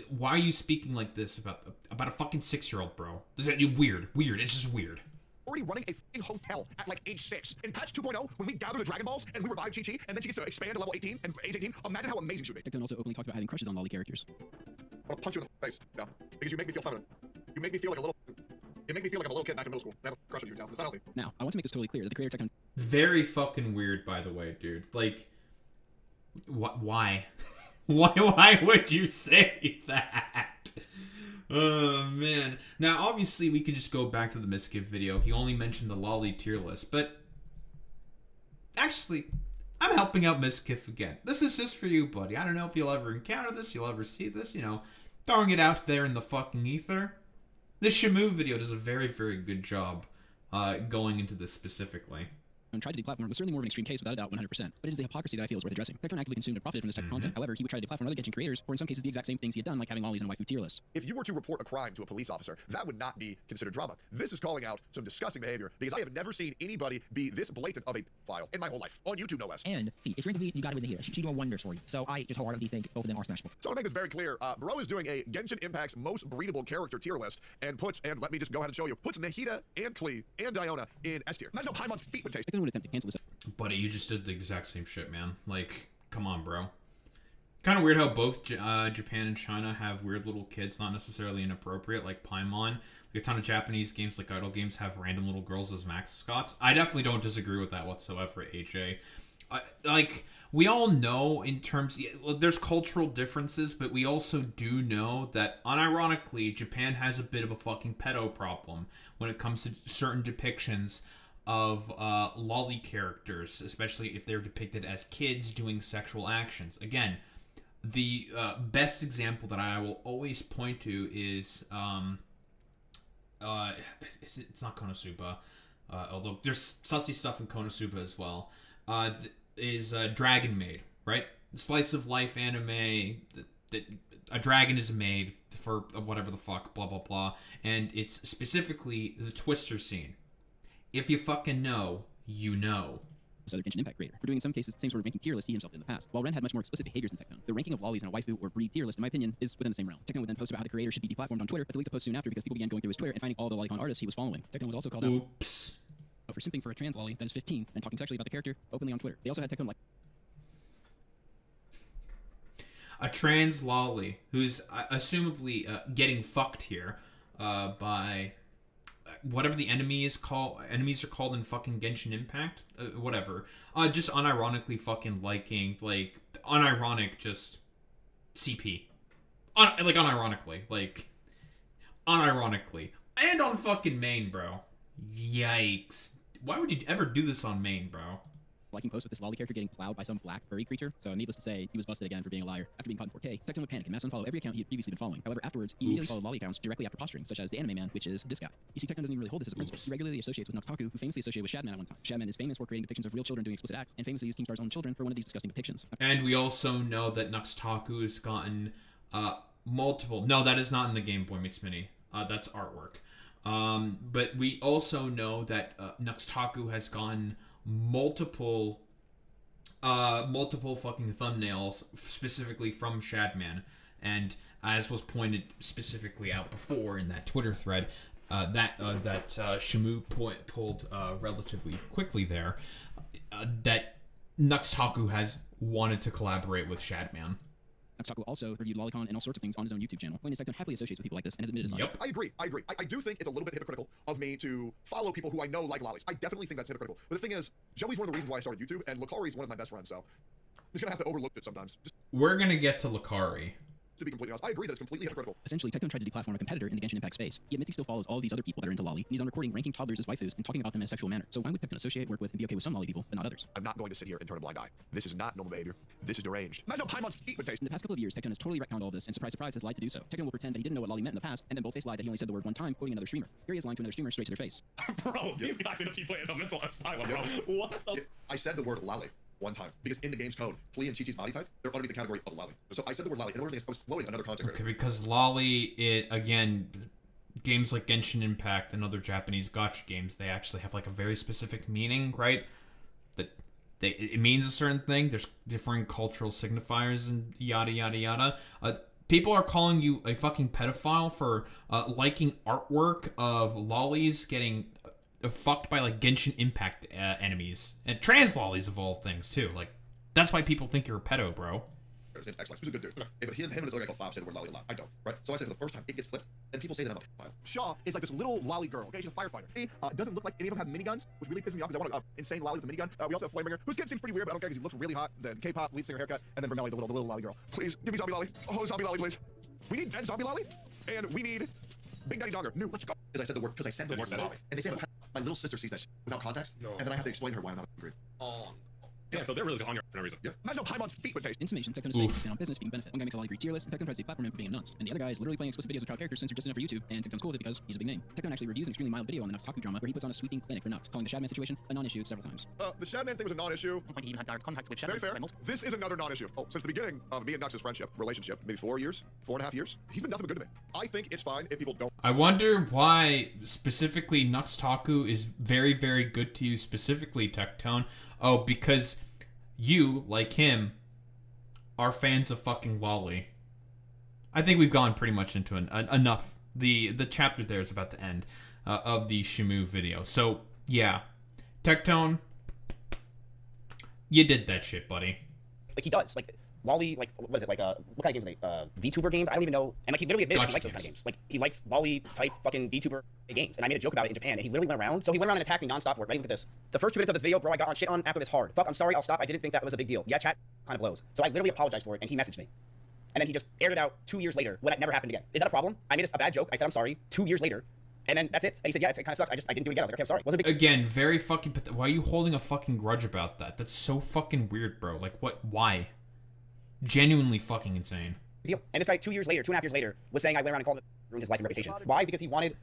why are you speaking like this about a fucking 6-year-old, bro? This is weird. It's just weird. Already running a f***ing hotel at like age 6. In patch 2.0, when we gather the Dragon Balls and we revive Chi-Chi, and then she gets to expand to level 18 and age 18, imagine how amazing she would be. Tectone also openly talked about having crushes on lolly characters. I'll punch you in the face, yeah, because you make me feel feminine. You make me feel like a little... You make me feel like I'm a little kid back in middle school. I have a crush on you now. It's not healthy. Now, I want to make this totally clear that the creator Tectone... Very fucking weird, by the way, dude. Like, why? Why would you say that? Oh, man. Now, obviously, we could just go back to the Miskiff video. He only mentioned the lolly tier list, but... Actually, I'm helping out Miskiff again. This is just for you, buddy. I don't know if you'll ever encounter this, you'll ever see this, you know. Throwing it out there in the fucking ether. This Shamu video does a very, very good job going into this specifically. And tried to deplatform was certainly more of an extreme case, without a doubt, 100%. But it is the hypocrisy that I feel is worth addressing. Tectone actively consumed and profited from this type of content. However, he would try to deplatform other Genshin creators, or in some cases the exact same things he had done, like having lollies in a waifu tier list. If you were to report a crime to a police officer, that would not be considered drama. This is calling out some disgusting behavior, because I have never seen anybody be this blatant of a file in my whole life. On YouTube, no less. And if you're into V, you got it with the here. She doing wonders for you. So I just wholeheartedly think both of them are smashable. So I want to make this very clear. Bro is doing a Genshin Impact's most breedable character tier list, and let me just go ahead and show you, puts Nahida and Klee and Diona in S tier. Imagine how Paimon's feet would taste. Tectone would attempt to cancel this. Buddy, you just did the exact same shit, man. Like, come on, bro. Kind of weird how both Japan and China have weird little kids, not necessarily inappropriate, like Paimon. Like a ton of Japanese games, like idle games, have random little girls as mascots. I definitely don't disagree with that whatsoever, AJ. Like, we all know in terms... There's cultural differences, but we also do know that, unironically, Japan has a bit of a fucking pedo problem when it comes to certain depictions of lolly characters, especially if they're depicted as kids doing sexual actions. Again, the best example that I will always point to is it's not Konosuba, although there's sussy stuff in Konosuba as well. Is Dragon Maid, right? Slice of life anime that a dragon is made for whatever the fuck, blah blah blah, and it's specifically the Twister scene. If you fucking know, you know. This other Genshin Impact creator. For doing in some cases the same sort of ranking tier list he himself did in the past. While Ren had much more explicit behaviors than Tectone, the ranking of lollies in a waifu or breed tier list, in my opinion, is within the same realm. Tectone would then post about how the creator should be deplatformed on Twitter, but delete the post soon after because people began going through his Twitter and finding all the lolicon artists he was following. Tectone was also called out for simping for a trans lolly that is 15 and talking sexually about the character openly on Twitter. They also had Tectone like a trans lolly who's assumably getting fucked here by whatever the enemies are called in fucking Genshin Impact, whatever. Just unironically fucking liking, like, unironic just CP. Unironically, and on fucking main, bro. Yikes. Why would you ever do this on main, bro? liking posts with this lolly character getting plowed by some black furry creature. So needless to say, he was busted again for being a liar. After being caught in 4K, Tectone would panic and mass unfollow every account he had previously been following. However, afterwards, he immediately followed lolly accounts directly after posturing, such as the Anime Man, which is this guy. You see, Tectone doesn't even really hold this as a principle. He regularly associates with Noxtaku, who famously associated with Shadman at one time. Shadman is famous for creating depictions of real children doing explicit acts, and famously used Keemstar's own children for one of these disgusting depictions. And we also know that Nuxtaku has gotten multiple. No, that is not in the Game Boy Meets Mini. That's artwork. But we also know that Nuxtaku has gotten multiple fucking thumbnails specifically from Shadman, and as was pointed specifically out before in that Twitter thread, that Shamu pulled relatively quickly there, that Nuxtaku has wanted to collaborate with Shadman. Nuxtaku also reviewed Lolicon and all sorts of things on his own YouTube channel. Point is, Tectone happily associates with people like this and has admitted as much. Yep. I agree. I do think it's a little bit hypocritical of me to follow people who I know like lollies. I definitely think that's hypocritical. But the thing is, Joey's one of the reasons why I started YouTube, and Lucari is one of my best friends, so I'm just gonna have to overlook it sometimes. Just We're gonna get to Lucari. to be completely honest, I agree that it's completely hypocritical. Essentially, Tectone tried to deplatform a competitor in the Genshin Impact space. He admits he still follows all these other people that are into lolly, and he's on recording ranking toddlers as waifus and talking about them in a sexual manner. So why would Tectone associate, work with, and be okay with some lolly people, but not others? I'm not going to sit here and turn a blind eye. This is not normal behavior. This is deranged. Imagine how Paimon's feet would taste. In the past couple of years, Tectone has totally retconned all of this, and surprise, surprise, has lied to do so. Tectone will pretend that he didn't know what lolly meant in the past, and then boldface lied that he only said the word one time, quoting another streamer. Here he is lying to another streamer straight to their face. Bro, these guys need to be playing a mental asylum, bro. What the? I said the word lolly one time because in the game's code, Flea and Chi-Chi's body type, they're underneath the category of lolly. So I said the word lolly, and another thing is I was quoting another content creator. Okay, because lolly, games like Genshin Impact and other Japanese gacha games, they actually have like a very specific meaning, right? That it means a certain thing. There's different cultural signifiers and yada yada yada. People are calling you a fucking pedophile for liking artwork of lollies getting fucked by like Genshin Impact enemies and trans lollies of all things too. Like that's why people think you're a pedo, bro. X-Lax, who's a good dude. Yeah, but him and his other guy called Fob say the word lolly a lot. I don't, right? So I say for the first time, it gets flipped, and people say that I'm a pedophile. Shaw is like this little lolly girl, okay? She's a firefighter. She doesn't look like any of them have miniguns, which really pisses me off because I want an insane lolly with a minigun. We also have Flamebringer, whose kid seems pretty weird, but I don't care because he looks really hot. Then K-pop, lead singer haircut, and then Vermelli, the little lolly girl. Please, give me zombie lolly. Oh, zombie lolly, please. We need dead zombie lolly, and we need Big Daddy Dogger. New, let's go. Because I said the word lolly. And they say my little sister sees that shit without context, and then I have to explain to her why I'm not angry. Yeah, so they're really on your for no reason. Yep. Imagine how Paimon's feet would taste. In summation, Tectone is fake, focusing on business being benefit. One guy makes a lolly tier list, and Tectone tries to platform him for being a nuts. And the other guy is literally playing explicit videos with child characters censored just enough for YouTube, and Tectone's cool with it because he's a big name. Tectone actually reviews an extremely mild video on the Nuxtaku drama where he puts on a sweeping clinic for Nux, calling the Shadman situation a non-issue several times. The Shadman thing was a non-issue. Like he even had direct contact with Very Shadman. fair. This is another non-issue. Oh, since the beginning of me and Nux's relationship, maybe 4.5 years, he's been nothing but good to me. I think it's fine if people don't. I wonder why specifically Nuxtaku is very, very good to you, specifically Tectone. Oh, because you, like him, are fans of fucking lolly. I think we've gone pretty much into enough. The chapter there is about to end of the Shamu video. So, yeah. Tectone, you did that shit, buddy. Like, he does. Like, lolly, like, what is it? Like, what kind of games are they? VTuber games? I don't even know. And, like, he literally admitted he likes those kind of games. Like, he likes lolly-type fucking VTuber games. And I made a joke about it in Japan, and he literally went around. So he went around and attacked me nonstop for it. Ready? Look at this. The first 2 minutes of this video, bro, I got on shit on after this hard. Fuck, I'm sorry, I'll stop. I didn't think that was a big deal. Yeah, chat kind of blows. So I literally apologized for it, and he messaged me. And then he just aired it out 2 years later when it never happened again. Is that a problem? I made a bad joke. I said I'm sorry 2 years later. And then that's it. And he said, yeah, it kind of sucks. I didn't do it again. I was like, okay, I'm sorry. It wasn't a big Again, very fucking... Why are you holding a fucking grudge about that? That's so fucking weird, bro. Like, what? Why? Genuinely fucking insane. deal. And this guy 2 years later, 2.5 years later, was saying I went around and called him, ruined his life and reputation. Why? Because he wanted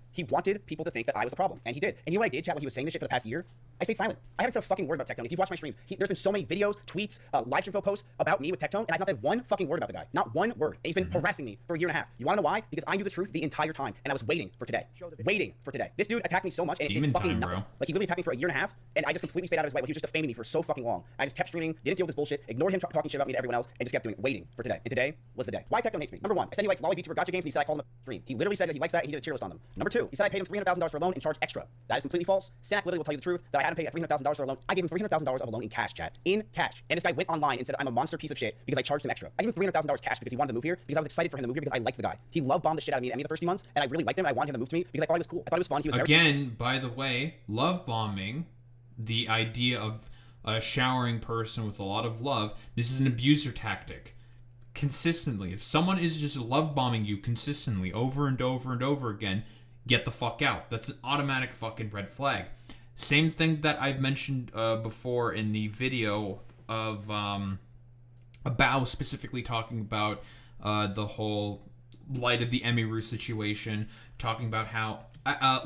people to think that I was a problem, and he did. And you know what I did, chat, when he was saying this shit for the past year? I stayed silent. I haven't said a fucking word about Tectone. If you've watched my streams, there's been so many videos, tweets, live stream posts about me with Tectone, and I've not said one fucking word about the guy. Not one word. And he's been harassing me for a year and a half. You wanna know why? Because I knew the truth the entire time, and I was waiting for today. Waiting for today. This dude attacked me so much, and it did fucking nothing. Like, he literally attacked me for a year and a half, and I just completely stayed out of his way while he was just defaming me for so fucking long. I just kept streaming, didn't deal with this bullshit, ignored him talking shit about me to everyone else, and just kept doing it, waiting for today. And today was the day. Why Tectone hates me? Number one, I said he likes lolly VTuber gacha games, and he said I called him a stream. He literally said that he likes that, and he did a tier list on them. Number two, he said I paid him $300,000 for a loan and charged extra. That is completely false. Snack literally will tell you the truth that I hadn't paid $300,000 for a loan. I gave him $300,000 of a loan in cash, chat. In cash. And this guy went online and said I'm a monster piece of shit because I charged him extra. I gave him $300,000 cash because he wanted to move here, because I was excited for him to move here because I liked the guy. He love bombed the shit out of me the first few months, and I really liked him. I wanted him to move to me because I thought he was cool. I thought he was fun. He was again, by the way, love bombing, the idea of a showering person with a lot of love. This is an abuser tactic. Consistently, if someone is just love bombing you consistently over and over and over again, get the fuck out. That's an automatic fucking red flag. Same thing that I've mentioned before in the video of Bao specifically talking about the whole light of the Emiru situation, talking about how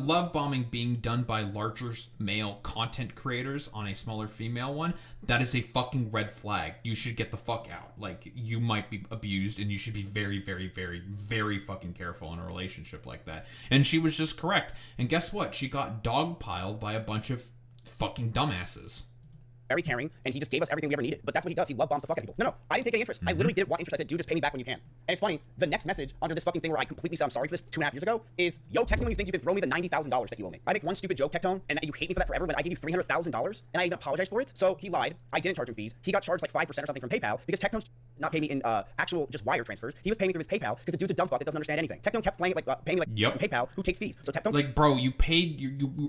love bombing being done by larger male content creators on a smaller female one, that is a fucking red flag. You should get the fuck out. Like, you might be abused, and you should be very, very, very, very fucking careful in a relationship like that. And she was just correct. And guess what? She got dogpiled by a bunch of fucking dumbasses. Very caring, and he just gave us everything we ever needed. But that's what he does. He love bombs the fuck out of people. No, I didn't take any interest. I literally didn't want interest. I said, dude, just pay me back when you can. And it's funny, the next message under this fucking thing where I completely said I'm sorry for this 2.5 years ago is, yo, text me when you think you can throw me the $90,000 that you owe me. I make one stupid joke, Tectone, and you hate me for that forever, but I gave you $300,000, and I even apologize for it. So he lied. I didn't charge him fees. He got charged like 5% or something from PayPal because Tectone's not paying me in actual just wire transfers. He was paying me through his PayPal because the dude's a dumb fuck that doesn't understand anything. Tectone kept paying me like PayPal, who takes fees. So Tectone, like, bro, you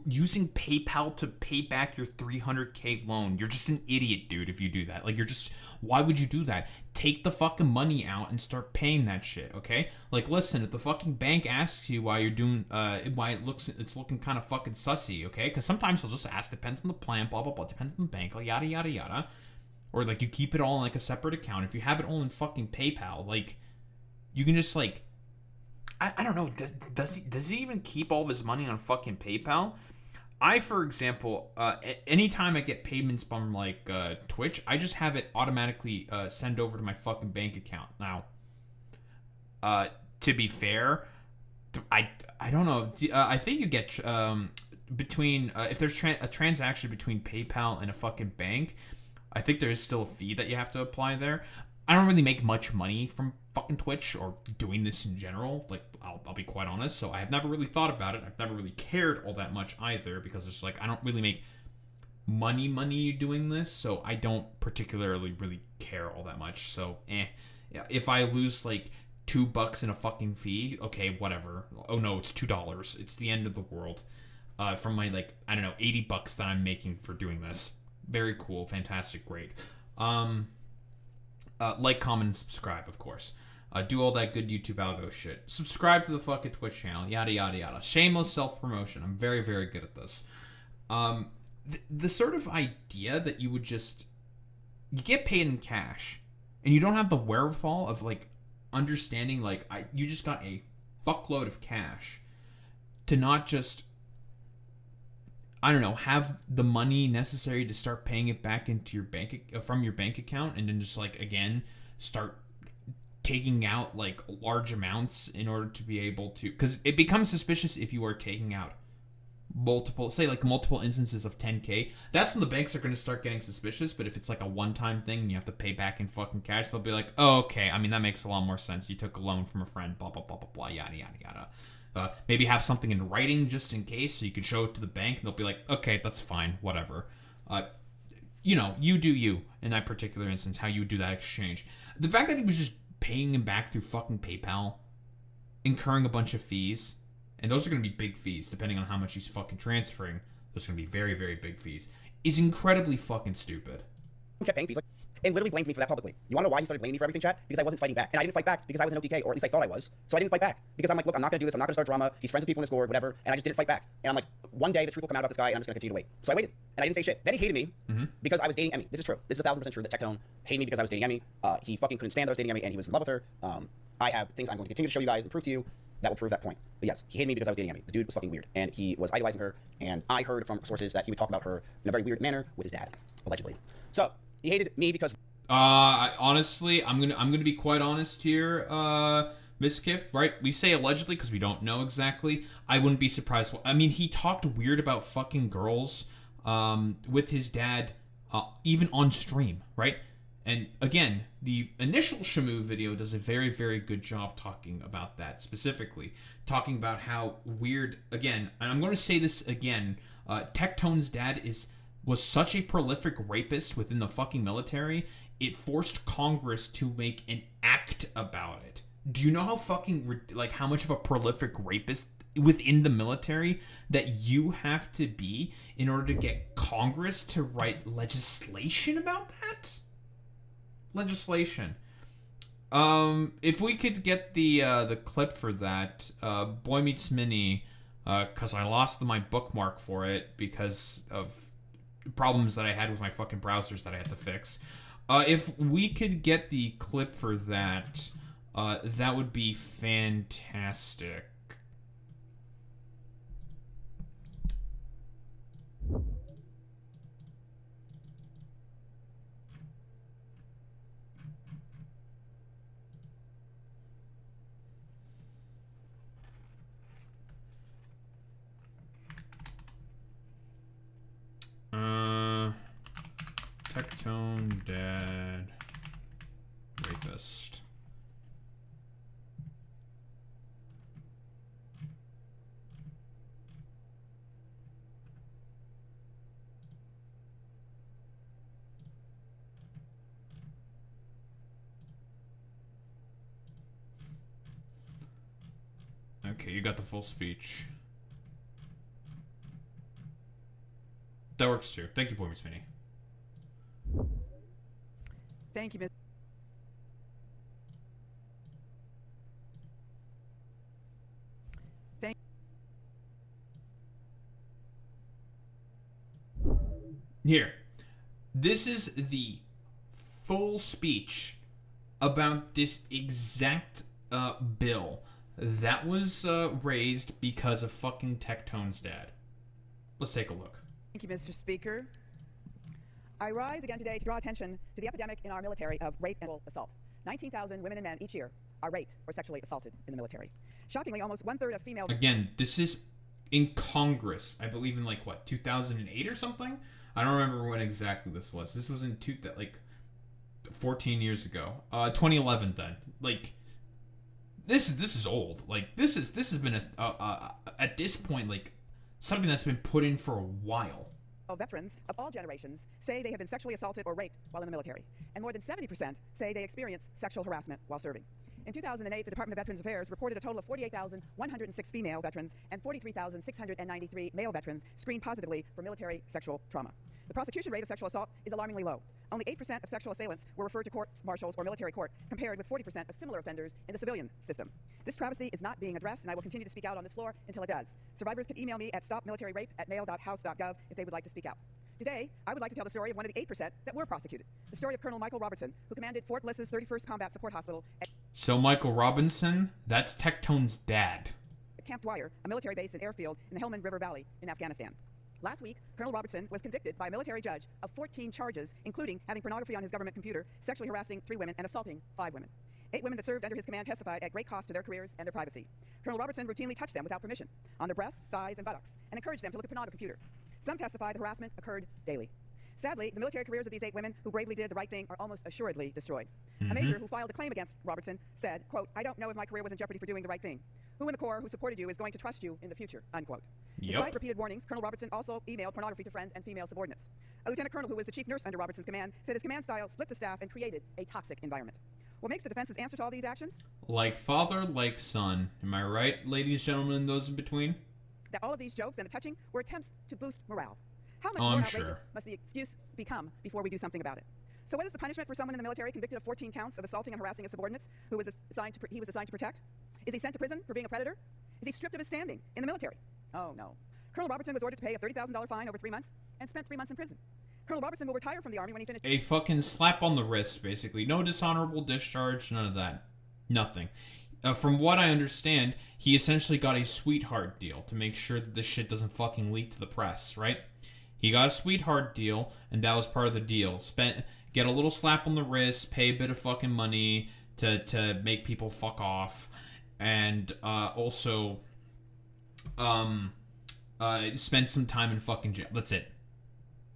using PayPal to pay back your $300K loan. You're just an idiot, dude, if you do that. Like, why would you do that? Take the fucking money out and start paying that shit, okay? Like, listen, if the fucking bank asks you why you're doing, why it's looking kind of fucking sussy, okay? Because sometimes they'll just ask, depends on the plan, blah, blah, blah, depends on the bank, yada, yada, yada. Or, like, you keep it all in, like, a separate account. If you have it all in fucking PayPal, like, you can just, like, I don't know, does he even keep all of his money on fucking PayPal? I, for example, anytime I get payments from, like, Twitch, I just have it automatically send over to my fucking bank account. Now, to be fair, I don't know. I think you get, between, if there's a transaction between PayPal and a fucking bank, I think there is still a fee that you have to apply there. I don't really make much money from fucking Twitch or doing this in general. Like, I'll be quite honest. So I have never really thought about it. I've never really cared all that much either, because it's like, I don't really make money doing this. So I don't particularly really care all that much. So, yeah, if I lose like $2 in a fucking fee, okay, whatever. Oh no, it's $2. It's the end of the world. From my, like, I don't know, $80 that I'm making for doing this. Very cool, fantastic, great. Like, comment, and subscribe, of course. Do all that good YouTube algo shit. Subscribe to the fucking Twitch channel, yada, yada, yada. Shameless self-promotion. I'm very, very good at this. The sort of idea that you would just... You get paid in cash, and you don't have the wherewithal of, like, understanding, like, you just got a fuckload of cash to not just... I don't know, have the money necessary to start paying it back into your from your bank account, and then just, like, again, start taking out, like, large amounts in order to be able to, because it becomes suspicious if you are taking out multiple instances of 10K. That's when the banks are going to start getting suspicious. But if it's like a one-time thing and you have to pay back in fucking cash, they'll be like, oh, okay, I mean, that makes a lot more sense. You took a loan from a friend, blah, blah, blah, blah, blah, yada, yada, yada. Maybe have something in writing just in case, so you can show it to the bank, and they'll be like, okay, that's fine, whatever. You know, you do you in that particular instance, how you would do that exchange. The fact that he was just paying him back through fucking PayPal, incurring a bunch of fees, and those are going to be big fees, depending on how much he's fucking transferring, those are going to be very, very big fees, is incredibly fucking stupid. Kept paying fees, like, and literally blamed me for that publicly. You want to know why he started blaming me for everything, chat? Because I wasn't fighting back. And I didn't fight back because I was an OTK, or at least I thought I was. So I didn't fight back. Because I'm like, look, I'm not going to do this. I'm not going to start drama. He's friends with people in Discord, whatever. And I just didn't fight back. And I'm like, one day the truth will come out about this guy, and I'm just going to continue to wait. So I waited. And I didn't say shit. Then he hated me because I was dating Emmy. This is true. This is 1,000% true that Tectone hated me because I was dating Emmy. He fucking couldn't stand that I was dating Emmy, and he was in love with her. I have things I'm going to continue to show you guys and prove to you that will prove that point. But yes, he hated me because I was dating Emmy. The dude was fucking weird. And he was idolizing her. And I heard from sources that he would talk about her in a very weird manner with his dad, allegedly. So he hated me because... honestly, I'm gonna be quite honest here, Miss Kiff, right? We say allegedly because we don't know exactly. I wouldn't be surprised. I mean, he talked weird about fucking girls, with his dad, even on stream, right? And again, the initial Shamu video does a very, very good job talking about that specifically, talking about how weird. Again, and I'm going to say this again. Tectone's dad was such a prolific rapist within the fucking military. It forced Congress to make an act about it. Do you know how fucking, like, how much of a prolific rapist within the military that you have to be in order to get Congress to write legislation about that? Legislation. If we could get the clip for that, Boy Meets Mini, because I lost my bookmark for it because of problems that I had with my fucking browsers that I had to fix. If we could get the clip for that, that would be fantastic. Tectone dad rapist. Okay, you got the full speech. That works too. Thank you, Boy Miss Minnie. Thank you, Miss. Thank. Here. This is the full speech about this exact bill that was raised because of fucking Tectone's dad. Let's take a look. Thank you, Mr. Speaker. I rise again today to draw attention to the epidemic in our military of rape and assault. 19,000 women and men each year are raped or sexually assaulted in the military. Shockingly, almost 1/3 of female... Again, this is in Congress. I believe in, like, what, 2008 or something? I don't remember when exactly this was. This was in 14 years ago. 2011 then. Like, this is old. Like, this has been, at this point, like, something that's been put in for a while. Veterans of all generations say they have been sexually assaulted or raped while in the military, and more than 70% say they experienced sexual harassment while serving. In 2008, the Department of Veterans Affairs reported a total of 48,106 female veterans and 43,693 male veterans screened positively for military sexual trauma. The prosecution rate of sexual assault is alarmingly low. Only 8% of sexual assailants were referred to courts martials or military court, compared with 40% of similar offenders in the civilian system. This travesty is not being addressed, and I will continue to speak out on this floor until it does. Survivors can email me at stopmilitaryrape@mail.house.gov if they would like to speak out. Today, I would like to tell the story of one of the 8% that were prosecuted. The story of Colonel Michael Robertson, who commanded Fort Bliss's 31st Combat Support Hospital So Michael Robinson, that's Tectone's dad. at Camp Dwyer, a military base and airfield in the Helmand River Valley in Afghanistan. Last week, Colonel Robertson was convicted by a military judge of 14 charges, including having pornography on his government computer, sexually harassing 3 women, and assaulting 5 women. 8 women that served under his command testified at great cost to their careers and their privacy. Colonel Robertson routinely touched them without permission, on their breasts, thighs, and buttocks, and encouraged them to look at porn on the computer. Some testified the harassment occurred daily. Sadly, the military careers of these 8 women who bravely did the right thing are almost assuredly destroyed. A major who filed a claim against Robertson said, quote, "I don't know if my career was in jeopardy for doing the right thing. Who in the Corps who supported you is going to trust you in the future," unquote. Despite repeated warnings, Colonel Robertson also emailed pornography to friends and female subordinates. A lieutenant colonel who was the chief nurse under Robertson's command said his command style split the staff and created a toxic environment. What makes the defense's answer to all these actions? Like father, like son. Am I right, ladies, gentlemen, and those in between? That all of these jokes and the touching were attempts to boost morale. How much Oh, more I'm outrageous sure. must the excuse become before we do something about it? So what is the punishment for someone in the military convicted of 14 counts of assaulting and harassing his subordinates who was assigned to protect? Is he sent to prison for being a predator? Is he stripped of his standing in the military? Oh, no. Colonel Robertson was ordered to pay a $30,000 fine over 3 months and spent 3 months in prison. Colonel Robertson will retire from the Army when he finishes... A fucking slap on the wrist, basically. No dishonorable discharge, none of that. Nothing. From what I understand, he essentially got a sweetheart deal to make sure that this shit doesn't fucking leak to the press, right? He got a sweetheart deal, and that was part of the deal. Get a little slap on the wrist, pay a bit of fucking money to make people fuck off, and also spend some time in fucking jail. That's it.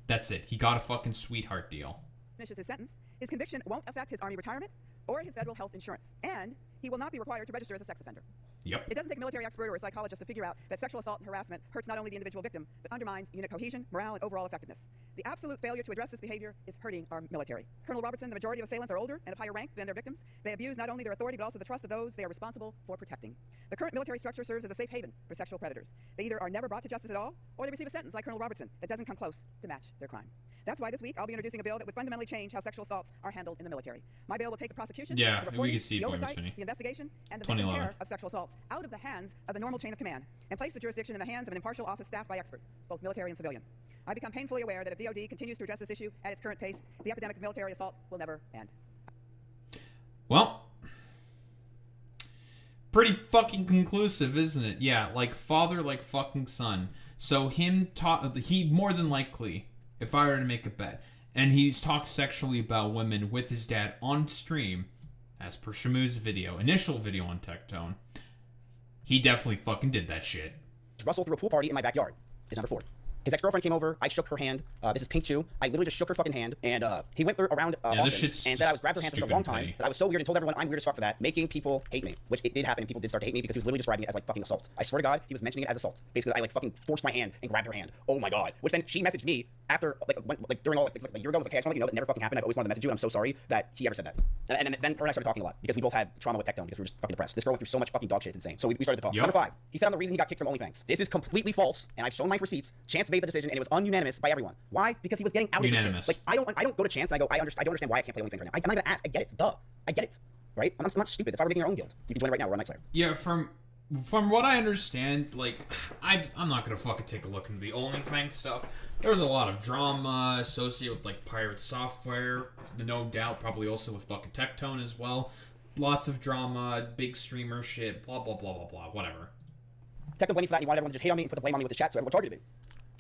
That's it. He got a fucking sweetheart deal. Finishes his sentence, his conviction won't affect his Army retirement or his federal health insurance, and he will not be required to register as a sex offender. Yep. It doesn't take a military expert or a psychologist to figure out that sexual assault and harassment hurts not only the individual victim, but undermines unit cohesion, morale, and overall effectiveness. The absolute failure to address this behavior is hurting our military. Colonel Robertson, the majority of assailants are older and of higher rank than their victims. They abuse not only their authority but also the trust of those they are responsible for protecting. The current military structure serves as a safe haven for sexual predators. They either are never brought to justice at all, or they receive a sentence like Colonel Robertson that doesn't come close to match their crime. That's why this week I'll be introducing a bill that would fundamentally change how sexual assaults are handled in the military. My bill will take the prosecution, Yeah, the we reporting, can see the Boy Meets oversight, Penny. the investigation, and the victim 2011. care of sexual assaults out of the hands of the normal chain of command and place the jurisdiction in the hands of an impartial office staffed by experts, both military and civilian. I become painfully aware that if DOD continues to address this issue at its current pace, the epidemic of military assault will never end. Well, pretty fucking conclusive, isn't it? Yeah, like father, like fucking son. So he more than likely, if I were to make a bet, and he's talked sexually about women with his dad on stream, as per Shamu's initial video on Tectone, he definitely fucking did that shit. Russell threw a pool party in my backyard is number 4. His ex-girlfriend came over. I shook her hand. This is Pink Chew. I literally just shook her fucking hand, and he went around Boston and said I was grabbed her hand for such a long time that I was so weird and told everyone I'm weird as fuck for that, making people hate me, which it did happen, and people did start to hate me because he was literally describing it as like fucking assault. I swear to God, he was mentioning it as assault. Basically, I like fucking forced my hand and grabbed her hand. Oh my God. Which then she messaged me after during all like a year ago. I was like, hey, I just want to let you know that never fucking happened. I've always wanted to message you, and I'm so sorry that he ever said that. And then her and I started talking a lot because we both had trauma with Tectone because we were just fucking depressed. This girl went through so much fucking dog shit, it's insane. So we started to talk. Yep. Number 5, he said on the reason he got kicked from OnlyFans. This is completely false, and I've shown my receipts. Chance made the decision, and it was ununanimous by everyone. Why? Because he was getting out of this shit. Like I don't go to Chance and I go, I don't understand why I can't play OnlyFans right now. I'm not gonna ask. I get it. Duh. I get it. Right? I'm not stupid. That's why we're making our own guild. You can join it right now. We're on Nightslayer. Yeah, from what I understand, like, I'm not gonna fucking take a look into the OnlyFans stuff. There was a lot of drama associated with, like, pirate software, no doubt, probably also with fucking Tectone as well. Lots of drama, big streamer shit, blah, blah, blah, blah, blah, whatever. Tectone blamed me for that. He wanted everyone to just hate on me and put the blame on me with the chat, so everyone targeted me.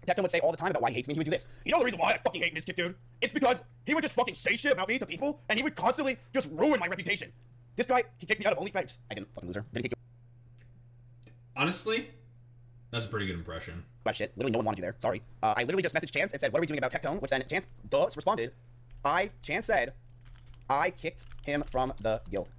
Tectone would say all the time about why he hates me. He would do this. You know the reason why I fucking hate this kid, dude? It's because he would just fucking say shit about me to people, and he would constantly just ruin my reputation. This guy, he kicked me out of OnlyFans. I didn't, fucking loser. Didn't kick you. Honestly, that's a pretty good impression. About shit. Literally no one wanted you there. Sorry. I literally just messaged Chance and said, what are we doing about Tectone? Which then Chance, responded. Chance said, I kicked him from the guild.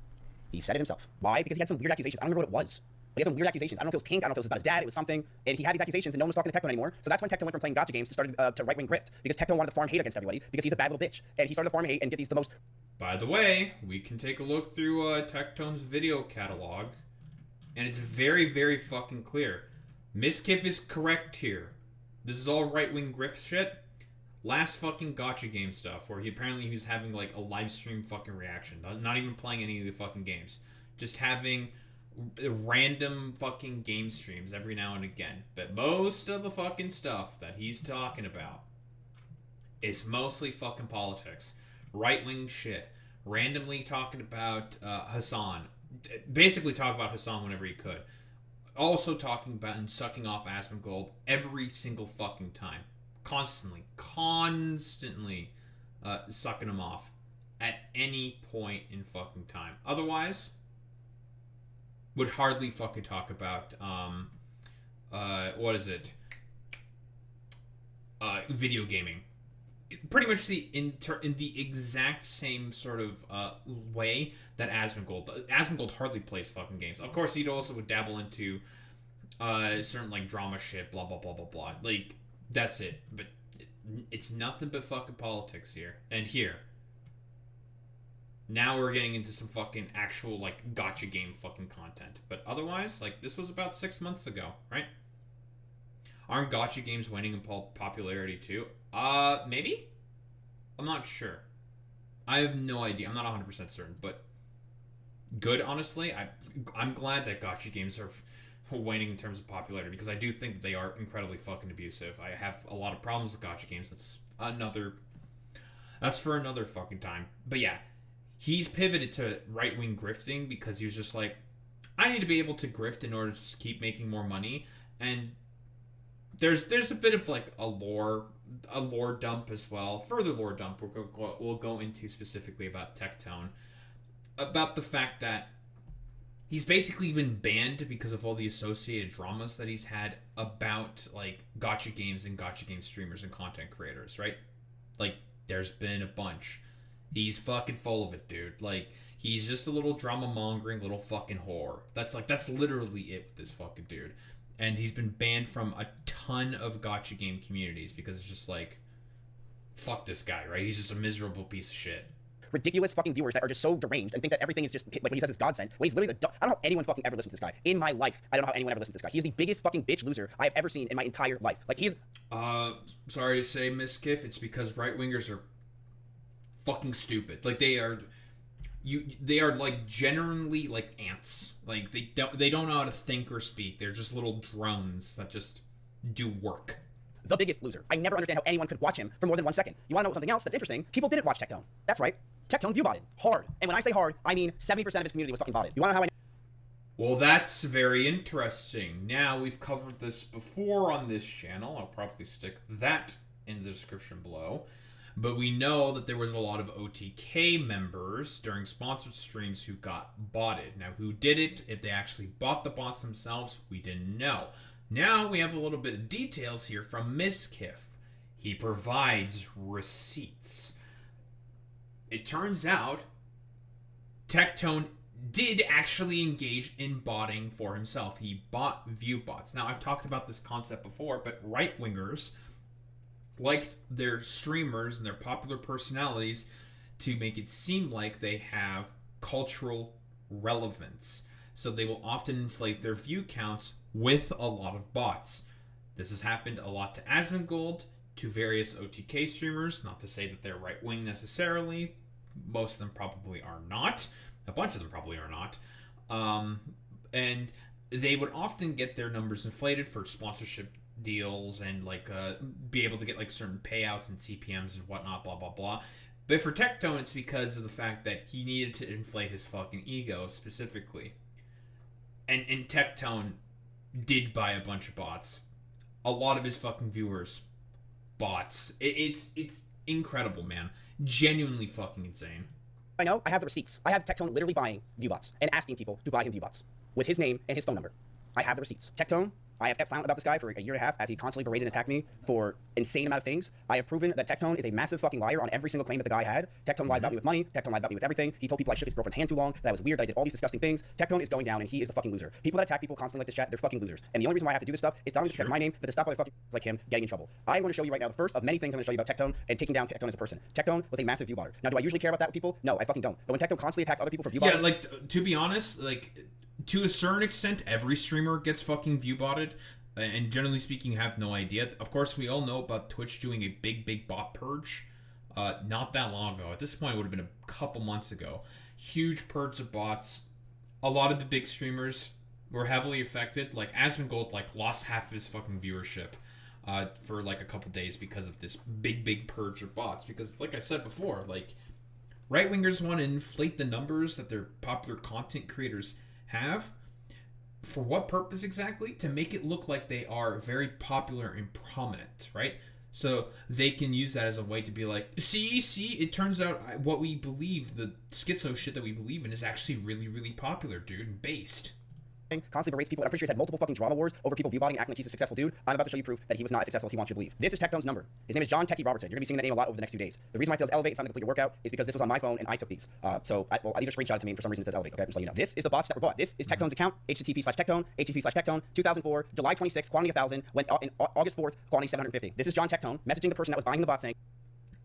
He said it himself. Why? Because he had some weird accusations. I don't remember what it was. But he had some weird accusations. I don't know if it was kink. I don't know if it was about his dad. It was something. And he had these accusations, and no one was talking to Tectone anymore. So that's when Tectone went from playing gotcha games to started to right-wing grift. Because Tectone wanted to farm hate against everybody. Because he's a bad little bitch. And he started to farm hate and get these the most... By the way, we can take a look through Tectone's video catalog, and it's very, very fucking clear. Miskiff is correct here. This is all right-wing grift shit. Last fucking gotcha game stuff, where he was having like a live stream fucking reaction, not even playing any of the fucking games, just having random fucking game streams every now and again. But most of the fucking stuff that he's talking about is mostly fucking politics, right-wing shit, randomly talking about Hassan, basically talk about Hassan whenever he could, also talking about and sucking off Asmongold every single fucking time. Constantly sucking him off at any point in fucking time. Otherwise, would hardly fucking talk about video gaming. Pretty much in the exact same sort of way that Asmongold hardly plays fucking games. Of course, he'd also would dabble into certain like drama shit, blah blah blah blah blah. Like, that's it. But it's nothing but fucking politics here. And here, now we're getting into some fucking actual like gotcha game fucking content. But otherwise, like, this was about 6 months ago, right? Aren't gotcha games winning in popularity too? Maybe? I'm not sure. I have no idea. I'm not 100% certain, but good, honestly. I'm glad that gotcha games are waning in terms of popularity, because I do think that they are incredibly fucking abusive. I have a lot of problems with gotcha games. That's for another fucking time. But yeah, he's pivoted to right-wing grifting because he was just like, I need to be able to grift in order to just keep making more money. And there's a bit of like a lore dump as well. Further lore dump we'll go into specifically about Tectone, about the fact that he's basically been banned because of all the associated dramas that he's had about like gotcha games and gotcha game streamers and content creators, right? Like, there's been a bunch. He's fucking full of it, dude. Like, he's just a little drama mongering little fucking whore. That's literally it with this fucking dude. And he's been banned from a ton of gotcha game communities because it's just like, fuck this guy, right? He's just a miserable piece of shit. Ridiculous fucking viewers that are just so deranged and think that everything is just like when he says it's godsend. When he's literally I don't know how anyone fucking ever listened to this guy in my life. I don't know how anyone ever listened to this guy. He is the biggest fucking bitch loser I have ever seen in my entire life. Like he's. Sorry to say, Miss Kiff, it's because right wingers are fucking stupid. Like they are like genuinely like ants. Like they don't know how to think or speak. They're just little drones that just do work. The biggest loser. I never understand how anyone could watch him for more than 1 second. You want to know something else that's interesting? People didn't watch Tectone. That's right. Tectone view-botted. Hard. And when I say hard, I mean 70% of his community was fucking botted. You want to know how I Well, that's very interesting. Now, we've covered this before on this channel. I'll probably stick that in the description below. But we know that there was a lot of OTK members during sponsored streams who got botted. Now, who did it? If they actually bought the bots themselves, we didn't know. Now, we have a little bit of details here from Miskiff. He provides receipts. It turns out Tectone did actually engage in botting for himself. He bought view bots. Now, I've talked about this concept before, but right-wingers like their streamers and their popular personalities to make it seem like they have cultural relevance. So they will often inflate their view counts with a lot of bots. This has happened a lot to Asmongold, to various OTK streamers, not to say that they're right-wing necessarily. Most of them probably are not. A bunch of them probably are not. And they would often get their numbers inflated for sponsorship deals and like be able to get like certain payouts and CPMs and whatnot, blah, blah, blah. But for Tectone, it's because of the fact that he needed to inflate his fucking ego specifically. And Tectone did buy a bunch of bots. A lot of his fucking viewers, bots. It's incredible, man. Genuinely fucking insane. I know, I have the receipts. I have Tectone literally buying view bots and asking people to buy him view bots with his name and his phone number. I have the receipts. Tectone, I have kept silent about this guy for a year and a half as he constantly berated and attacked me for insane amount of things. I have proven that Tectone is a massive fucking liar on every single claim that the guy had. Tectone lied about me with money. Tectone lied about me with everything. He told people I shook his girlfriend's hand too long, that I was weird, that I did all these disgusting things. Tectone is going down and he is the fucking loser. People that attack people constantly like this chat, they're fucking losers. And the only reason why I have to do this stuff is not only to protect my name, but to stop other fucking like him getting in trouble. I'm going to show you right now the first of many things I'm going to show you about Tectone and taking down Tectone as a person. Tectone was a massive view botter. Now, do I usually care about that with people? No, I fucking don't. But when Tectone constantly attacks other people for view botting... Yeah, like, to be honest, like, to a certain extent, every streamer gets fucking view botted. And generally speaking, have no idea. Of course, we all know about Twitch doing a big bot purge not that long ago. At this point, it would have been a couple months ago. Huge purge of bots. A lot of the big streamers were heavily affected. Like, Asmongold, like, lost half of his fucking viewership for, like, a couple days because of this big purge of bots. Because, like I said before, like, right-wingers want to inflate the numbers that their popular content creators have. For what purpose exactly? To make it look like they are very popular and prominent, right? So they can use that as a way to be like, see, it turns out what we believe, the schizo shit that we believe in is actually really popular, dude, and based. Constantly berates people. I'm pretty sure he's had multiple fucking drama wars over people view botting, acting like he's a successful dude. I'm about to show you proof that he was not as successful as he wants you to believe. This is Tectone's number. His name is John Techie Robertson. You're gonna be seeing that name a lot over the next 2 days. The reason why it says Elevate, it's not gonna complete your workout, is because this was on my phone and I took these. These are screenshotted to me and for some reason it says Elevate. Okay, I'm just letting you know. This is the bots that were bought. This is Tectone's account, http/Tectone, http/Tectone, 2004, July 26th, quantity 1,000, went in August 4th, quantity 750. This is John Tectone messaging the person that was buying the bot saying,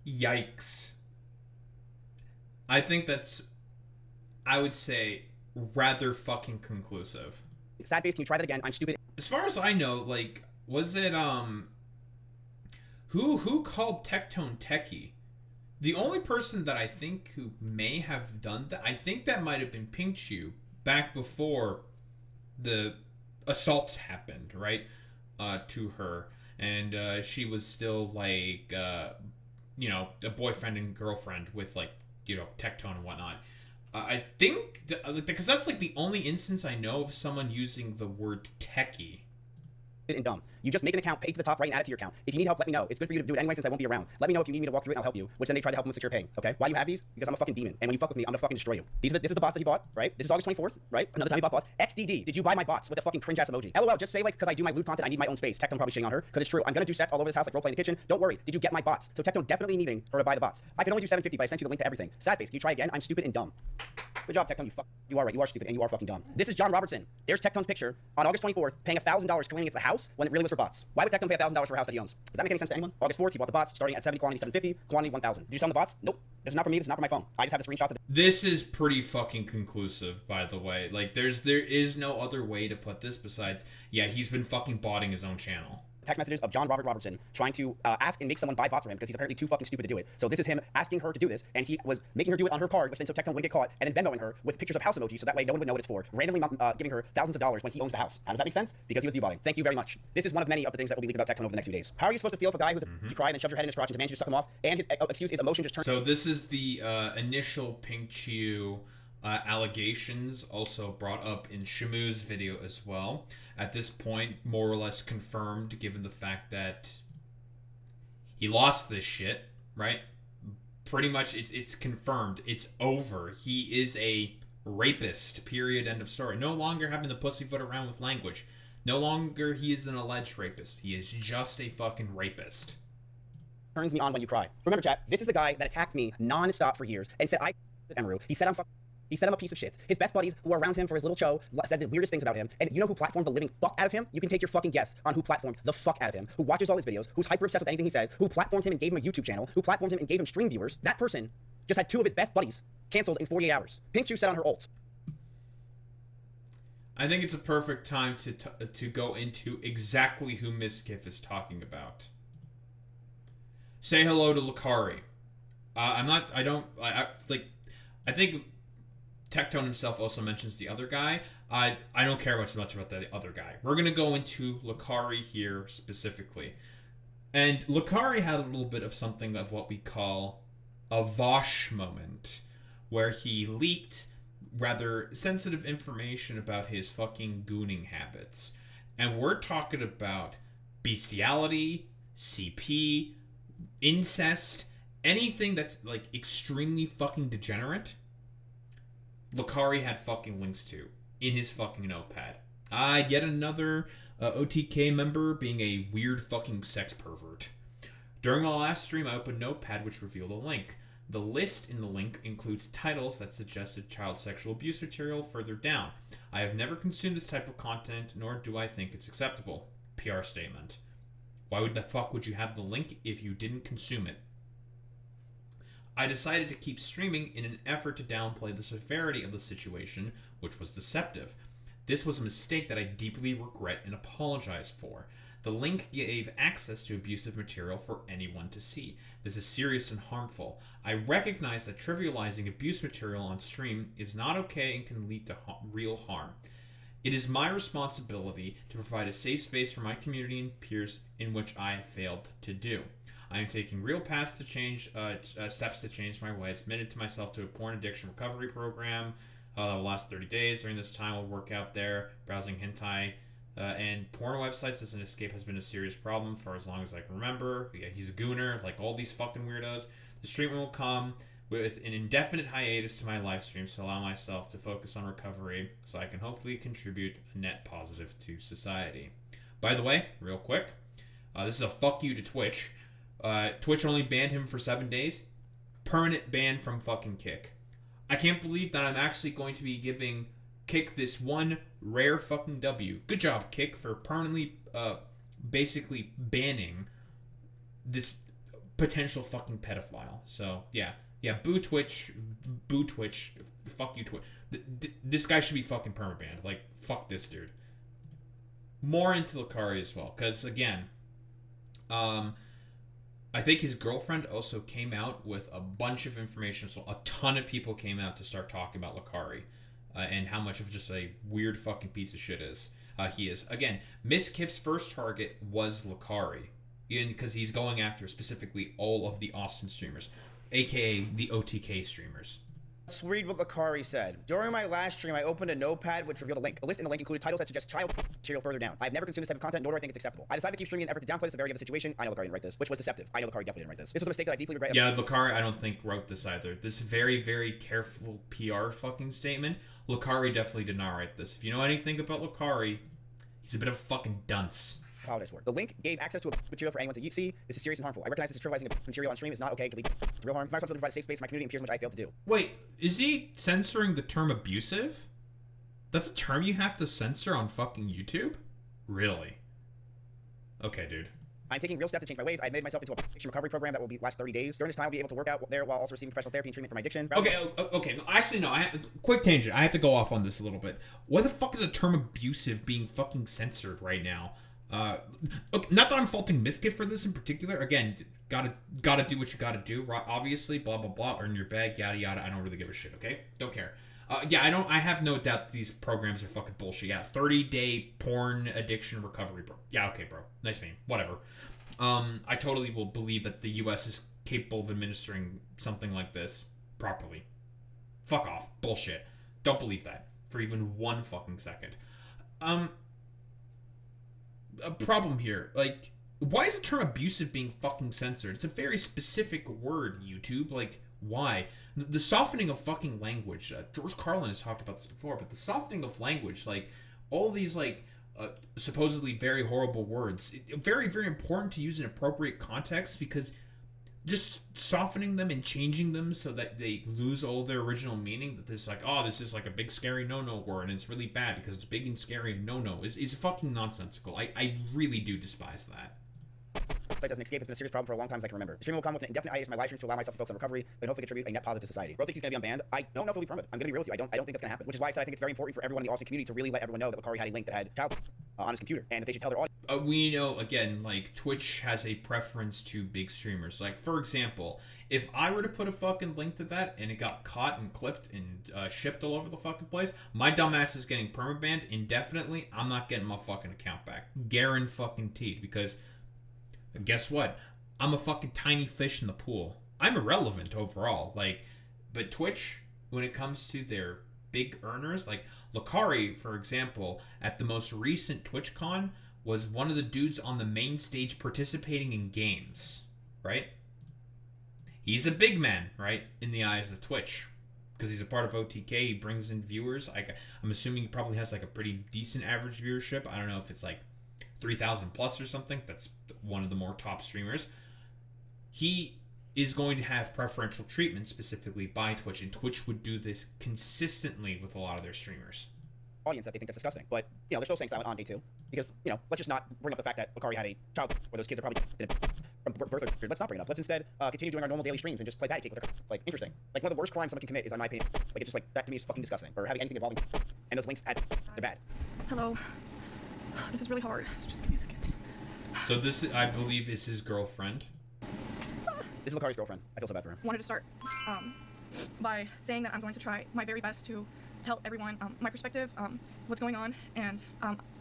Yikes. I think that's, I would say, rather fucking conclusive. sad face, can you try that again? I'm stupid. As far as I know, like, was it, who called Tectone Techie? The only person that I think who may have done that, I think that might have been Pinkchu back before the assaults happened, right, to her. And she was still, like, you know, a boyfriend and girlfriend with, like, you know, Tectone and whatnot. I think, because that's like the only instance I know of someone using the word techie. And dumb. You just make an account, pay to the top right, and add it to your account. If you need help, let me know. It's good for you to do it anyway since I won't be around. Let me know if you need me to walk through it and I'll help you. Which then they try to help them with secure paying. Okay? Why do you have these? Because I'm a fucking demon. And when you fuck with me, I'm gonna fucking destroy you. This is the bots that he bought, right? This is August 24th, right? Another time he bought bots. XDD, did you buy my bots with a fucking cringe ass emoji? LOL, just say like, because I do my lewd content, I need my own space. Tectone probably shitting on her, because it's true. I'm gonna do sets all over this house, like roleplay in the kitchen. Don't worry. Did you get my bots? So Tectone definitely needing her to buy the bots. I could only do 750, but I sent you the link to everything. Sad face, can you try again? I'm stupid and dumb. Good job, Tectone. You are right. You are stupid and you are fucking dumb. This is John Robertson. There's Tectone's picture on August 24th, paying $1,000 claiming it's a house when it really was for bots. Why would Tectone pay $1,000 for a house that he owns? Does that make any sense to anyone? August 4th, he bought the bots starting at 70 quantity, 750, quantity 1,000. Did you sell the bots? Nope. This is not for me. This is not for my phone. I just have the screenshot of This is pretty fucking conclusive, by the way. Like, there is no other way to put this besides, yeah, he's been fucking botting his own channel. text messages of John Robert Robertson trying to ask and make someone buy bots for him because he's apparently too fucking stupid to do it. So this is him asking her to do this, and he was making her do it on her card, which then so Tectone wouldn't get caught, and then Venmoing her with pictures of house emojis so that way no one would know what it's for, randomly giving her thousands of dollars when he owns the house. How does that make sense? Because he was viewbotting. Thank you very much. This is one of many of the things that will be leaked about Tectone over the next few days. How are you supposed to feel if a guy who's a cry and then shoves your head in his crotch and demands you to suck him off, and his excuse is emotion just turns... So this is the initial Pink Chew allegations, also brought up in Shamu's video as well. At this point, more or less confirmed, given the fact that he lost this shit, right? Pretty much, it's confirmed. It's over. He is a rapist, period, end of story. No longer having to pussyfoot around with language. No longer he is an alleged rapist. He is just a fucking rapist. Turns me on when you cry. Remember, chat, this is the guy that attacked me non-stop for years and said I Emeru. He said I'm a piece of shit. His best buddies who are around him for his little show said the weirdest things about him. And you know who platformed the living fuck out of him? You can take your fucking guess on who platformed the fuck out of him, who watches all his videos, who's hyper obsessed with anything he says, who platformed him and gave him a YouTube channel, who platformed him and gave him stream viewers. That person just had 2 of his best buddies canceled in 48 hours. Pink Chew said on her ult. I think it's a perfect time to go into exactly who Miskiff is talking about. Say hello to Lucari. I think Tectone himself also mentions the other guy. I don't care much about the other guy. We're going to go into Lucari here specifically. And Lucari had a little bit of something of what we call a Vosh moment, where he leaked rather sensitive information about his fucking gooning habits. And we're talking about bestiality, CP, incest, anything that's like extremely fucking degenerate. Lucari had fucking links to in his fucking notepad. Yet another OTK member being a weird fucking sex pervert. During the last stream, I opened Notepad, which revealed a link. The list in the link includes titles that suggested child sexual abuse material further down. I have never consumed this type of content, nor do I think it's acceptable. PR statement. Why would the fuck would you have the link if you didn't consume it? I decided to keep streaming in an effort to downplay the severity of the situation, which was deceptive. This was a mistake that I deeply regret and apologize for. The link gave access to abusive material for anyone to see. This is serious and harmful. I recognize that trivializing abuse material on stream is not okay and can lead to real harm. It is my responsibility to provide a safe space for my community and peers in which I have failed to do. I am taking real paths to change, steps to change my ways. Committed to myself to a porn addiction recovery program. The last 30 days. During this time, I'll work out there, browsing hentai and porn websites as an escape has been a serious problem for as long as I can remember. Yeah, he's a gooner, like all these fucking weirdos. This treatment will come with an indefinite hiatus to my live streams to allow myself to focus on recovery so I can hopefully contribute a net positive to society. By the way, real quick, this is a fuck you to Twitch. Twitch only banned him for 7 days. Permanent ban from fucking Kick. I can't believe that I'm actually going to be giving Kick this one rare fucking W. Good job, Kick, for permanently, basically banning this potential fucking pedophile. So, yeah, boo Twitch, fuck you, Twitch. This guy should be fucking permabanned. Like, fuck this dude. More into Lucari as well, because, again, I think his girlfriend also came out with a bunch of information, so a ton of people came out to start talking about Lucari and how much of just a weird fucking piece of shit he is. Again, Miskiff's first target was Lucari, because he's going after specifically all of the Austin streamers, aka the OTK streamers. Let's read what Lucari said. During my last stream, I opened a notepad which revealed a link. A list in the link included titles that suggest child material further down. I've never consumed this type of content, nor do I think it's acceptable. I decided to keep streaming in an effort to downplay the severity of the situation. I know Lucari didn't write this, which was deceptive. I know Lucari definitely didn't write this. This was a mistake that I deeply regret. Yeah, Lucari, I don't think wrote this either. This very, very careful PR fucking statement. Lucari definitely did not write this. If you know anything about Lucari, he's a bit of a fucking dunce. apologize for. The link gave access to a material for anyone to see. This is serious and harmful. I recognize this is trivializing a material on stream is not okay to lead to real harm. It's my responsibility to provide a safe space for my community and peers, which I failed to do. Wait, is he censoring the term abusive? That's a term you have to censor on fucking YouTube? Really? Okay, dude. I'm taking real steps to change my ways. I admitted myself into a addiction recovery program that will last 30 days. During this time, I'll be able to work out there while also receiving professional therapy and treatment for my addiction. Okay. Actually, no. Quick tangent. I have to go off on this a little bit. Why the fuck is the term abusive being fucking censored right now? Okay, not that I'm faulting Miskit for this in particular. Again, gotta do what you gotta do. Obviously, blah blah blah. Earn your bag, yada yada. I don't really give a shit. Okay, don't care. Yeah, I have no doubt these programs are fucking bullshit. Yeah, 30-day porn addiction recovery, bro. Yeah, okay, bro. Nice name. Whatever. I totally will believe that the U.S. is capable of administering something like this properly. Fuck off. Bullshit. Don't believe that for even one fucking second. A problem here. Like, why is the term abusive being fucking censored? It's a very specific word, YouTube. Like, why? The softening of fucking language. George Carlin has talked about this before, but the softening of language, like, all these, like, supposedly very horrible words, very, very important to use in appropriate context, because just softening them and changing them so that they lose all their original meaning, that this, like, oh, this is like a big scary no-no word and it's really bad because it's big and scary and no-no, is fucking nonsensical. I really do despise that. Sites as an escape has been a serious problem for a long time as I can remember. The stream will come with an indefinite hiatus in my live streams to allow myself to focus on recovery, but hopefully contribute a net positive to society. Bro thinks he's going to be unbanned. I don't know if he'll be permanent. I'm going to be real with you. I don't think that's going to happen. Which is why I said I think it's very important for everyone in the Austin community to really let everyone know that Lakari had a link that had child on his computer, and that they should tell their audience. We know, again, like, Twitch has a preference to big streamers. Like, for example, if I were to put a fucking link to that and it got caught and clipped and shipped all over the fucking place, my dumbass is getting permabanned indefinitely. I'm not getting my fucking account back. Guaranteed, because guess what? I'm a fucking tiny fish in the pool. I'm irrelevant overall. Like, but Twitch, when it comes to their big earners, like Lakari, for example, at the most recent TwitchCon, was one of the dudes on the main stage participating in games, right? He's a big man, right, in the eyes of Twitch, because he's a part of OTK. He brings in viewers. I'm assuming he probably has like a pretty decent average viewership. I don't know if it's like 3,000 plus or something. That's one of the more top streamers. He is going to have preferential treatment specifically by Twitch, and Twitch would do this consistently with a lot of their streamers. Audience that they think that's disgusting, but you know they're still saying silent on day 2 because you know let's just not bring up the fact that Lakari had a child where those kids are probably from birth. Let's not bring it up. Let's instead continue doing our normal daily streams and just play patty cake with their like interesting. Like one of the worst crimes someone can commit is, in my opinion, like it's just like that to me is fucking disgusting. Or having anything involving and those links they're bad. Hello. This is really hard. So just give me a second. So this, I believe, is his girlfriend. This is Lakari's girlfriend. I feel so bad for him. Wanted to start by saying that I'm going to try my very best to tell everyone my perspective, what's going on, and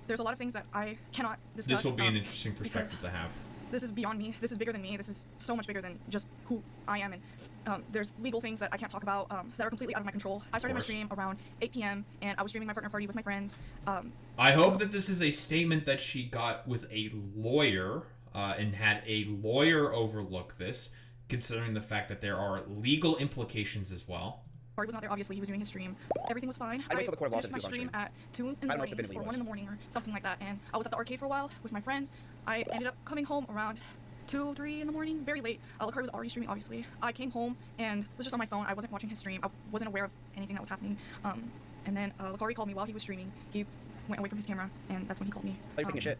there's a lot of things that I cannot discuss. This will be an interesting perspective to have. This is beyond me. This is bigger than me. This is so much bigger than just who I am, and there's legal things that I can't talk about that are completely out of my control. I started my stream around 8 p.m. and I was streaming my partner party with my friends. I hope that this is a statement that she got with a lawyer and had a lawyer overlook this, considering the fact that there are legal implications as well. Party was not there, obviously. He was doing his stream. Everything was fine. I went to the court of law to finished my stream at 2 in the morning or 1 in the morning or something like that, and I was at the arcade for a while with my friends. I ended up coming home around 2, 3 in the morning, very late. Lakari was already streaming, obviously. I came home and was just on my phone. I wasn't watching his stream. I wasn't aware of anything that was happening. And then Lakari called me while he was streaming. He went away from his camera, and that's when he called me.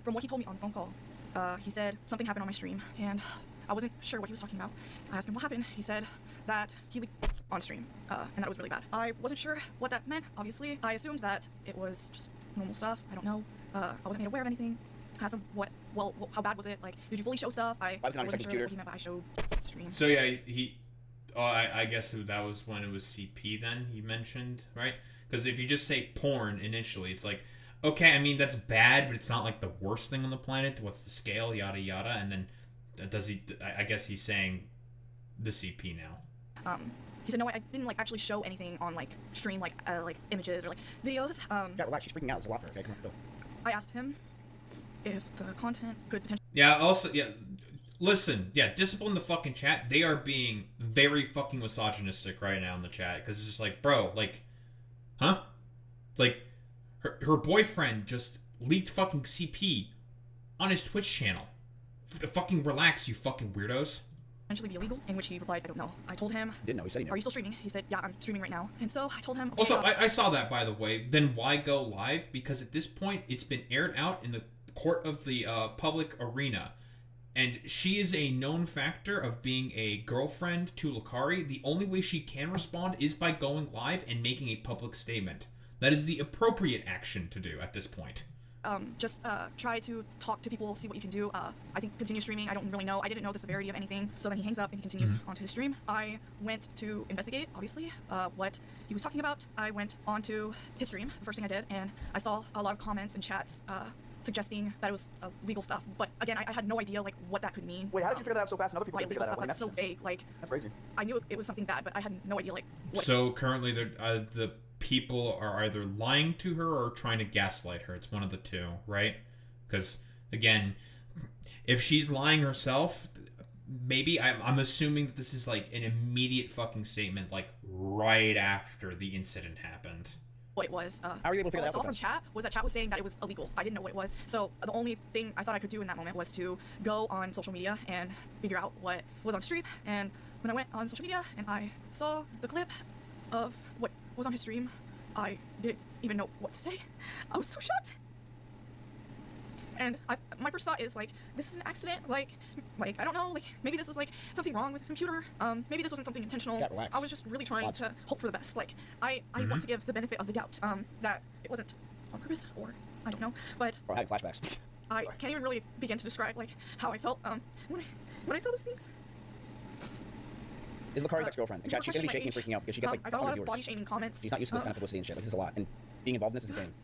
From what he told me on the phone call, he said something happened on my stream, and I wasn't sure what he was talking about. I asked him what happened. He said that he leaked on stream, and that it was really bad. I wasn't sure what that meant, obviously. I assumed that it was just normal stuff. I don't know. I wasn't made aware of anything. I asked him how bad was it? Like, did you fully show stuff? I wasn't sure what he meant by I showed stream. So yeah, I guess that was when it was CP then he mentioned, right? Because if you just say porn initially, it's like, okay, I mean, that's bad, but it's not like the worst thing on the planet. What's the scale, yada yada, and then I guess he's saying the CP now. He said no, I didn't like actually show anything on like stream, like images or like videos. Yeah, relax, she's freaking out. It's a lot for her. Okay, come on, go. I asked him if the content could potentially. Yeah. Also, yeah. Listen, yeah. Discipline the fucking chat. They are being very fucking misogynistic right now in the chat because it's just like, bro, like, huh? Like, her boyfriend just leaked fucking CP on his Twitch channel. Fucking relax, you fucking weirdos. Potentially be illegal, in which he replied, I don't know. I told him, didn't know. He said he knew. Are you still streaming? He said, yeah, I'm streaming right now. And so I told him, okay, Also, I saw that, by the way. Then why go live? Because at this point, it's been aired out in the court of the public arena. And she is a known factor of being a girlfriend to Lucari. The only way she can respond is by going live and making a public statement. That is the appropriate action to do at this point. just try to talk to people, see what you can do. I think continue streaming. I don't really know. I didn't know the severity of anything. So then he hangs up and he continues onto his stream. I went to investigate, obviously, what he was talking about. I went onto his stream, the first thing I did, and I saw a lot of comments and chats suggesting that it was legal stuff. But again, I had no idea like what that could mean. Wait, how did you figure that out so fast? And other people like, didn't figure that out. That's so vague. Like that's crazy. I knew it was something bad, but I had no idea like what. So currently, the people are either lying to her or trying to gaslight her. It's one of the two, right? Because again, if she's lying herself, maybe I'm assuming that this is like an immediate fucking statement, like right after the incident happened. What it was. How are you able to figure that out? What I saw from chat was that chat was saying that it was illegal. I didn't know what it was. So the only thing I thought I could do in that moment was to go on social media and figure out what was on stream. And when I went on social media and I saw the clip of what was on his stream, I didn't even know what to say. I was so shocked. And my first thought is like, this is an accident. Like I don't know. Like maybe this was like something wrong with his computer. Maybe this wasn't something intentional. I was just really trying to hope for the best. Like I want to give the benefit of the doubt that it wasn't on purpose, or I don't know. But or having flashbacks. I can't even really begin to describe like how I felt when I saw those things. Is Lucari's ex-girlfriend. In chat, she's gonna be shaking and freaking out because she gets like I got a lot of viewers. body shaming comments. She's not used to this kind of publicity and shit. Like this is a lot, and being involved in this is insane.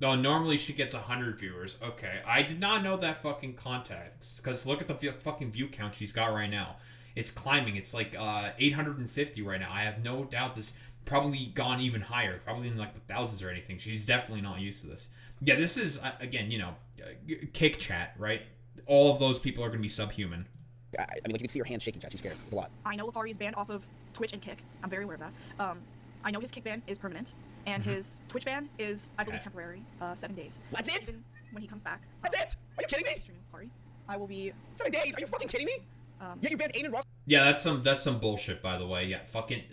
No, normally she gets 100 viewers. Okay, I did not know that fucking context. Because look at the fucking view count she's got right now. It's climbing. It's like 850 right now. I have no doubt this probably gone even higher. Probably in like the thousands or anything. She's definitely not used to this. Yeah, this is, again, you know, kick chat, right? All of those people are going to be subhuman. I mean, like, you can see her hand shaking, chat. She's scared. It's a lot. I know Lafari is banned off of Twitch and Kick. I'm very aware of that. I know his Kick ban is permanent, and his Twitch ban is, I believe, temporary, 7 days. That's it? Even when he comes back. That's it? Are you kidding me? Lafari, I will be... 7 days? Are you fucking kidding me? Yeah, you banned Aiden Ross. Yeah, that's some bullshit, by the way. Yeah, fucking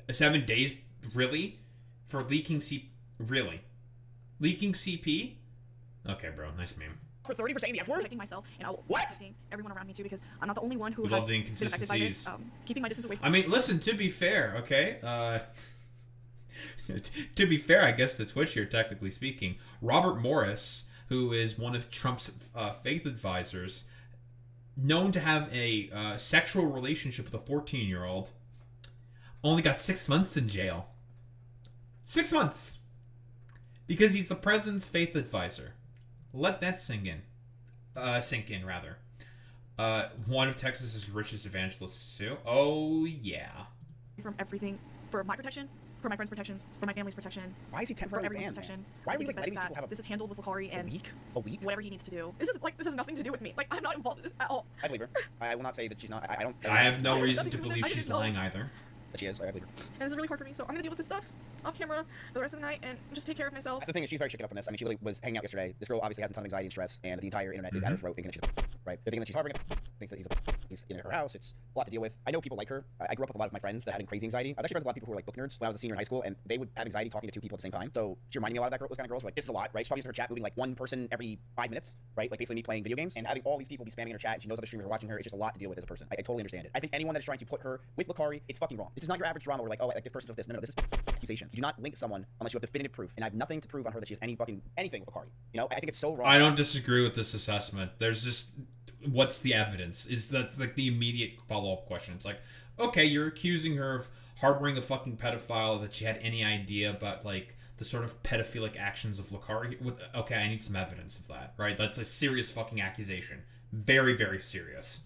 7 days, really? For leaking really? Leaking CP? Okay, bro, nice meme. For 30 for saying the F word? Protecting myself, and I will what? protecting everyone around me too, because I'm not the only one who We has love the been affected by this. Keeping my distance away from I mean, listen, to be fair, okay? To be fair, I guess to Twitch here, technically speaking, Robert Morris, who is one of Trump's faith advisors, known to have a sexual relationship with a 14-year-old, only got 6 months in jail. 6 months! Because he's the president's faith advisor. Let that sink in. Rather. One of Texas's richest evangelists, too. Oh, yeah. From everything, for my protection, for my friends' protections, for my family's protection. Why is he temporarily for everyone's banned, protection? man? Why are we like letting these people have a... This is handled with Lucari and... A week? Whatever he needs to do. This has nothing to do with me. Like, I'm not involved in this at all. I believe her. I will not say that she's not. I don't... I have no reason to believe she's lying either. But she is. I believe her. And this is really hard for me, so I'm gonna deal with this stuff off camera for the rest of the night and just take care of myself. The thing is, she's very shaken up from this. I mean, she literally was hanging out yesterday. This girl obviously has a ton of anxiety and stress, and the entire internet is at her throat thinking that she's right. They're thinking that she's harboring it, thinks that he's in her house. It's a lot to deal with. I know people like her. I grew up with a lot of my friends that had crazy anxiety. I was actually friends with a lot of people who were like book nerds when I was a senior in high school, and they would have anxiety talking to two people at the same time. So she reminded me a lot of that girl, those kind of girls. Like, this is a lot, right? She's probably used to her chat moving like one person every 5 minutes, right? Like basically me playing video games and having all these people be spamming in her chat, and she knows other streamers are watching her. It's just a lot to deal with as a person. I totally understand it. I think anyone that is trying to put her with Lucari, it's fucking wrong. This is not your average drama where like, oh, like this person's with this. No, this is accusations. You do not link someone unless you have definitive proof, and I have nothing to prove on her that she has anything with Lucari. You know, I think it's so wrong. I don't disagree with this assessment. There's just, what's the evidence? That's like the immediate follow-up question. It's like, okay, you're accusing her of harboring a fucking pedophile, that she had any idea about like the sort of pedophilic actions of Lucari. Okay, I need some evidence of that, right? That's a serious fucking accusation. Very, very serious.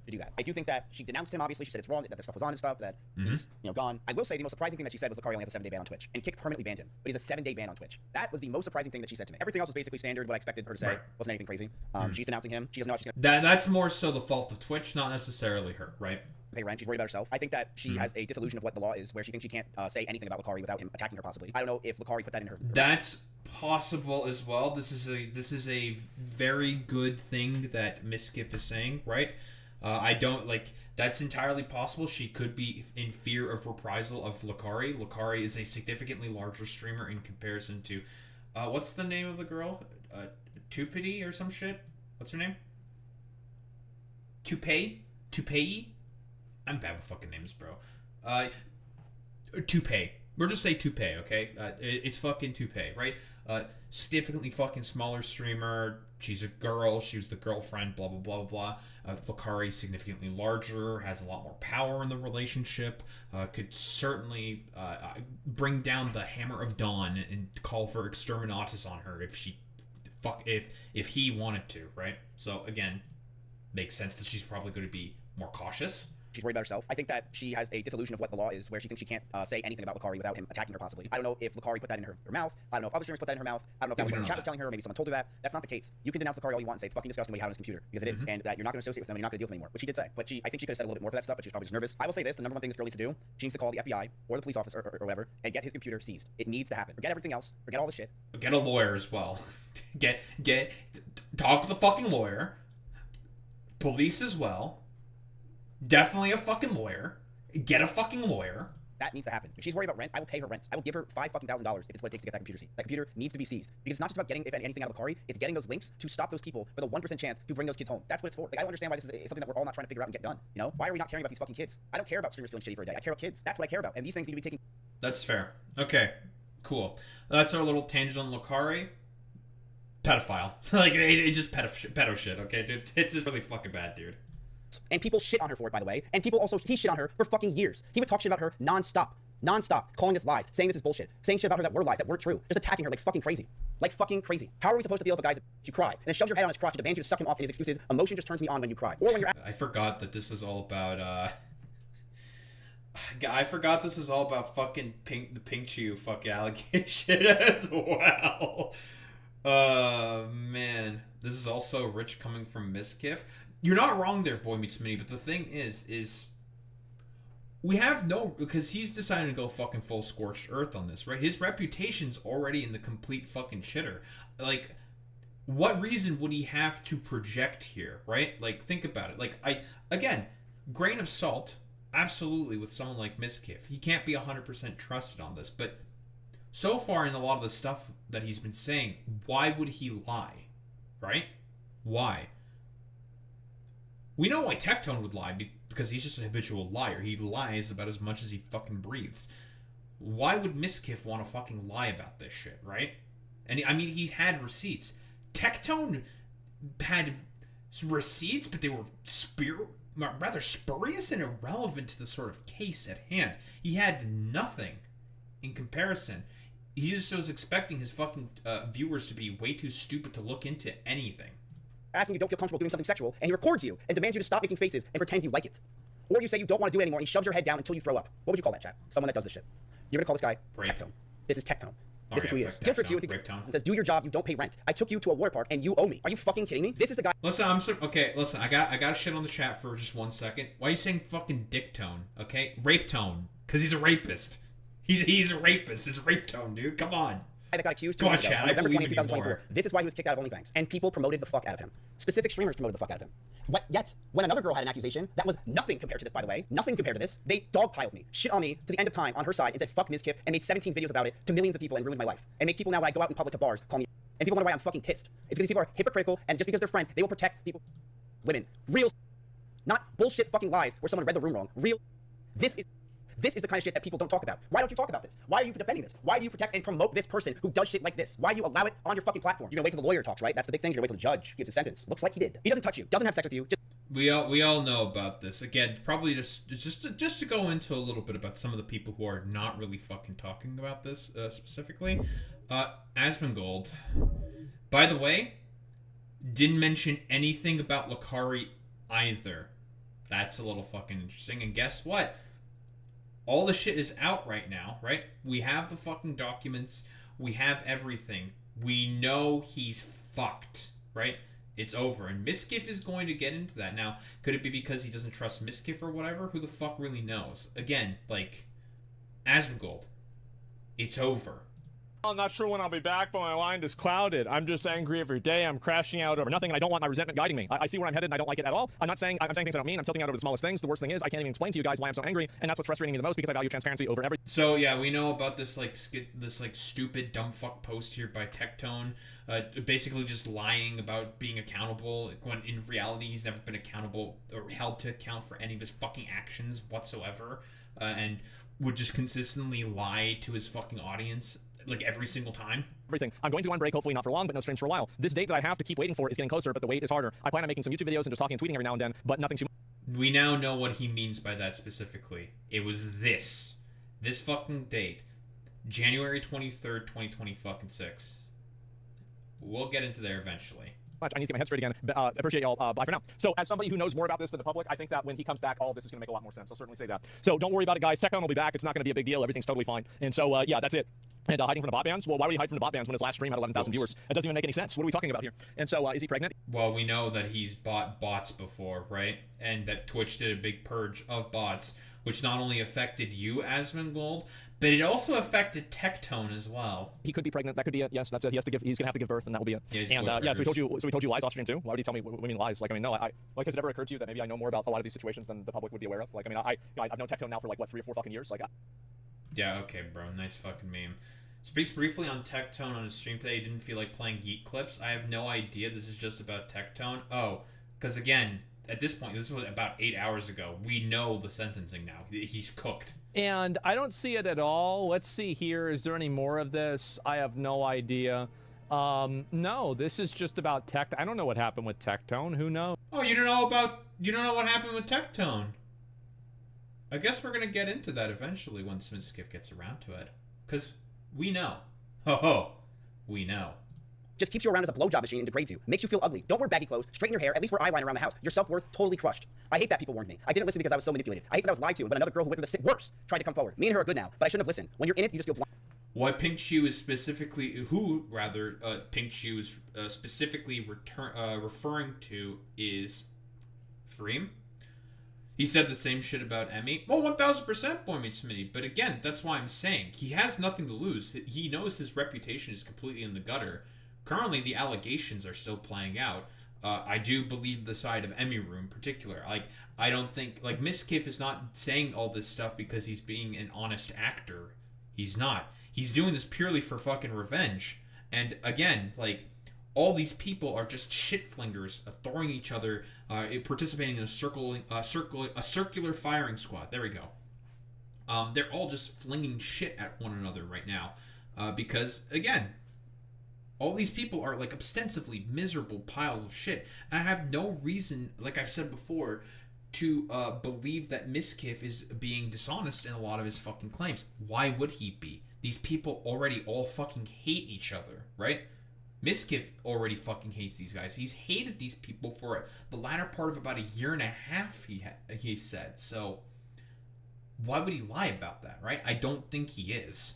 To do that. I do think that she denounced him, obviously. She said it's wrong, that the stuff was on and stuff, that he's, gone. I will say the most surprising thing that she said was Lucari only has a 7-day ban on Twitch, and Kick permanently banned him, but he's a 7-day ban on Twitch. That was the most surprising thing that she said to me. Everything else was basically standard, what I expected her to say. Right. Wasn't anything crazy. She's denouncing him. She doesn't know what she's gonna... That's more so the fault of Twitch, not necessarily her, right? Pay rent. She's worried about herself. I think that she has a disillusion of what the law is, where she thinks she can't say anything about Lucari without him attacking her possibly. I don't know if Lucari put that in her. That's possible as well. This is a very good thing that Miskiff is saying, right? I don't like. That's entirely possible. She could be in fear of reprisal of Lakari. Lakari is a significantly larger streamer in comparison to, what's the name of the girl? Tupidi or some shit? What's her name? Tupei? I'm bad with fucking names, bro. Tupei. We'll just say Tupei, okay? It's fucking Tupei, right? Significantly fucking smaller streamer. She's a girl. She was the girlfriend, blah, blah, blah, blah, blah. Lakari, significantly larger, has a lot more power in the relationship, could certainly bring down the Hammer of Dawn and call for exterminatus on her if he wanted to, right? So, again, makes sense that she's probably going to be more cautious. She's worried about herself. I think that she has a disillusion of what the law is, where she thinks she can't say anything about Lakari without him attacking her, possibly. I don't know if Lakari put that in her mouth. I don't know if other streamers put that in her mouth. I don't know if that was what the chat was telling her, or maybe someone told her that. That's not the case. You can denounce Lakari all you want and say it's fucking disgusting what you have on his computer, because it is, and that you're not going to associate with them and you're not going to deal with them anymore, which she did say. But I think she could have said a little bit more for that stuff, but she's probably just nervous. I will say this, the number one thing this girl needs to do, she needs to call the FBI or the police officer or whatever and get his computer seized. It needs to happen. Forget everything else. Forget all the shit. Get a lawyer as well. Talk to the fucking lawyer. Police as well. Definitely a fucking lawyer. Get a fucking lawyer. That needs to happen. If she's worried about rent, I will pay her rent. I will give her $5,000 if it's what it takes to get that computer seized. That computer needs to be seized. Because it's not just about getting anything out of Lakari, it's getting those links to stop those people for the 1% chance to bring those kids home. That's what it's for. Like, I don't understand why this is something that we're all not trying to figure out and get done. You know? Why are we not caring about these fucking kids? I don't care about streamers feeling shitty for a day. I care about kids. That's what I care about. And these things need to be taken. That's fair. Okay. Cool. That's our little tangent on Lakari. Pedophile. Like, it just pedo shit, okay, dude? It's just really fucking bad, dude. And people shit on her for it, by the way. And people also, he shit on her for fucking years. He would talk shit about her non-stop, calling us lies, saying this is bullshit, saying shit about her that were lies, that weren't true, just attacking her like fucking crazy. Like fucking crazy. How are we supposed to feel if a guy's you cry and then shoves your head on his crotch and demands you to suck him off, and his excuse is emotion just turns me on when you cry. Or when you're I forgot that this was all about I forgot this is all about fucking the Pink Chew fucking allegation as well. Man. This is also rich coming from Miskiff. You're not wrong there, Boy Meets Mini, but the thing is we have no, because he's deciding to go fucking full scorched earth on this, right? His reputation's already in the complete fucking shitter. Like, what reason would he have to project here, right? Like, think about it. Like, again, grain of salt, absolutely, with someone like Miskiff. He can't be 100% trusted on this, but so far in a lot of the stuff that he's been saying, why would he lie, right? Why? We know why Tectone would lie, because he's just a habitual liar. He lies about as much as he fucking breathes. Why would Miskiff want to fucking lie about this shit, right? And I mean, he had receipts. Tectone had receipts, but they were rather spurious and irrelevant to the sort of case at hand. He had nothing in comparison. He just was expecting his fucking viewers to be way too stupid to look into anything. Asking you don't feel comfortable doing something sexual, and he records you and demands you to stop making faces and pretend you like it. Or you say you don't want to do it anymore, and he shoves your head down until you throw up. What would you call that, chat? Someone that does this shit. You're gonna call this guy Tectone. This is Tectone. This is who he is. Guilt trips you and says, do your job, you don't pay rent. I took you to a water park, and you owe me. Are you fucking kidding me? This is the guy. Listen, listen, I got shit on the chat for just 1 second. Why are you saying fucking dick tone, okay? Rape tone. Because he's a rapist. He's a rapist. It's rape tone, dude. Come on. That got accused Come on, Chad. November 20, 2024. This is why he was kicked out of OnlyFans. And people promoted the fuck out of him. Specific streamers promoted the fuck out of him. Yet, when another girl had an accusation, that was nothing compared to this, by the way. Nothing compared to this. They dogpiled me, shit on me to the end of time on her side and said fuck Miskiff and made 17 videos about it to millions of people and ruined my life. And make people now when I go out in public to bars call me. And people wonder why I'm fucking pissed. It's because people are hypocritical, and just because they're friends, they will protect people. Women. Real. Not bullshit fucking lies where someone read the room wrong. Real. This is the kind of shit that people don't talk about. Why don't you talk about this? Why are you defending this? Why do you protect and promote this person who does shit like this? Why do you allow it on your fucking platform? You're gonna wait till the lawyer talks, right? That's the big thing. You're gonna wait till the judge gives a sentence. Looks like he did. He doesn't touch you. Doesn't have sex with you. We all know about this. Again, probably just to go into a little bit about some of the people who are not really fucking talking about this specifically. Asmongold, by the way, didn't mention anything about Lakari either. That's a little fucking interesting. And guess what? All the shit is out right now, right? We have the fucking documents. We have everything. We know he's fucked, right? It's over. And Miskiff is going to get into that. Now, could it be because he doesn't trust Miskiff or whatever? Who the fuck really knows? Again, like, Asmongold, it's over. I'm not sure when I'll be back, but my mind is clouded. I'm just angry every day. I'm crashing out over nothing, and I don't want my resentment guiding me. I see where I'm headed, and I don't like it at all. I'm saying things I don't mean. I'm tilting out over the smallest things. The worst thing is I can't even explain to you guys why I'm so angry, and that's what's frustrating me the most because I value transparency over everything. So yeah, we know about this stupid dumb fuck post here by Tectone, basically just lying about being accountable when in reality he's never been accountable or held to account for any of his fucking actions whatsoever, and would just consistently lie to his fucking audience like every single time. Everything. I'm going to go on break, hopefully not for long, but no streams for a while. This date that I have to keep waiting for is getting closer, but the wait is harder. I plan on making some YouTube videos and just talking and tweeting every now and then, but nothing too much. We now know what he means by that specifically. It was this fucking date, January 23rd, 2026. We'll get into there eventually. I need to get my head straight again. Appreciate y'all. Bye for now. So, as somebody who knows more about this than the public, I think that when he comes back, all of this is going to make a lot more sense. I'll certainly say that. So, don't worry about it, guys. Tectone will be back. It's not going to be a big deal. Everything's totally fine. And so, yeah, that's it. And hiding from the bot bans? Well, why would he hide from the bot bans when his last stream had 11,000 viewers? It doesn't even make any sense. What are we talking about here? And so, is he pregnant? Well, we know that he's bought bots before, right? And that Twitch did a big purge of bots, which not only affected you, Asmongold, but it also affected Tectone as well. He could be pregnant. That could be it. Yes, that's it. He's gonna have to give birth, and that will be it. Yeah, and yeah, so he told you lies off stream too. Why would he tell me? What do you mean lies? Like, I mean, no, like, has it ever occurred to you that maybe I know more about a lot of these situations than the public would be aware of? Like, I mean, I've known Tectone now for like what 3 or 4 fucking years. Like, yeah, okay, bro. Nice fucking meme. Speaks briefly on Tectone on his stream today. He didn't feel like playing Geek Clips. I have no idea. This is just about Tectone. Oh, because again, at this point, this was about 8 hours ago. We know the sentencing now. He's cooked. And I don't see it at all. Let's see here. Is there any more of this? I have no idea. No, this is just about Tectone. I don't know what happened with Tectone. Who knows? Oh, you don't know what happened with Tectone? I guess we're gonna get into that eventually when Smithskiff gets around to it. Because we know. Ho ho. We know. Just keeps you around as a blowjob machine and degrades you. Makes you feel ugly. Don't wear baggy clothes. Straighten your hair. At least wear eyeliner around the house. Your self-worth totally crushed. I hate that people warned me. I didn't listen because I was so manipulated. I hate that I was lied to, but another girl who went through the worse tried to come forward. Me and her are good now, but I shouldn't have listened. When you're in it, you just feel blind. What Pink Shoe is specifically, Pink Shoe is specifically referring to is Freem. He said the same shit about Emmy. Well, 1000% Boy Meets Smitty. But again, that's why I'm saying he has nothing to lose. He knows his reputation is completely in the gutter. Currently, the allegations are still playing out. I do believe the side of Emmy Room in particular. Like, I don't think, like, Miskiff is not saying all this stuff because he's being an honest actor. He's not. He's doing this purely for fucking revenge. And again, like, all these people are just shit flingers, throwing each other, participating in a circular firing squad. There we go. They're all just flinging shit at one another right now, because again, all these people are like ostensibly miserable piles of shit, and I have no reason, like I've said before, to believe that Miskiff is being dishonest in a lot of his fucking claims. Why would he be? These people already all fucking hate each other, right? Miskiff already fucking hates these guys. He's hated these people for the latter part of about 1.5 years, he said. So, why would he lie about that, right? I don't think he is.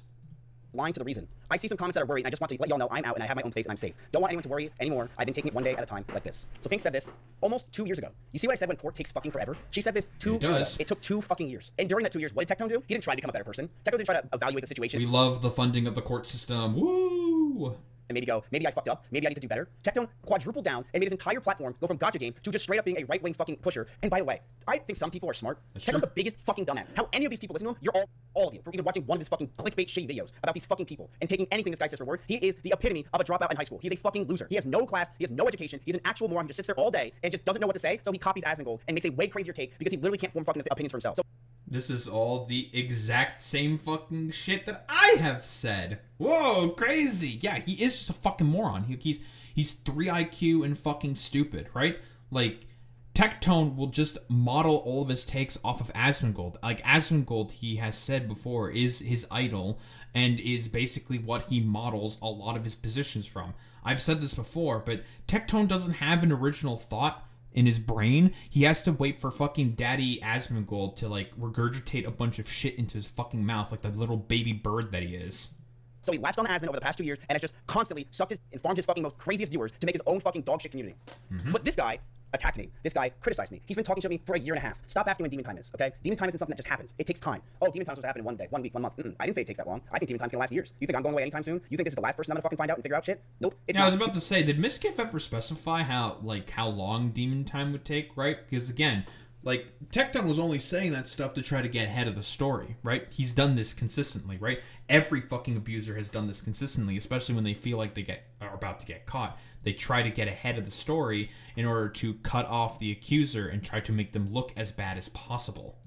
Lying to the reason. I see some comments that are worried, and I just want to let y'all know I'm out and I have my own place and I'm safe. Don't want anyone to worry anymore. I've been taking it one day at a time like this. So Pink said this almost 2 years ago. You see what I said when court takes fucking forever? She said this 2 years ago. It took 2 fucking years. And during that 2 years, what did Tectone do? He didn't try to become a better person. Tectone didn't try to evaluate the situation. We love the funding of the court system. Woo! And maybe I fucked up, maybe I need to do better. Tectone quadrupled down and made his entire platform go from gacha games to just straight up being a right-wing fucking pusher. And by the way, I think some people are smart. Tectone's the biggest fucking dumbass. How any of these people listen to him, you're all of you, for even watching one of his fucking clickbait shitty videos about these fucking people and taking anything this guy says for word. He is the epitome of a dropout in high school. He's a fucking loser. He has no class, he has no education, he's an actual moron who just sits there all day and just doesn't know what to say, so he copies Asmongold and makes a way crazier take because he literally can't form fucking opinions for himself. So this is all the exact same fucking shit that I have said. Whoa, crazy. Yeah, he is just a fucking moron. He's 3 IQ and fucking stupid, right? Like, Tectone will just model all of his takes off of Asmongold. Like, Asmongold, he has said before, is his idol and is basically what he models a lot of his positions from. I've said this before, but Tectone doesn't have an original thought in his brain. He has to wait for fucking Daddy Asmongold to, like, regurgitate a bunch of shit into his fucking mouth like the little baby bird that he is. So he latched on Asmon over the past 2 years and has just constantly sucked and farmed his fucking most craziest viewers to make his own fucking dog shit community. But this guy attacked me. This guy criticized me. He's been talking to me for a year and a half. Stop asking when demon time is, okay? Demon time isn't something that just happens. It takes time. Oh, demon time is supposed to happen in 1 day, 1 week, 1 month. I didn't say it takes that long. I think demon time's gonna last years. You think I'm going away anytime soon? You think this is the last person I'm gonna fucking find out and figure out shit? Nope. I was about to say, did Miskiff ever specify how long demon time would take, right? Because again, Tecton was only saying that stuff to try to get ahead of the story, right? He's done this consistently, right? Every fucking abuser has done this consistently, especially when they feel like they are about to get caught. They try to get ahead of the story in order to cut off the accuser and try to make them look as bad as possible.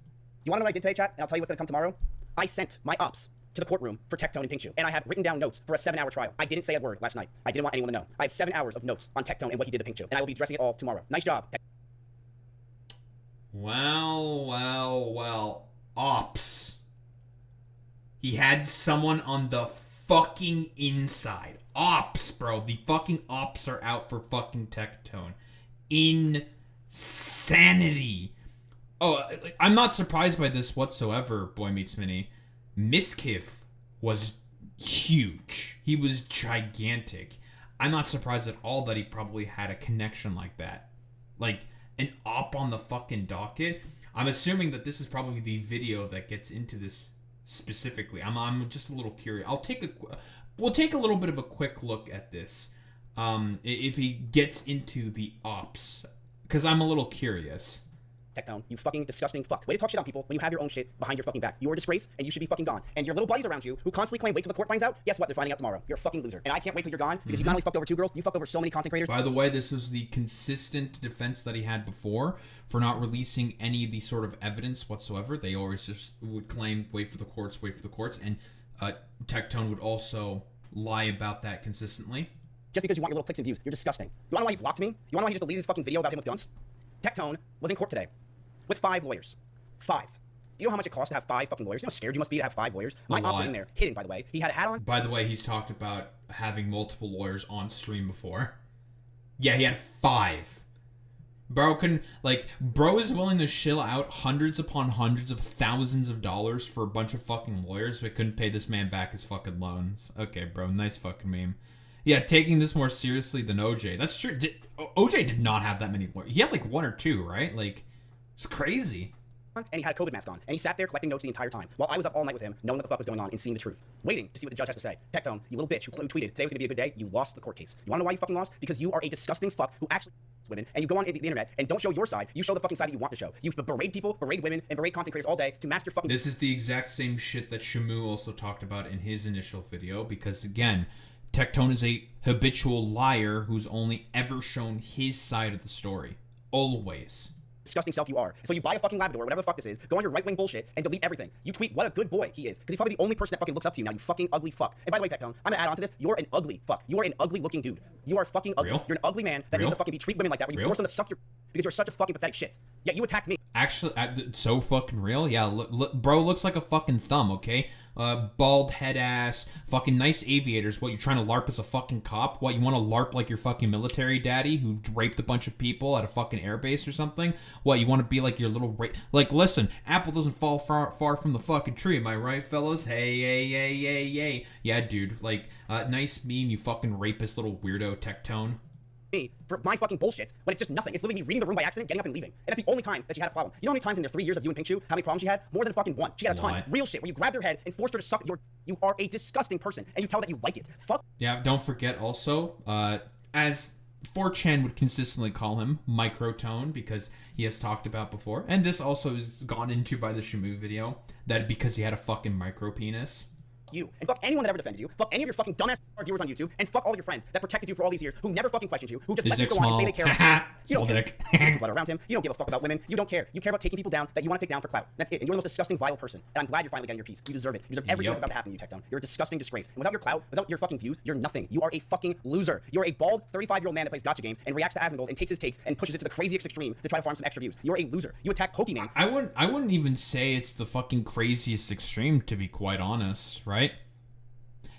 You want to know what I did today, chat? And I'll tell you what's gonna come tomorrow. I sent my ops to the courtroom for Tectone and Pink Shoe, and I have written down notes for a 7-hour trial. I didn't say a word last night. I didn't want anyone to know. I have 7 hours of notes on Tectone and what he did to Pink Shoe, and I will be addressing it all tomorrow. Nice job. Well. Ops. He had someone on the fucking inside. Ops, bro. The fucking ops are out for fucking Tectone. Insanity. Oh, I'm not surprised by this whatsoever, Boy Meets Mini. Miskiff was huge. He was gigantic. I'm not surprised at all that he probably had a connection like that. An op on the fucking docket. I'm assuming that this is probably the video that gets into this specifically. I'm just a little curious. We'll take a little bit of a quick look at this. If he gets into the ops, because I'm a little curious. Tectone, you fucking disgusting fuck. Way to talk shit on people when you have your own shit behind your fucking back. You are a disgrace, and you should be fucking gone. And your little buddies around you, who constantly claim wait till the court finds out, guess what? They're finding out tomorrow. You're a fucking loser. And I can't wait till you're gone, because you not only fucked over 2 girls, you fucked over so many content creators. By the way, this is the consistent defense that he had before for not releasing any of the sort of evidence whatsoever. They always just would claim, wait for the courts, and Tectone would also lie about that consistently. Just because you want your little clicks and views, you're disgusting. You wanna know why he blocked me? You wanna know why he just deleted his fucking video about him with guns? Tectone was in court today with 5 lawyers. 5. Do you know how much it costs to have 5 fucking lawyers? You know how scared you must be to have 5 lawyers? My op was in there, hidden, by the way. He had a hat on. By the way, he's talked about having multiple lawyers on stream before. Yeah, he had 5. Bro is willing to shill out hundreds upon hundreds of thousands of dollars for a bunch of fucking lawyers, but couldn't pay this man back his fucking loans. Okay, bro, nice fucking meme. Yeah, taking this more seriously than OJ. That's true. OJ did not have that many lawyers. He had 1 or 2, right? It's crazy. And he had a COVID mask on, and he sat there collecting notes the entire time, while I was up all night with him, knowing what the fuck was going on and seeing the truth, waiting to see what the judge has to say. Tectone, you little bitch who tweeted today was gonna be a good day, you lost the court case. You wanna know why you fucking lost? Because you are a disgusting fuck who actually women, and you go on the internet and don't show your side. You show the fucking side that you want to show. You berate people, berate women, and berate content creators all day to mask your fucking. This is the exact same shit that Shamu also talked about in his initial video, because again, Tectone is a habitual liar who's only ever shown his side of the story. Always. Disgusting self you are. So you buy a fucking Labrador, whatever the fuck this is, go on your right-wing bullshit, and delete everything. You tweet what a good boy he is, because he's probably the only person that fucking looks up to you now, you fucking ugly fuck. And by the way, Tectone, I'm gonna add on to this, you're an ugly fuck. You are an ugly looking dude. You are fucking ugly. Real? You're an ugly man that Real? needs to fucking treat women like that, where you force them to suck your because you're such a fucking pathetic shit. Yet you attacked me. Actually, so fucking real? Yeah, bro looks like a fucking thumb, okay? Bald head ass, fucking nice aviators. What, you trying to LARP as a fucking cop? What, you want to LARP like your fucking military daddy who raped a bunch of people at a fucking airbase or something? What, you want to be like your little listen, apple doesn't fall far from the fucking tree, am I right, fellas? Hey. Yeah, dude, nice meme, you fucking rapist little weirdo Tectone. Me for my fucking bullshit when it's just nothing. It's literally me reading the room by accident, getting up and leaving. And that's the only time that she had a problem. You know how many times in the 3 years of you and Pink Shoe, how many problems she had? More than fucking 1. She had a ton. Real shit where you grabbed her head and forced her to suck your. You are a disgusting person, and you tell that you like it. Fuck. Yeah, don't forget also, as 4chan would consistently call him, Microtone, because he has talked about before, and this also is gone into by the Shamu video, that because he had a fucking micro penis. You and fuck anyone that ever defended you, fuck any of your fucking dumbass viewers on YouTube, and fuck all your friends that protected you for all these years, who never fucking questioned you, who just let you go on and say they care. You don't care blood around him. You don't give a fuck about women. You don't care. You care about taking people down that you want to take down for clout. That's it. And you're the most disgusting, vile person. And I'm glad you're finally getting your piece. You deserve it. You deserve everything that's about to happen to you, Tectone. You're a disgusting disgrace. And without your clout, without your fucking views, you're nothing. You are a fucking loser. You're a bald 35-year-old man that plays gotcha games and reacts to Asmongold and takes his takes and pushes it to the craziest extreme to try to farm some extra views. You're a loser. You attack Pokemon. I wouldn't even say it's the fucking craziest extreme, to be quite honest, right?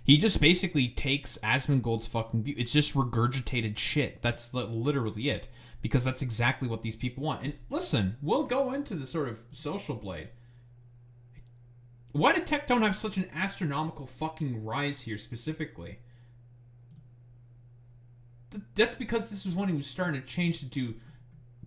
He just basically takes Asmongold's fucking view. It's just regurgitated shit. That's literally it. Because that's exactly what these people want. And listen, we'll go into the sort of social blade. Why did Tectone have such an astronomical fucking rise here specifically? That's because this was when he was starting to change to do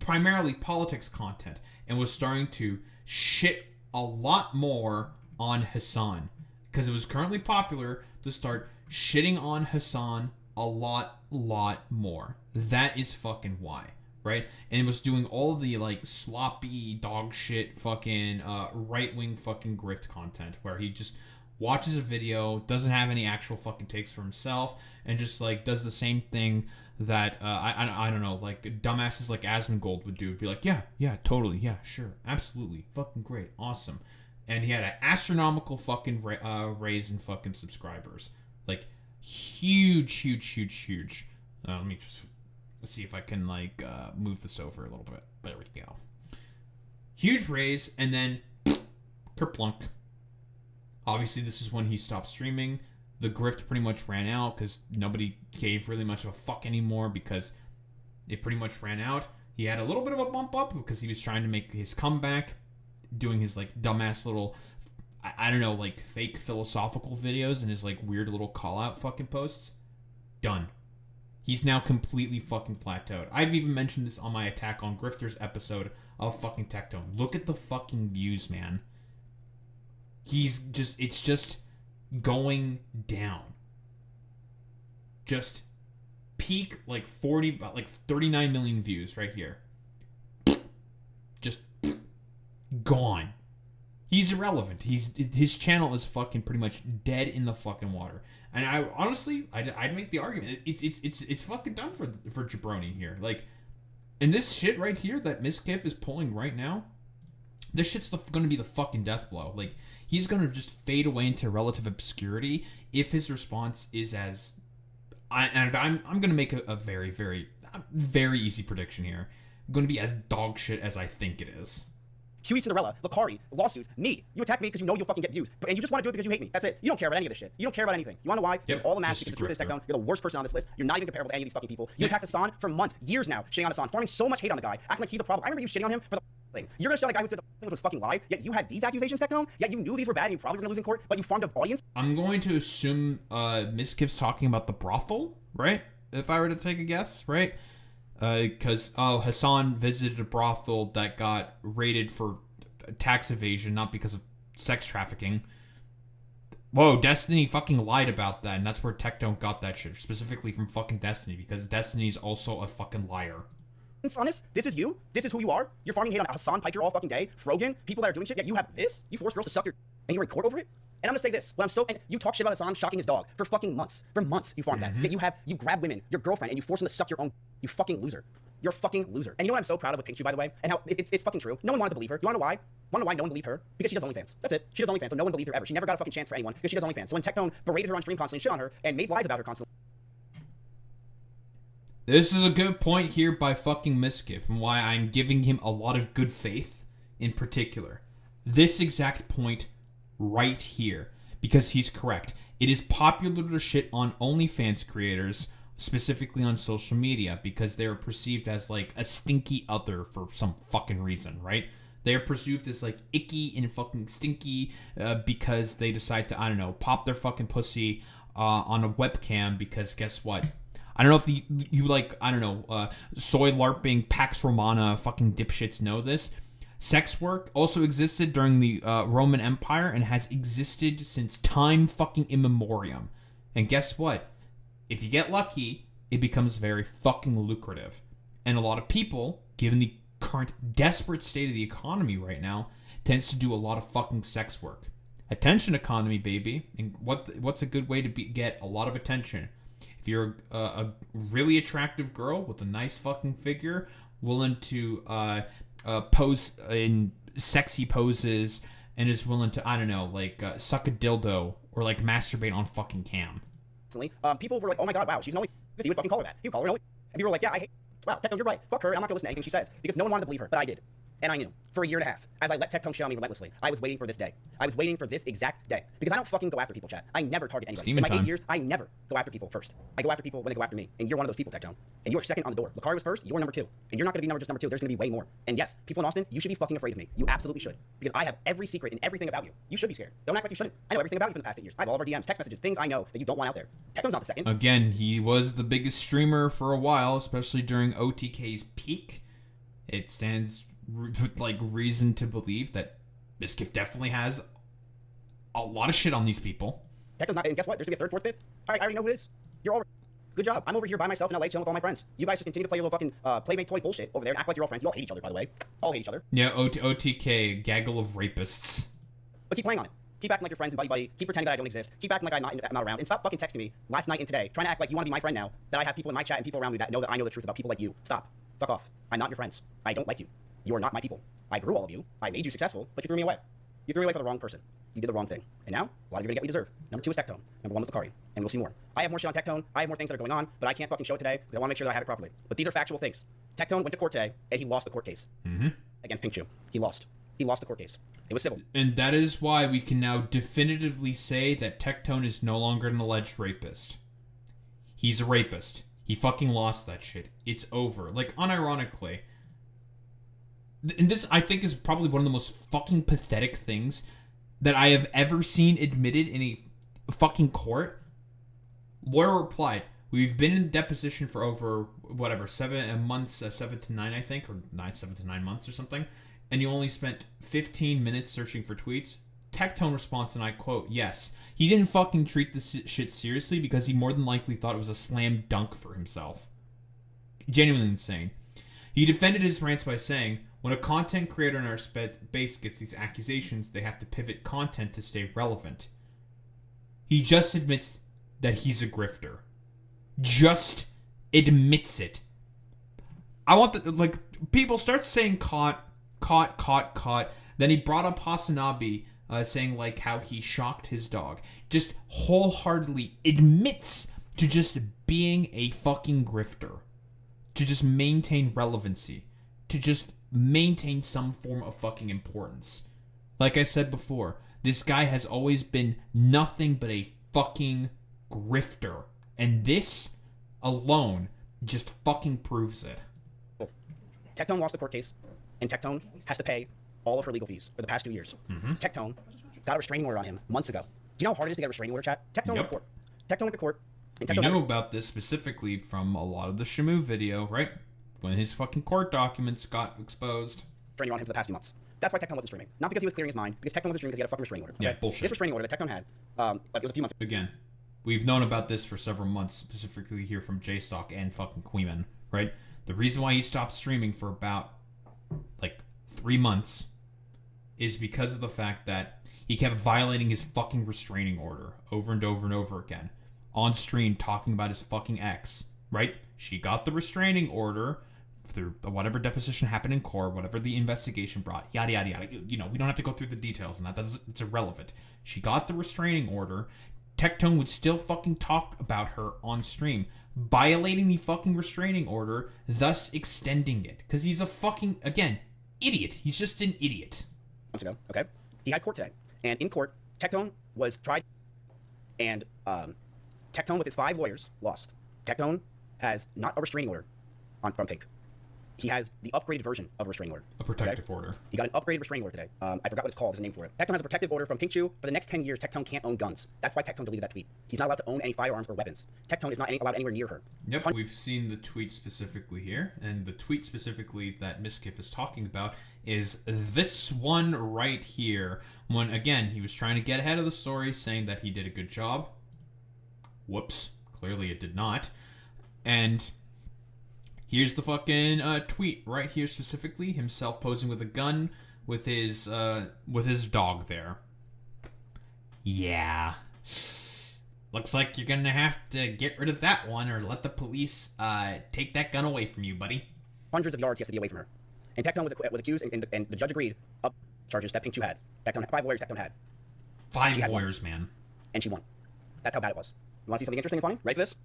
primarily politics content, and was starting to shit a lot more on Hassan, because it was currently popular to start shitting on Hassan a lot more. That is fucking why, right? And it was doing all of the like sloppy dog shit fucking right-wing fucking grift content where he just watches a video, doesn't have any actual fucking takes for himself, and just like does the same thing that I don't know, like dumbasses like Asmongold would do. It'd be like, yeah, totally, yeah, sure, absolutely, fucking great, awesome. And he had an astronomical fucking raise in fucking subscribers, like huge. Let me just see if I can like move this over a little bit. There we go. Huge raise, and then kerplunk. Obviously, this is when he stopped streaming. The grift pretty much ran out because nobody gave really much of a fuck anymore because it pretty much ran out. He had a little bit of a bump up because he was trying to make his comeback, doing his like dumbass little, I don't know, like fake philosophical videos and his like weird little call out fucking posts. Done. He's now completely fucking plateaued. I've even mentioned this on my Attack on Grifters episode of fucking Tectone. Look at the fucking views, man. It's just going down. Just peak like 39 million views right here. Just gone. He's irrelevant. His channel is fucking pretty much dead in the fucking water. And I honestly, I'd make the argument it's fucking done for Jabroni here. Like, and this shit right here that Miskiff is pulling right now, this shit's going to be the fucking death blow. Like, he's going to just fade away into relative obscurity if his response is as... I'm going to make a very, very, very easy prediction here. Going to be as dog shit as I think it is. Huey, Cinderella, Lakari, lawsuits, me. You attack me because you know you'll fucking get views. And you just want to do it because you hate me. That's it. You don't care about any of this shit. You don't care about anything. You want to know why? It's all the mask. Because the truth is, Tectone, you're the worst person on this list. You're not even comparable to any of these fucking people. You attacked Hassan for months, years now, shitting on Hassan, forming so much hate on the guy, acting like he's a problem. I remember you shitting on him for the thing. You're gonna shit on a guy who did the thing which was fucking lies, yet you had these accusations, Tectone, yet you knew these were bad and you probably were gonna lose in court, but you farmed an audience. I'm going to assume Miskiff's talking about the brothel, right? If I were to take a guess, right? Because Hassan visited a brothel that got raided for tax evasion, not because of sex trafficking. Whoa, Destiny fucking lied about that, and that's where Tectone got that shit, specifically from fucking Destiny, because Destiny's also a fucking liar. Honest, this is you. This is who you are. You're farming hate on Hassan Piker all fucking day. Frogan, people that are doing shit. Yet you have this. You force girls to suck your, and you're in court over it. And I'm gonna say this. And you talk shit about Hassan shocking his dog for fucking months. For months you farmed that. Yet you grab women, your girlfriend, and you force them to suck your own. You fucking loser. You're a fucking loser. And you know what I'm so proud of with Pink Shoe, by the way? And how it's fucking true. No one wanted to believe her. You wanna know why? Wanna know why no one believed her? Because she does OnlyFans. That's it. She does OnlyFans, so no one believed her ever. She never got a fucking chance for anyone because she does OnlyFans. So when Tectone berated her on stream constantly, shit on her, and made lies about her constantly. This is a good point here by fucking Miskiff, and why I'm giving him a lot of good faith in particular. This exact point right here. Because he's correct. It is popular to shit on OnlyFans creators, specifically on social media, because they are perceived as like a stinky other for some fucking reason, right? They are perceived as like icky and fucking stinky because they decide to, I don't know, pop their fucking pussy on a webcam because guess what? I don't know if you like, I don't know, soy LARPing, Pax Romana fucking dipshits know this. Sex work also existed during the Roman Empire and has existed since time fucking immemorium. And guess what? If you get lucky, it becomes very fucking lucrative. And a lot of people, given the current desperate state of the economy right now, tends to do a lot of fucking sex work. Attention economy, baby. And what's a good way to get a lot of attention? If you're a really attractive girl with a nice fucking figure, willing to pose in sexy poses, and is willing to, I don't know, like suck a dildo or like masturbate on fucking cam. People were like, oh my god, wow, she's an only, because he would fucking call her that. He would call her an only, and people were like, yeah, I hate, wow, Tectone, you're right, fuck her, and I'm not gonna listen to anything she says, because no one wanted to believe her, but I did. And I knew, for a year and a half, as I let Tectone shit on me relentlessly, I was waiting for this day. I was waiting for this exact day. Because I don't fucking go after people, chat. I never target anybody. In my 8 years, I never go after people first. I go after people when they go after me. And you're one of those people, Tectone. And you're second on the door. Lakari was first, you're number 2. And you're not gonna be just number 2, there's gonna be way more. And yes, people in Austin, you should be fucking afraid of me. You absolutely should. Because I have every secret and everything about you. You should be scared. Don't act like you shouldn't. I know everything about you from the past 8 years. I have all of our DMs, text messages, things I know that you don't want out there. Tectone's not the second. Again, he was the biggest streamer for a while, especially during OTK's peak. it stands with like reason to believe that Miskiff definitely has a lot of shit on these people. Tecto's not, and guess what? There's gonna be a third, fourth, fifth. All right, I already know who it is. You're all good job. I'm over here by myself in LA chilling with all my friends. You guys just continue to play your little fucking playmate toy bullshit over there and act like you're all friends. You all hate each other, by the way. All hate each other. Yeah, OTK, gaggle of rapists. But keep playing on it. Keep acting like your friends and buddy. Keep pretending that I don't exist. Keep acting like I'm not around. And stop fucking texting me last night and today, trying to act like you want to be my friend now. That I have people in my chat and people around me that know that I know the truth about people like you. Stop. Fuck off. I'm not your friends. I don't like you. You are not my people. I grew all of you. I made you successful, but you threw me away. You threw me away for the wrong person. You did the wrong thing. And now, a lot of you are gonna get what you deserve. Number 2 is Tectone. Number 1 was Akari. And we'll see more. I have more shit on Tectone. I have more things that are going on, but I can't fucking show it today because I want to make sure that I have it properly. But these are factual things. Tectone went to court today and he lost the court case. Against Pink Chu. He lost. He lost the court case. It was civil. And that is why we can now definitively say that Tectone is no longer an alleged rapist. He's a rapist. He fucking lost that shit. It's over. Like, unironically. And this, I think, is probably one of the most fucking pathetic things that I have ever seen admitted in a fucking court. Lawyer replied, "We've been in deposition for over, whatever, 7 months, 7 to 9, I think, or 7 to 9 months or something, and you only spent 15 minutes searching for tweets." Tectone response, and I quote, "Yes, he didn't fucking treat this shit seriously because he more than likely thought it was a slam dunk for himself." Genuinely insane. He defended his rants by saying, "When a content creator in our base gets these accusations, they have to pivot content to stay relevant." He just admits that he's a grifter. Just admits it. I want the, like, people start saying caught. Then he brought up Hasanabi, saying, like, how he shocked his dog. Just wholeheartedly admits to just being a fucking grifter. To just maintain relevancy. To just maintain some form of fucking importance. Like I said before, this guy has always been nothing but a fucking grifter. And this alone just fucking proves it. Tectone lost the court case, and Tectone has to pay all of her legal fees for the past 2 years. Tectone got a restraining order on him months ago. Do you know how hard it is to get a restraining order, chat? Tectone went to court. Tectone went to court. And We know about this specifically from a lot of the Shamu video, right? When his fucking court documents got exposed. Restraining on him for the past few months. That's why Tectone wasn't streaming. Not because he was clearing his mind, because Tectone wasn't streaming because he had a fucking restraining order. Okay? Yeah, bullshit. This restraining order that Tectone had, it was a few months. Again, we've known about this for several months, specifically here from J-Stock and fucking Queeman, right? The reason why he stopped streaming for about, 3 months is because of the fact that he kept violating his fucking restraining order over and over and over again. On stream, talking about his fucking ex, right? She got the restraining order through whatever deposition happened in court, whatever the investigation brought, yada, yada, yada. You know, we don't have to go through the details on that. It's irrelevant. She got the restraining order. Tectone would still fucking talk about her on stream, violating the fucking restraining order, thus extending it. Because he's a fucking, again, idiot. He's just an idiot. Months ago, okay? He had court today. And in court, Tectone was tried, and Tectone with his 5 lawyers lost. Tectone has not a restraining order from Pink. He has the upgraded version of a restraining order. A protective order. He got an upgraded restraining order today. I forgot what it's called. There's a name for it. Tectone has a protective order from Pink Chu. For the next 10 years, Tectone can't own guns. That's why Tectone deleted that tweet. He's not allowed to own any firearms or weapons. Tectone is not allowed anywhere near her. Yep, we've seen the tweet specifically here, and the tweet specifically that Miskiff is talking about is this one right here. When, again, he was trying to get ahead of the story, saying that he did a good job. Whoops. Clearly it did not. And here's the fucking tweet right here specifically. Himself posing with a gun with his dog there. Yeah. Looks like you're gonna have to get rid of that one or let the police take that gun away from you, buddy. Hundreds of yards he has to be away from her. And Tectone was accused, and the judge agreed of charges that Pink Chu had. Tectone had 5 lawyers Tectone had. 5 lawyers, man. And she won. That's how bad it was. You want to see something interesting and funny? Ready for this?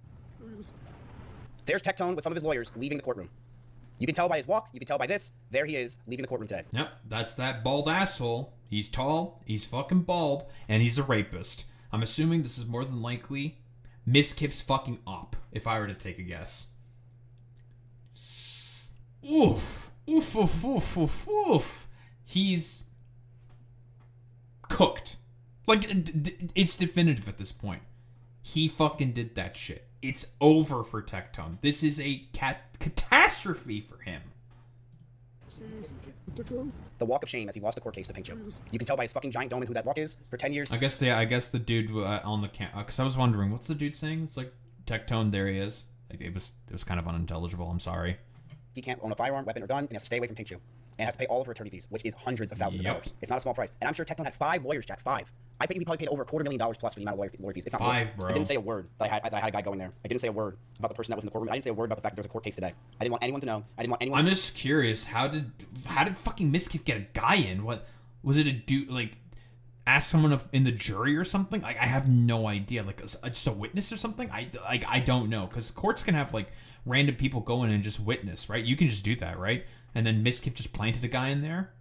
There's Tectone with some of his lawyers leaving the courtroom. You can tell by his walk. You can tell by this. There he is, leaving the courtroom today. Yep, that's that bald asshole. He's tall, he's fucking bald, and he's a rapist. I'm assuming this is more than likely Miskiff's fucking op, if I were to take a guess. Oof. Oof, oof, oof, oof, oof. He's cooked. Like, it's definitive at this point. He fucking did that shit. It's over for Tectone. This is a catastrophe for him. The walk of shame as he lost the court case to Pink Joe. You can tell by his fucking giant dome and who that walk is. For 10 years. I guess the dude on the camp, because I was wondering, what's the dude saying? It's like Tectone. There he is. Like it was kind of unintelligible. I'm sorry. He can't own a firearm, weapon, or gun, and has to stay away from Pink Joe. And has to pay all of her attorney fees, which is hundreds of thousands of dollars. It's not a small price. And I'm sure Tectone had 5 lawyers, chat. 5. I bet he probably paid over $250,000 plus for the amount of lawyer fees. If not 5, bro. I didn't say a word that I had a guy going there. I didn't say a word about the person that was in the courtroom. I didn't say a word about the fact that there was a court case today. I didn't want anyone to know. I didn't want anyone. I'm just curious. How did fucking Miskiff get a guy in? What was it? A dude like ask someone in the jury or something? Like I have no idea. Like just a witness or something? I don't know, because courts can have like random people go in and just witness, right? You can just do that, right? And then Miskiff just planted a guy in there.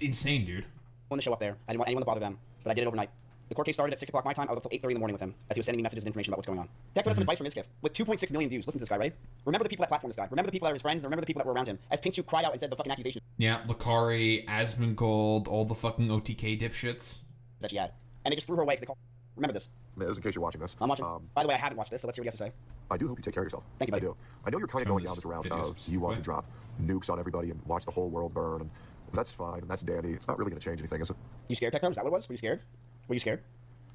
Insane, dude. I wanted to show up there. I didn't want anyone to bother them, but I did it overnight. The court case started at 6 o'clock my time. I was up till 8:30 in the morning with him as he was sending me messages and information about what's going on. Tectone has some advice from Miskiff with 2.6 million views. Listen to this guy, right? Remember the people that platformed this guy. Remember the people that were his friends. Remember the people that were around him. As Pink Shoe cried out and said the fucking accusations. Yeah, Lakari, Asmongold, all the fucking OTK dipshits that she had, and they just threw her away because they called. Remember this. Just in case you're watching this. I'm watching. By the way, I haven't watched this, so let's hear what he has to say. I do hope you take care of yourself. Thank you, buddy. I do. I know you're kind of going down this route of you want to drop nukes on everybody and watch the whole world burn, and that's fine, and that's dandy. It's not really going to change anything, is it? You scared, Tectone? Is that what it was? Were you scared? Were you scared?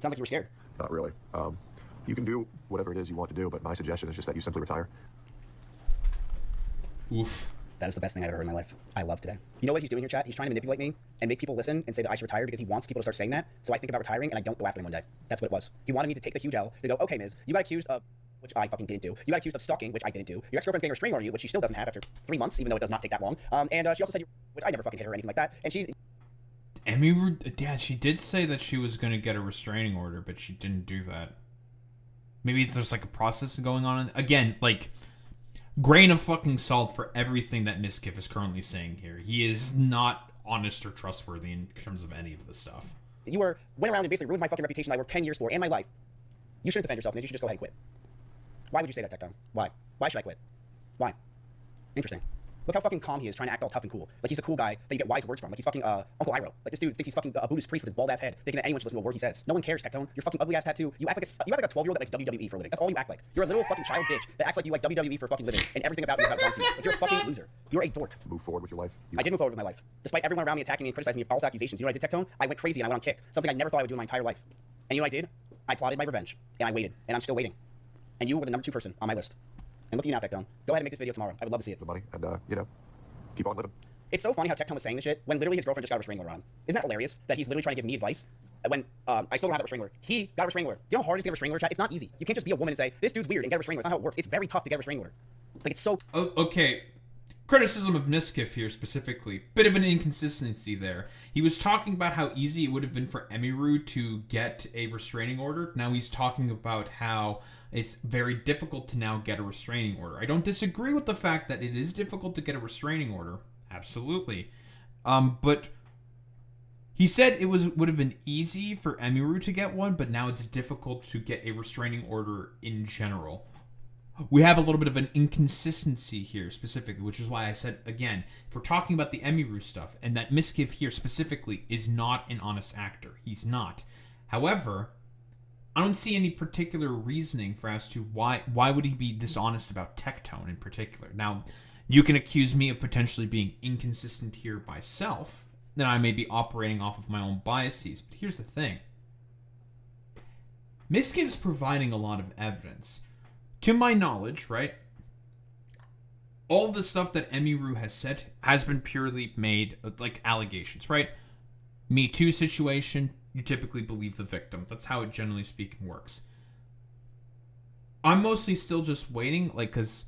Sounds like you were scared. Not really. You can do whatever it is you want to do, but my suggestion is just that you simply retire. Oof. That is the best thing I've ever heard in my life. I love today. You know what he's doing here, chat? He's trying to manipulate me and make people listen and say that I should retire because he wants people to start saying that. So I think about retiring and I don't go after him one day. That's what it was. He wanted me to take the huge L to go, okay, Miz, you got accused of, which I fucking didn't do. You got accused of stalking, which I didn't do. Your ex-girlfriend's getting a restraining order on you, which she still doesn't have after 3 months, even though it does not take that long. And she also said, which I never fucking hit her or anything like that. And she's... yeah, she did say that she was going to get a restraining order, but she didn't do that. Maybe it's just like a process going on. Again, like, grain of fucking salt for everything that Miskiff is currently saying here. He is not honest or trustworthy in terms of any of this stuff. You went around and basically ruined my fucking reputation I worked 10 years for and my life. You shouldn't defend yourself, Miz. You should just go ahead and quit. Why would you say that, Tectone? Why? Why should I quit? Why? Interesting. Look how fucking calm he is, trying to act all tough and cool. Like he's a cool guy that you get wise words from. Like he's fucking Uncle Iroh. Like this dude thinks he's fucking a Buddhist priest with his bald ass head, thinking that anyone should listen to a word he says. No one cares, Tectone. Your fucking ugly ass tattoo. You act like a 12-year-old that likes WWE for a living. That's all you act like. You're a little fucking child bitch that acts like you like WWE for a fucking living, and everything about you is about John Cena. Like you're a fucking loser. You're a dork. Move forward with your life. I did move forward with my life, despite everyone around me attacking me and criticizing me with false accusations. You know what I did, Tectone? I went crazy and I went on kick. Something I never thought I would do in my entire life. And you know what I did? I plotted my revenge, and I waited, and I'm still waiting. And you were the number 2 person on my list. And look at you now, Tectone. Go ahead and make this video tomorrow. I would love to see it. The money, and keep on living. It's so funny how Tectone was saying this shit when literally his girlfriend just got a restraining order on him. Isn't that hilarious that he's literally trying to give me advice when I still don't have that restraining order? He got a restraining order. You know how hard it is to get a restraining order, chat? It's not easy. You can't just be a woman and say, this dude's weird and get a restraining order. It's not how it works. It's very tough to get a restraining order. Like, it's so... Oh, okay. Criticism of Miskiff here specifically. Bit of an inconsistency there. He was talking about how easy it would have been for Emiru to get a restraining order. Now he's talking about how it's very difficult to now get a restraining order. I don't disagree with the fact that it is difficult to get a restraining order. Absolutely. But he said it would have been easy for Emiru to get one, but now it's difficult to get a restraining order in general. We have a little bit of an inconsistency here specifically, which is why I said, again, if we're talking about the Emiru stuff, and that Miskiff here specifically is not an honest actor. He's not. However, I don't see any particular reasoning for as to why would he be dishonest about Tectone in particular. Now, you can accuse me of potentially being inconsistent here myself, then I may be operating off of my own biases. But here's the thing. Miskiff's providing a lot of evidence. To my knowledge, right, all the stuff that Emiru has said has been purely made, like, allegations, right? Me Too situation, you typically believe the victim. That's how it generally speaking works. I'm mostly still just waiting, like, because...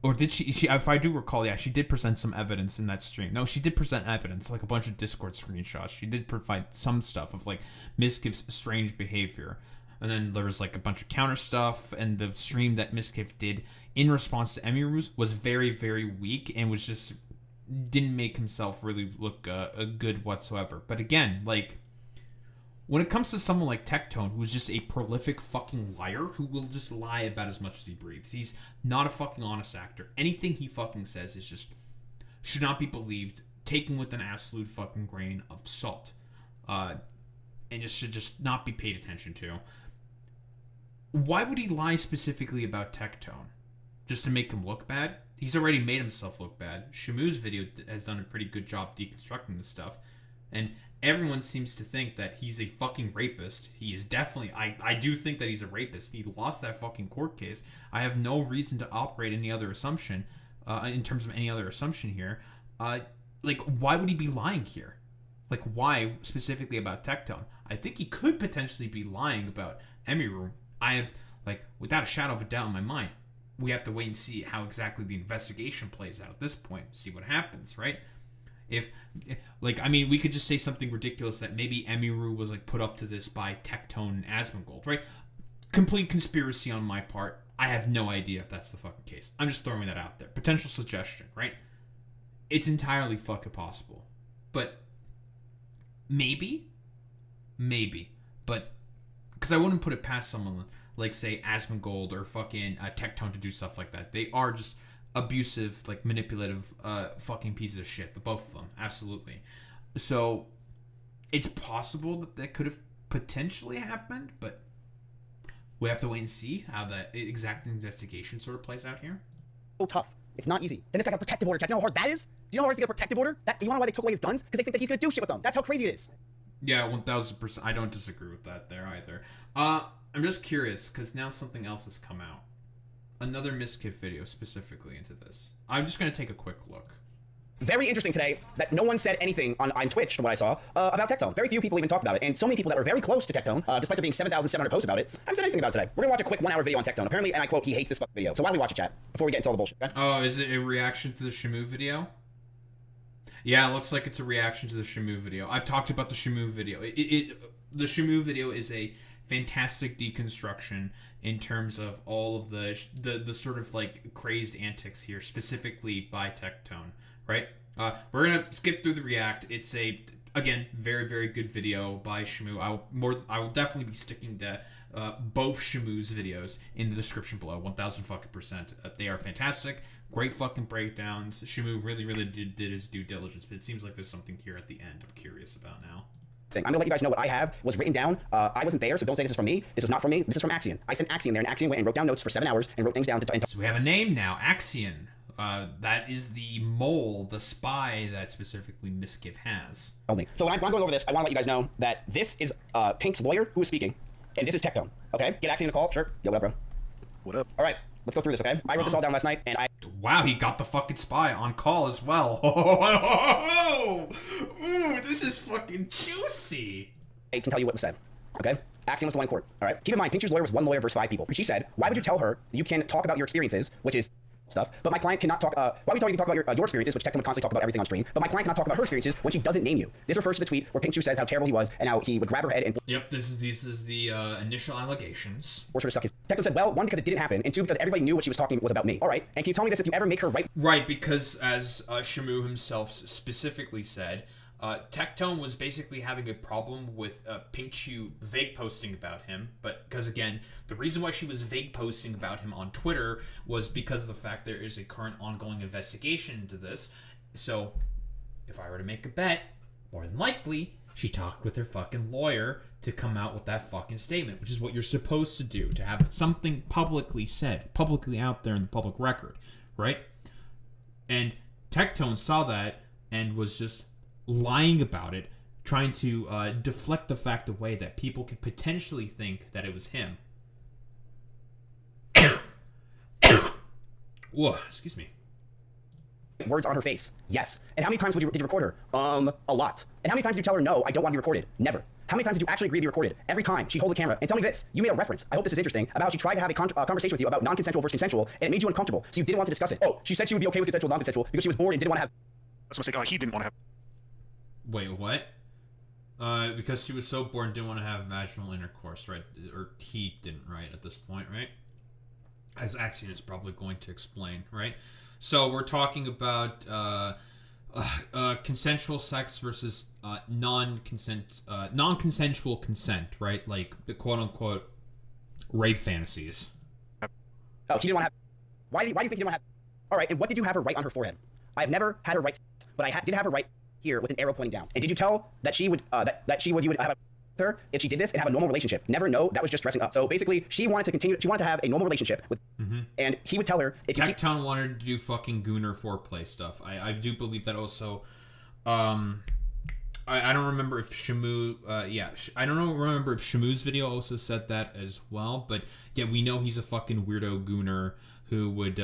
Or did she, if I do recall, yeah, she did present some evidence in that stream. No, she did present evidence, like a bunch of Discord screenshots. She did provide some stuff of, like, Miskiff's strange behavior. And then there was, like, a bunch of counter stuff, and the stream that Miskiff did in response to Emiru's was very, very weak, and was just, didn't make himself really look good whatsoever. But again, like, when it comes to someone like Tectone, who's just a prolific fucking liar, who will just lie about as much as he breathes, he's not a fucking honest actor. Anything he fucking says is just, should not be believed, taken with an absolute fucking grain of salt. And just should just not be paid attention to. Why would he lie specifically about Tectone? Just to make him look bad? He's already made himself look bad. Shamu's video has done a pretty good job deconstructing this stuff. And everyone seems to think that he's a fucking rapist. He is definitely... I do think that he's a rapist. He lost that fucking court case. I have no reason to operate any other assumption, in terms of any other assumption here. Like, why would he be lying here? Like, why specifically about Tectone? I think he could potentially be lying about Emiru. I have, like, without a shadow of a doubt in my mind, we have to wait and see how exactly the investigation plays out at this point. See what happens, right? If, like, I mean, we could just say something ridiculous that maybe Emiru was, like, put up to this by Tectone and Asmongold, right? Complete conspiracy on my part. I have no idea if that's the fucking case. I'm just throwing that out there. Potential suggestion, right? It's entirely fucking possible. But maybe, but because I wouldn't put it past someone like, say, Asmongold or fucking Tectone to do stuff like that. They are just abusive, like, manipulative fucking pieces of shit, the both of them, absolutely. So it's possible that that could have potentially happened, but we have to wait and see how the exact investigation sort of plays out here. So tough. It's not easy. Then it's like a protective order. Do you know how hard that is? Do you know how hard it is to get a protective order? You wanna know why they took away his guns? Because they think that he's gonna do shit with them. That's how crazy it is. Yeah, 1000%. I don't disagree with that there either. I'm just curious, because now something else has come out. Another Miskif video specifically into this. I'm just going to take a quick look. Very interesting today that no one said anything on Twitch, from what I saw, about Tectone. Very few people even talked about it. And so many people that were very close to Tectone, despite there being 7,700 posts about it, haven't said anything about it today. We're going to watch a quick 1 hour video on Tectone. Apparently, and I quote, he hates this fucking video. So why don't we watch it, chat, before we get into all the bullshit, okay? Oh, is it a reaction to the Shamu video? Yeah, it looks like it's a reaction to the Shamu video. I've talked about the Shamu video. The Shamu video is a fantastic deconstruction in terms of all of the sort of like crazed antics here, specifically by Tectone, right? We're gonna skip through the react. It's a, again, very, very good video by Shamu. I will definitely be sticking to both Shamu's videos in the description below. 1000%. They are fantastic. Great fucking breakdowns. Shamu really, really did his due diligence, but it seems like there's something here at the end I'm curious about now. I'm gonna let you guys know what I have was written down. I wasn't there, so don't say this is from me. This is not from me. This is from Axion. I sent Axion there, and Axion went and wrote down notes for 7 hours and wrote things down. So we have a name now, Axion. That is the mole, the spy that specifically Miskif has. Only. So when I'm going over this, I want to let you guys know that this is Pink's lawyer who is speaking, and this is Tectone. Okay, get Axion a call. Sure. Yo, what up, bro? What up? All right, let's go through this. Okay, I wrote this all down last night, and I. Wow, he got the fucking spy on call as well. Ooh, this is fucking juicy. I can tell you what was said. Okay? Axion was the one in court. All right? Keep in mind, Pincher's lawyer was one lawyer versus 5 people. She said, why would you tell her you can talk about your experiences, which is stuff, but my client cannot talk, why would you tell her you can talk about your experiences, which Tectone would constantly talk about everything on stream, but my client cannot talk about her experiences when she doesn't name you. This refers to the tweet where Pinchu says how terrible he was and how he would grab her head and... Yep, this is the initial allegations. Force her to suck his... Tectone said, well, 1, because it didn't happen, and 2, because everybody knew what she was talking was about me. All right, and can you tell me this if you ever make her right... Right, because as Shamu himself specifically said, Tectone was basically having a problem with Pinkchu vague posting about him, but because again, the reason why she was vague posting about him on Twitter was because of the fact there is a current ongoing investigation into this. So, if I were to make a bet, more than likely, she talked with her fucking lawyer to come out with that fucking statement, which is what you're supposed to do, to have something publicly said, publicly out there in the public record, right? And Tectone saw that and was just lying about it, trying to deflect the fact away that people could potentially think that it was him. Whoa, excuse me. Words on her face. Yes. And how many times did you record her? A lot. And how many times did you tell her, no, I don't want to be recorded? Never. How many times did you actually agree to be recorded? Every time. She'd hold the camera and tell me this. You made a reference. I hope this is interesting. About how she tried to have a conversation with you about non-consensual versus consensual, and it made you uncomfortable, so you didn't want to discuss it. Oh, she said she would be okay with consensual, non-consensual because she was bored and didn't want to have... That's a mistake. He didn't want to have... Wait, what? Because she was so bored and didn't want to have vaginal intercourse, right? Or he didn't, right, at this point, right? As Axion is probably going to explain, right? So we're talking about consensual sex versus non-consensual consent, right? Like the quote-unquote rape fantasies. Oh, she didn't want to have... Why do you think you didn't want to have... All right, and what did you have her write on her forehead? I have never had her write, but I did have her write here with an arrow pointing down. And did you tell that she would, that you would have a... her if she did this and have a normal relationship. Never know that was just dressing up. So basically, she wanted to have a normal relationship with, and he would tell her if you keep. Tectone wanted to do fucking gooner foreplay stuff. I do believe that also. I don't remember if Shamu. I don't remember if Shamu's video also said that as well. But yeah, we know he's a fucking weirdo gooner who would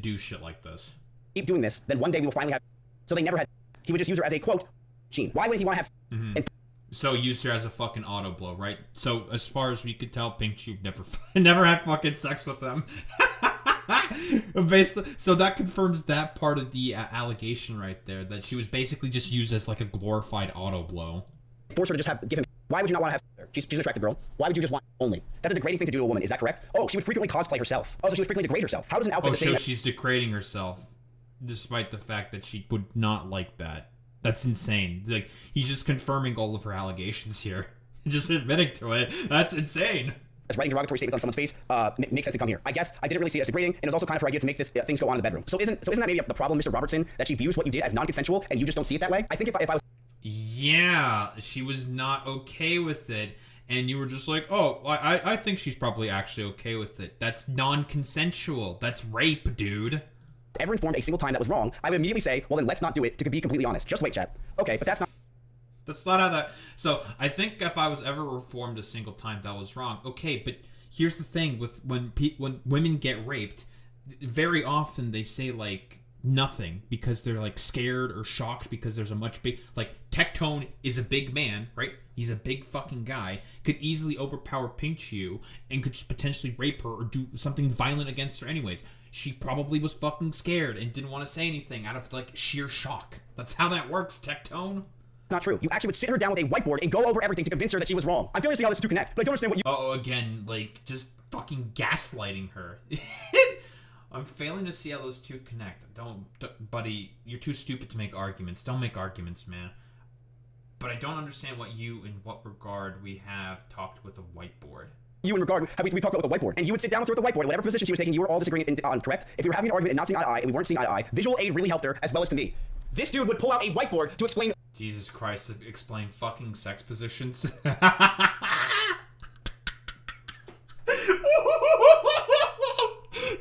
do shit like this. Keep doing this, then one day we will finally have. So they never had. He would just use her as a quote machine. Why wouldn't he want to have? And so used her as a fucking auto blow, right? So as far as we could tell, Pink Tube never had fucking sex with them. Basically, so that confirms that part of the allegation right there, that she was basically just used as like a glorified auto blow. Force her to just give him. Why would you not want to have sex with her? She's an attractive girl. Why would you just want only? That's a degrading thing to do to a woman. Is that correct? Oh, she would frequently cosplay herself. Oh, so she would frequently degrade herself. How does an outfit so she's degrading herself, despite the fact that she would not like that. That's insane. Like, he's just confirming all of her allegations here. Just admitting to it. That's insane. As writing derogatory statements on someone's face makes sense to come here. I guess I didn't really see it as degrading, and it was also kind of her idea to make this things go on in the bedroom. So isn't that maybe the problem, Mr. Robertson, that she views what you did as non-consensual and you just don't see it that way? I think if I was... Yeah, she was not okay with it, and you were just like, oh, I think she's probably actually okay with it. That's non-consensual. That's rape, dude. Ever informed a single time that was wrong, I would immediately say, well, then let's not do it, to be completely honest. Just wait, chat. Okay, but that's not... That's not how that... So, I think if I was ever informed a single time that was wrong, okay, but here's the thing with when women get raped, very often they say, like, nothing because they're, like, scared or shocked because there's a much big... Like, Tectone is a big man, right? He's a big fucking guy, could easily overpower Pink Chew and could just potentially rape her or do something violent against her anyways. She probably was fucking scared and didn't want to say anything out of, like, sheer shock. That's how that works, Tectone. Not true. You actually would sit her down with a whiteboard and go over everything to convince her that she was wrong. I'm failing to see how this two connect, but I don't understand what you... Oh, again, like, just fucking gaslighting her. I'm failing to see how those two connect. Buddy, you're too stupid to make arguments. Don't make arguments, man. But I don't understand in what regard we have talked with a whiteboard. You in regard, we talked about with a whiteboard, and you would sit down with her with a whiteboard, whatever position she was taking, you were all disagreeing on, correct? If we were having an argument and not seeing eye to eye, and we weren't seeing eye to eye, visual aid really helped her, as well as to me. This dude would pull out a whiteboard to explain... Jesus Christ, to explain fucking sex positions.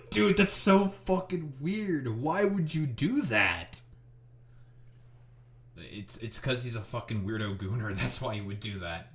Dude, that's so fucking weird. Why would you do that? It's because he's a fucking weirdo gooner. That's why he would do that.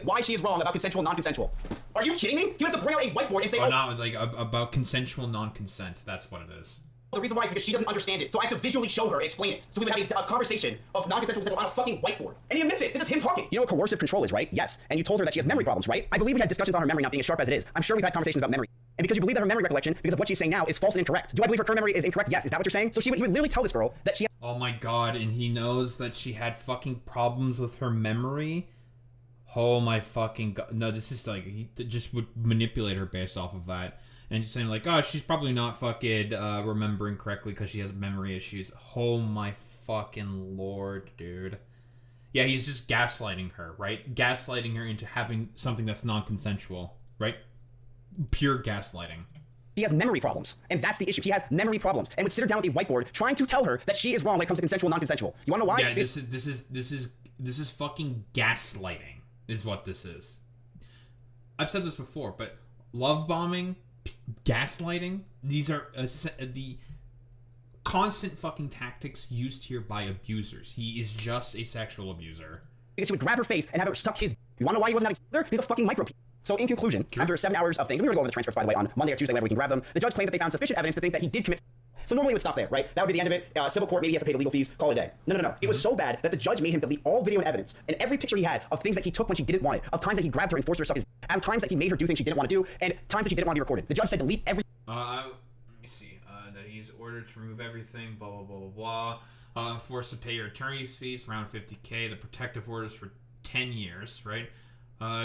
Why she is wrong about consensual non-consensual. Are you kidding me? You have to bring out a whiteboard and say, not like about consensual non-consent. That's what it is. The reason why is because she doesn't understand it. So I have to visually show her and explain it. So we would have a conversation of non-consensual consent on a fucking whiteboard. And he admits it. This is him talking. You know what coercive control is, right? Yes. And you told her that she has memory problems, right? I believe we had discussions on her memory not being as sharp as it is. I'm sure we've had conversations about memory. And because you believe that her memory recollection, because of what she's saying now, is false and incorrect. Do I believe her current memory is incorrect? Yes. Is that what you're saying? So he would literally tell this girl that she... Oh my god, and he knows that she had fucking problems with her memory? Oh my fucking god. No, this is like, he just would manipulate her based off of that. And saying like, oh, she's probably not fucking remembering correctly because she has memory issues. Oh my fucking lord, dude. Yeah, he's just gaslighting her, right? Gaslighting her into having something that's non-consensual, right? Pure gaslighting. He has memory problems, and that's the issue. He has memory problems, and would sit her down with a whiteboard trying to tell her that she is wrong when it comes to consensual, non-consensual. You want to know why? Yeah, this is fucking gaslighting, is what this is. I've said this before, but love bombing, gaslighting, these are the constant fucking tactics used here by abusers. He is just a sexual abuser. Because he would grab her face and have her suck his... You want to know why he wasn't having... He's a fucking micro... So in conclusion, after 7 hours of things, we were going to go over the transcripts, by the way, on Monday or Tuesday, whenever we can grab them, the judge claimed that they found sufficient evidence to think that he did commit... So normally it would stop there, right? That would be the end of it. Civil court, maybe he has to pay the legal fees, call it a day. No. It was so bad that the judge made him delete all video and evidence, and every picture he had of things that he took when she didn't want it, of times that he grabbed her and forced her to suck his... and times that he made her do things she didn't want to do, and times that she didn't want to be recorded. The judge said delete every... Let me see. That he's ordered to remove everything, blah, blah, blah, blah, blah. Forced to pay your attorney's fees, around $50K. The protective orders for 10 years, right?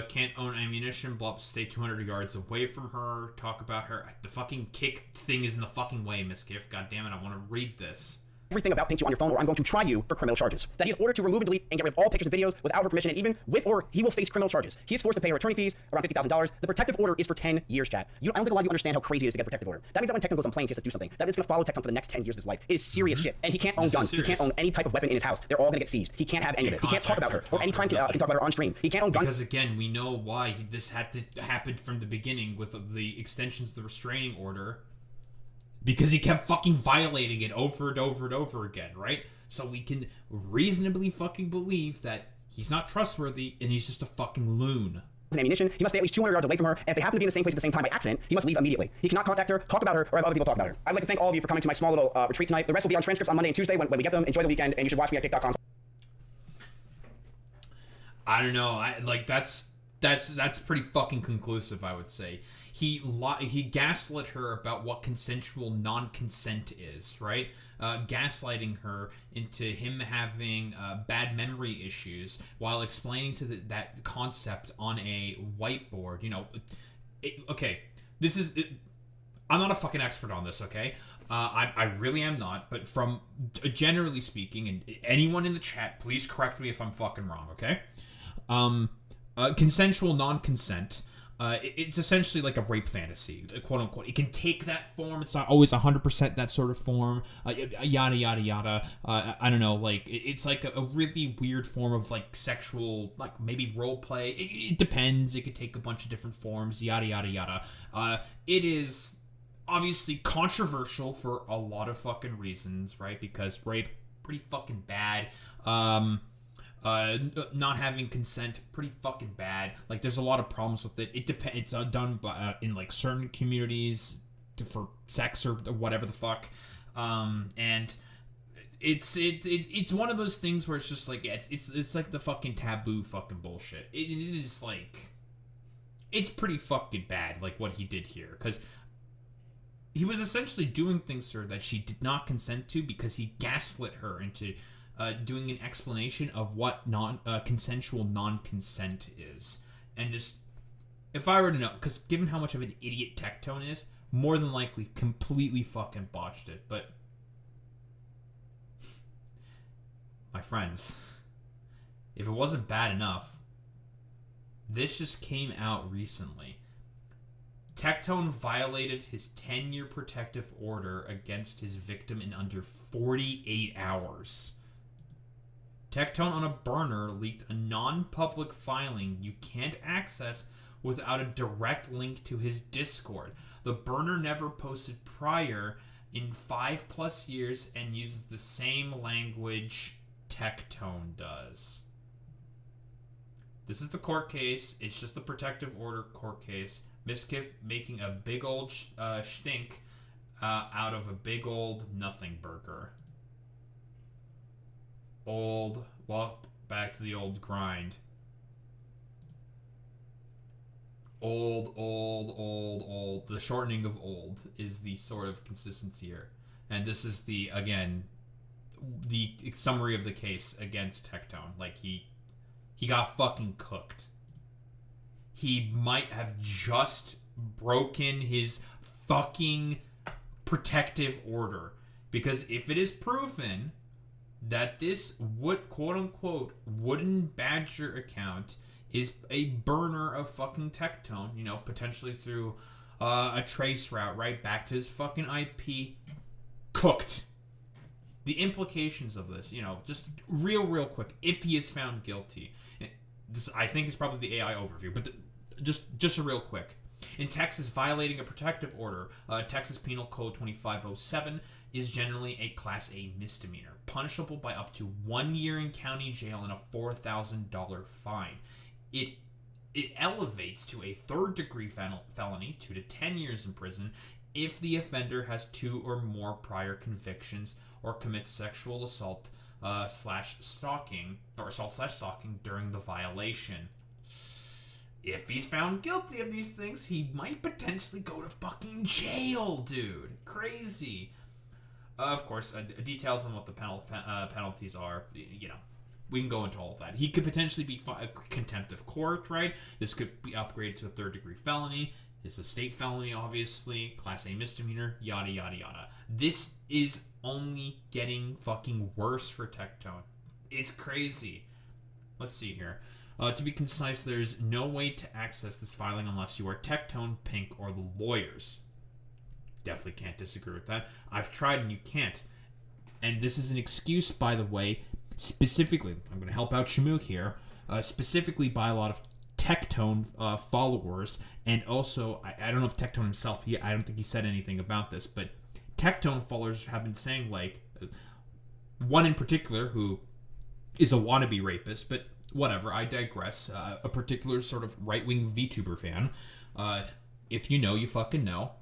Can't own ammunition, blah, stay 200 yards away from her, talk about her. The fucking kick thing is in the fucking way, Miss Gift. God damn it, I want to read this. everything about Pink 2 on your phone, or I'm going to try you for criminal charges. That he is ordered to remove and delete and get rid of all pictures and videos without her permission, and even with or he will face criminal charges. He is forced to pay her attorney fees, around $50,000. The protective order is for 10 years, chat. I don't think a lot of you understand how crazy it is to get a protective order. That means that when Tecton goes on planes, he has to do something. That means it's going to follow Tecton for the next 10 years of his life. It is serious shit. And he can't own guns. He can't own any type of weapon in his house. They're all going to get seized. He can't have any of it. He can't talk about her, or any time can talk about her on stream. He can't own guns. Because again, we know why this had to happen from the beginning with the extensions of the restraining order. Because he kept fucking violating it over and over and over again, right? So we can reasonably fucking believe that he's not trustworthy and he's just a fucking loon. Ammunition, he must stay at least 200 yards away from her, and if they happen to be in the same place at the same time by accident, he must leave immediately. He cannot contact her, talk about her, or have other people talk about her. I'd like to thank all of you for coming to my small little retreat tonight. The rest will be on transcripts on Monday and Tuesday when we get them. Enjoy the weekend, and you should watch me at kick.com. I don't know. That's pretty fucking conclusive, I would say. He gaslit her about what consensual non-consent is, right? Gaslighting her into him having bad memory issues while explaining to that concept on a whiteboard. You know, okay, this is... I'm not a fucking expert on this, okay? I really am not, but from generally speaking, and anyone in the chat, please correct me if I'm fucking wrong, okay? Consensual non-consent, it's essentially like a rape fantasy, quote unquote. It can take that form. It's not always 100% that sort of form. Yada yada yada. I don't know. Like it's like a really weird form of like sexual, like maybe role play. It depends. It could take a bunch of different forms. Yada yada yada. It is obviously controversial for a lot of fucking reasons, right? Because rape, pretty fucking bad. Not having consent, pretty fucking bad. Like, there's a lot of problems with it. It depends. It's done by, in like certain communities for sex or whatever the fuck. And it's one of those things where it's just like it's like the fucking taboo fucking bullshit. It is like it's pretty fucking bad, like what he did here, because he was essentially doing things to her that she did not consent to because he gaslit her into doing an explanation of what consensual non-consent is. And just, if I were to know, because given how much of an idiot Tectone is, more than likely completely fucking botched it. But, my friends, if it wasn't bad enough, this just came out recently. Tectone violated his 10-year protective order against his victim in under 48 hours. Tectone on a burner leaked a non-public filing you can't access without a direct link to his Discord. The burner never posted prior in 5+ years and uses the same language Tectone does. This is the court case. It's just the protective order court case. Miskiff making a big old stink out of a big old nothing burger. Well, back to the old grind. Old. The shortening of old is the sort of consistency here. And this is the summary of the case against Tectone. Like, he got fucking cooked. He might have just broken his fucking protective order. Because if it is proven that this quote-unquote wooden badger account is a burner of fucking Tectone, you know, potentially through a trace route right back to his fucking IP, cooked. The implications of this, you know, just real quick, if he is found guilty, this I think is probably the AI overview, but just a real quick. In Texas, violating a protective order, Texas Penal Code 2507, is generally a Class A misdemeanor, punishable by up to 1 year in county jail and a $4,000 fine. It elevates to a third-degree felony, 2 to 10 years in prison, if the offender has 2 or more prior convictions or commits sexual assault /stalking or assault/stalking during the violation. If he's found guilty of these things, he might potentially go to fucking jail, dude. Crazy. Of course, details on what the penalties are, you know, we can go into all of that. He could potentially be contempt of court, right? This could be upgraded to a third-degree felony. It's a state felony, obviously. Class A misdemeanor, yada, yada, yada. This is only getting fucking worse for Tectone. It's crazy. Let's see here. To be concise, there's no way to access this filing unless you are Tectone, Pink, or the lawyers. Definitely can't disagree with that. I've tried and you can't. And this is an excuse, by the way, specifically, I'm going to help out Shamu here, specifically by a lot of Tectone followers, and also, I don't know if Tectone himself, I don't think he said anything about this, but Tectone followers have been saying, like, one in particular who is a wannabe rapist, but whatever, I digress, a particular sort of right-wing VTuber fan, if you know, you fucking know,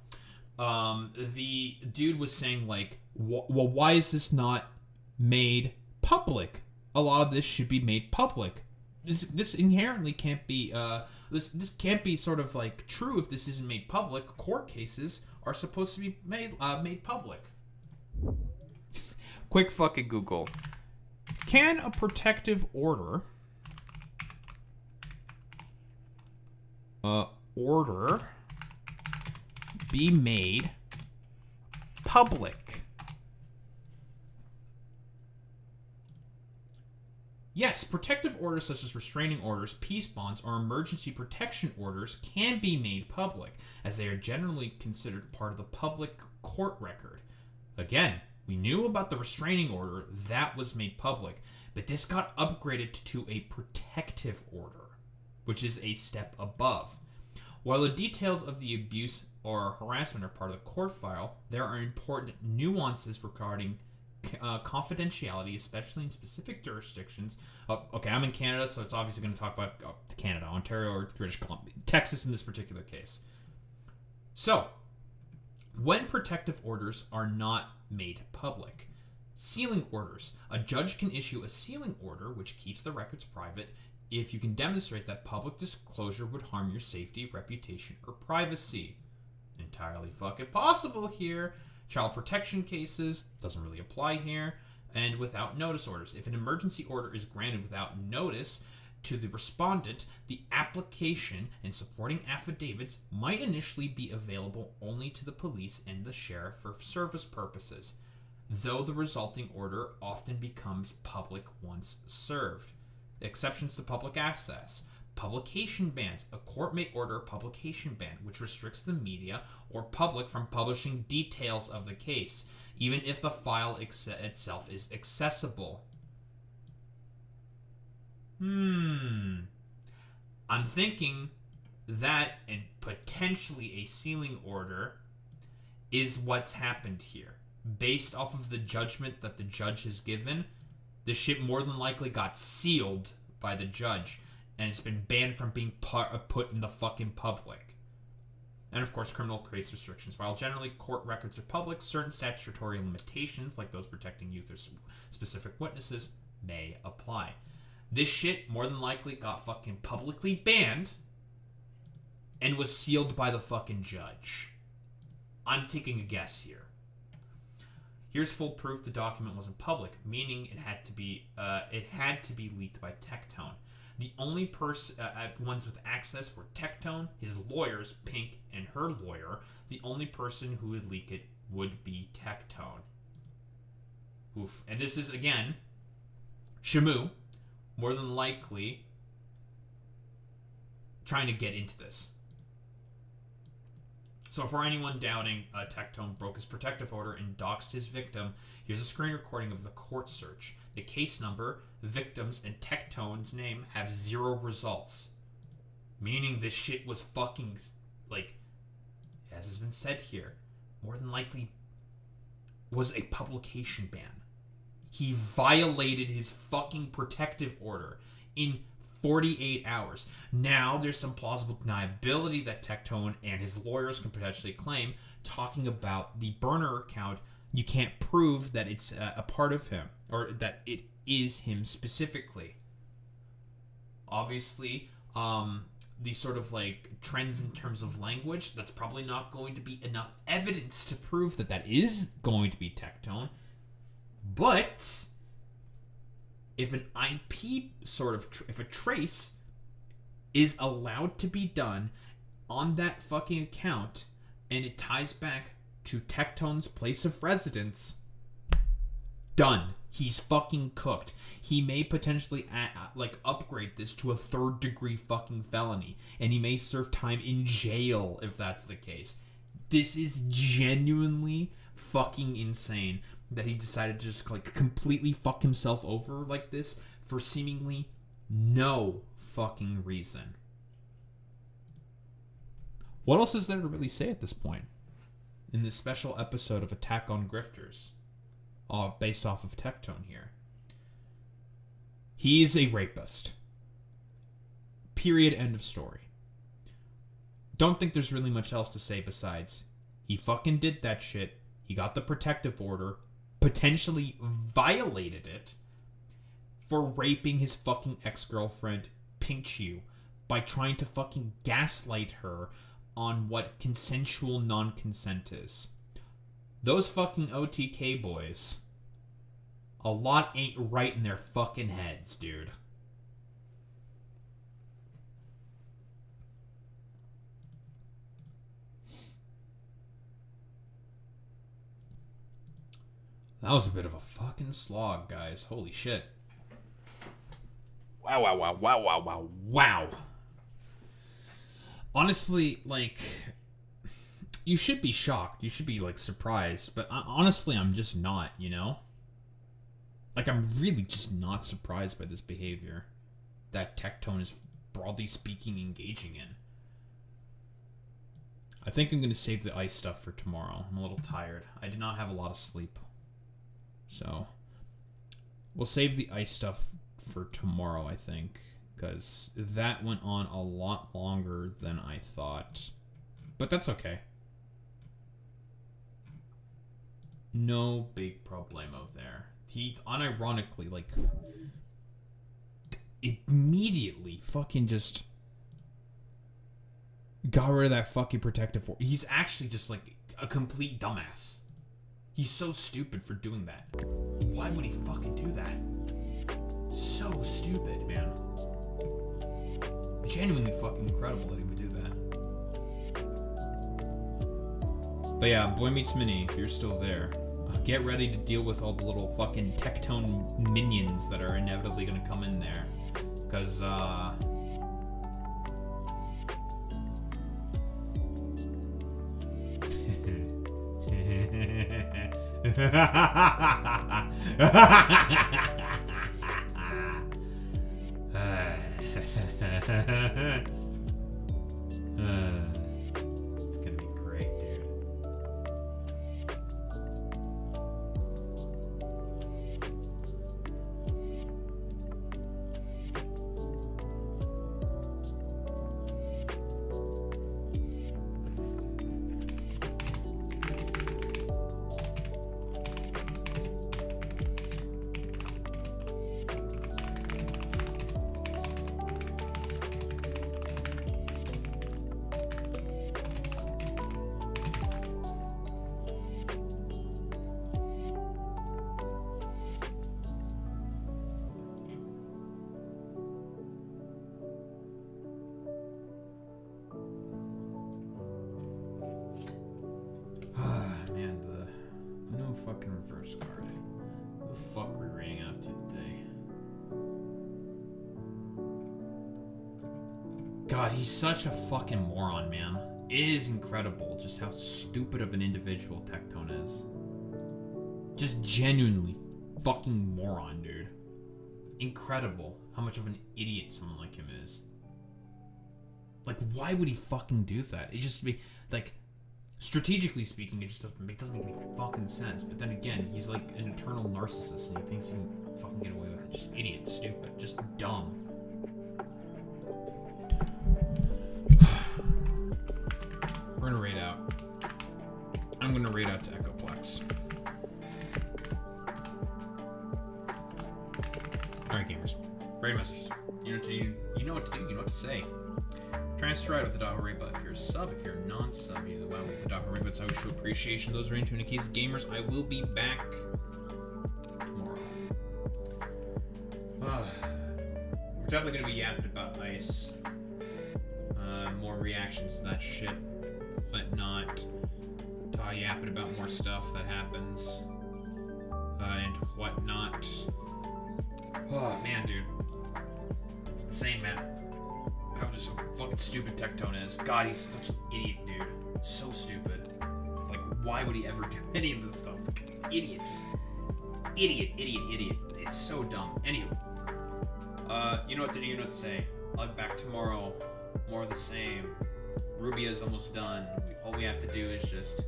the dude was saying, like, well, why is this not made public? A lot of this should be made public. This inherently can't be, this can't be sort of, like, true if this isn't made public. Court cases are supposed to be made public. Quick fucking Google. Can a protective order be made public? Yes, protective orders such as restraining orders, peace bonds, or emergency protection orders can be made public, as they are generally considered part of the public court record. Again, we knew about the restraining order, that was made public, but this got upgraded to a protective order, which is a step above. While the details of the abuse or harassment are part of the court file, there are important nuances regarding confidentiality, especially in specific jurisdictions. Okay, I'm in Canada, so it's obviously going to talk about Canada, Ontario, or British Columbia, Texas in this particular case. So, when protective orders are not made public, sealing orders. A judge can issue a sealing order which keeps the records private if you can demonstrate that public disclosure would harm your safety, reputation, or privacy. Entirely fucking possible here. Child protection cases, doesn't really apply here. And without notice orders. If an emergency order is granted without notice to the respondent, the application and supporting affidavits might initially be available only to the police and the sheriff for service purposes, though the resulting order often becomes public once served. Exceptions to public access. Publication bans. A court may order a publication ban, which restricts the media or public from publishing details of the case, even if the file itself is accessible. I'm thinking that and potentially a sealing order is what's happened here. Based off of the judgment that the judge has given, the shit more than likely got sealed by the judge, and it's been banned from being put in the fucking public. And of course, criminal case restrictions. While generally court records are public, certain statutory limitations, like those protecting youth or specific witnesses, may apply. This shit more than likely got fucking publicly banned and was sealed by the fucking judge. I'm taking a guess here. Here's full proof the document wasn't public, meaning it had to be leaked by Tectone. The only ones with access were Tectone, his lawyers, Pink, and her lawyer. The only person who would leak it would be Tectone. Oof. And this is, again, Shamu, more than likely, trying to get into this. So for anyone doubting, Tectone broke his protective order and doxed his victim, here's a screen recording of the court search. The case number, victims, and Tectone's name have 0 results. Meaning this shit was fucking, like, as has been said here, more than likely was a publication ban. He violated his fucking protective order in 48 hours. Now, there's some plausible deniability that Tectone and his lawyers can potentially claim, talking about the burner account. You can't prove that it's a part of him, or that it is him specifically. Obviously, the sort of like trends in terms of language, that's probably not going to be enough evidence to prove that that is going to be Tectone. But if an IP sort of, if a trace is allowed to be done on that fucking account and it ties back to Tectone's place of residence, done. He's fucking cooked. He may potentially upgrade this to a 3rd-degree fucking felony, and he may serve time in jail if that's the case. This is genuinely fucking insane that he decided to just like completely fuck himself over like this for seemingly no fucking reason. What else is there to really say at this point in this special episode of Attack on Grifters, based off of Tectone here? He's a rapist. Period. End of story. Don't think there's really much else to say besides he fucking did that shit. He got the protective order, potentially violated it for raping his fucking ex-girlfriend, Pinkchu, by trying to fucking gaslight her on what consensual non-consent is. Those fucking OTK boys, a lot ain't right in their fucking heads, dude. That was a bit of a fucking slog, guys. Holy shit. Wow, wow, wow, wow, wow, wow, wow. Honestly, like, you should be shocked. You should be, like, surprised. But honestly, I'm just not, you know? Like, I'm really just not surprised by this behavior that Tectone is, broadly speaking, engaging in. I think I'm going to save the ice stuff for tomorrow. I'm a little tired. I did not have a lot of sleep. So, we'll save the ice stuff for tomorrow, I think. Because that went on a lot longer than I thought. But that's okay. No big problemo there. He unironically, like, immediately fucking just got rid of that fucking protective force. He's actually just, like, a complete dumbass. He's so stupid for doing that. Why would he fucking do that? So stupid, man. Genuinely fucking incredible that he would do that. But yeah, Boy Meets Mini, if you're still there, get ready to deal with all the little fucking Tectone minions that are inevitably gonna come in there. Because, it's gonna be great, dude. Fucking reverse card. What the fuck are we reading out today? God, he's such a fucking moron, man. It is incredible just how stupid of an individual Tectone is. Just genuinely fucking moron, dude. Incredible how much of an idiot someone like him is. Like, why would he fucking do that? It just be like, strategically speaking, it just doesn't make any fucking sense. But then again, he's like an eternal narcissist and he thinks he can fucking get away with it. Just idiot, stupid, just dumb. We're gonna raid out. I'm gonna raid out to Echoplex. Alright, gamers. Raid messages. You know what to do, you know what to say. Try and stride with the Daho Raid, but if you're a sub, if you're a non-sub, you know why with the Daho Raid, but I would show appreciation. Those are into in the case of gamers. I will be back tomorrow. We're definitely gonna be yapping about ice. More reactions to that shit, whatnot. Yapping about more stuff that happens. and whatnot. Oh, man, dude. It's insane, man. How just fucking stupid Tectone is. God, he's such an idiot, dude. So stupid. Like, why would he ever do any of this stuff? Like, idiot. Just idiot, idiot, idiot. It's so dumb. Anywho. You know what to do, you know what to say. I'll be back tomorrow. More of the same. Rubia is almost done. All we have to do is just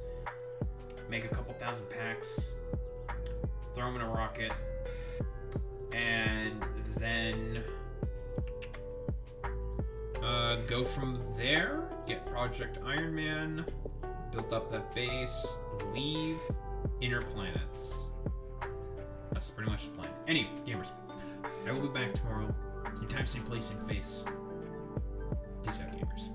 make a couple thousand packs, throw them in a rocket, and then go from there, get Project Iron Man, build up that base, leave Inner Planets. That's pretty much the plan. Anyway, gamers, I will be back tomorrow. Same time, same place, same face. Peace out, gamers.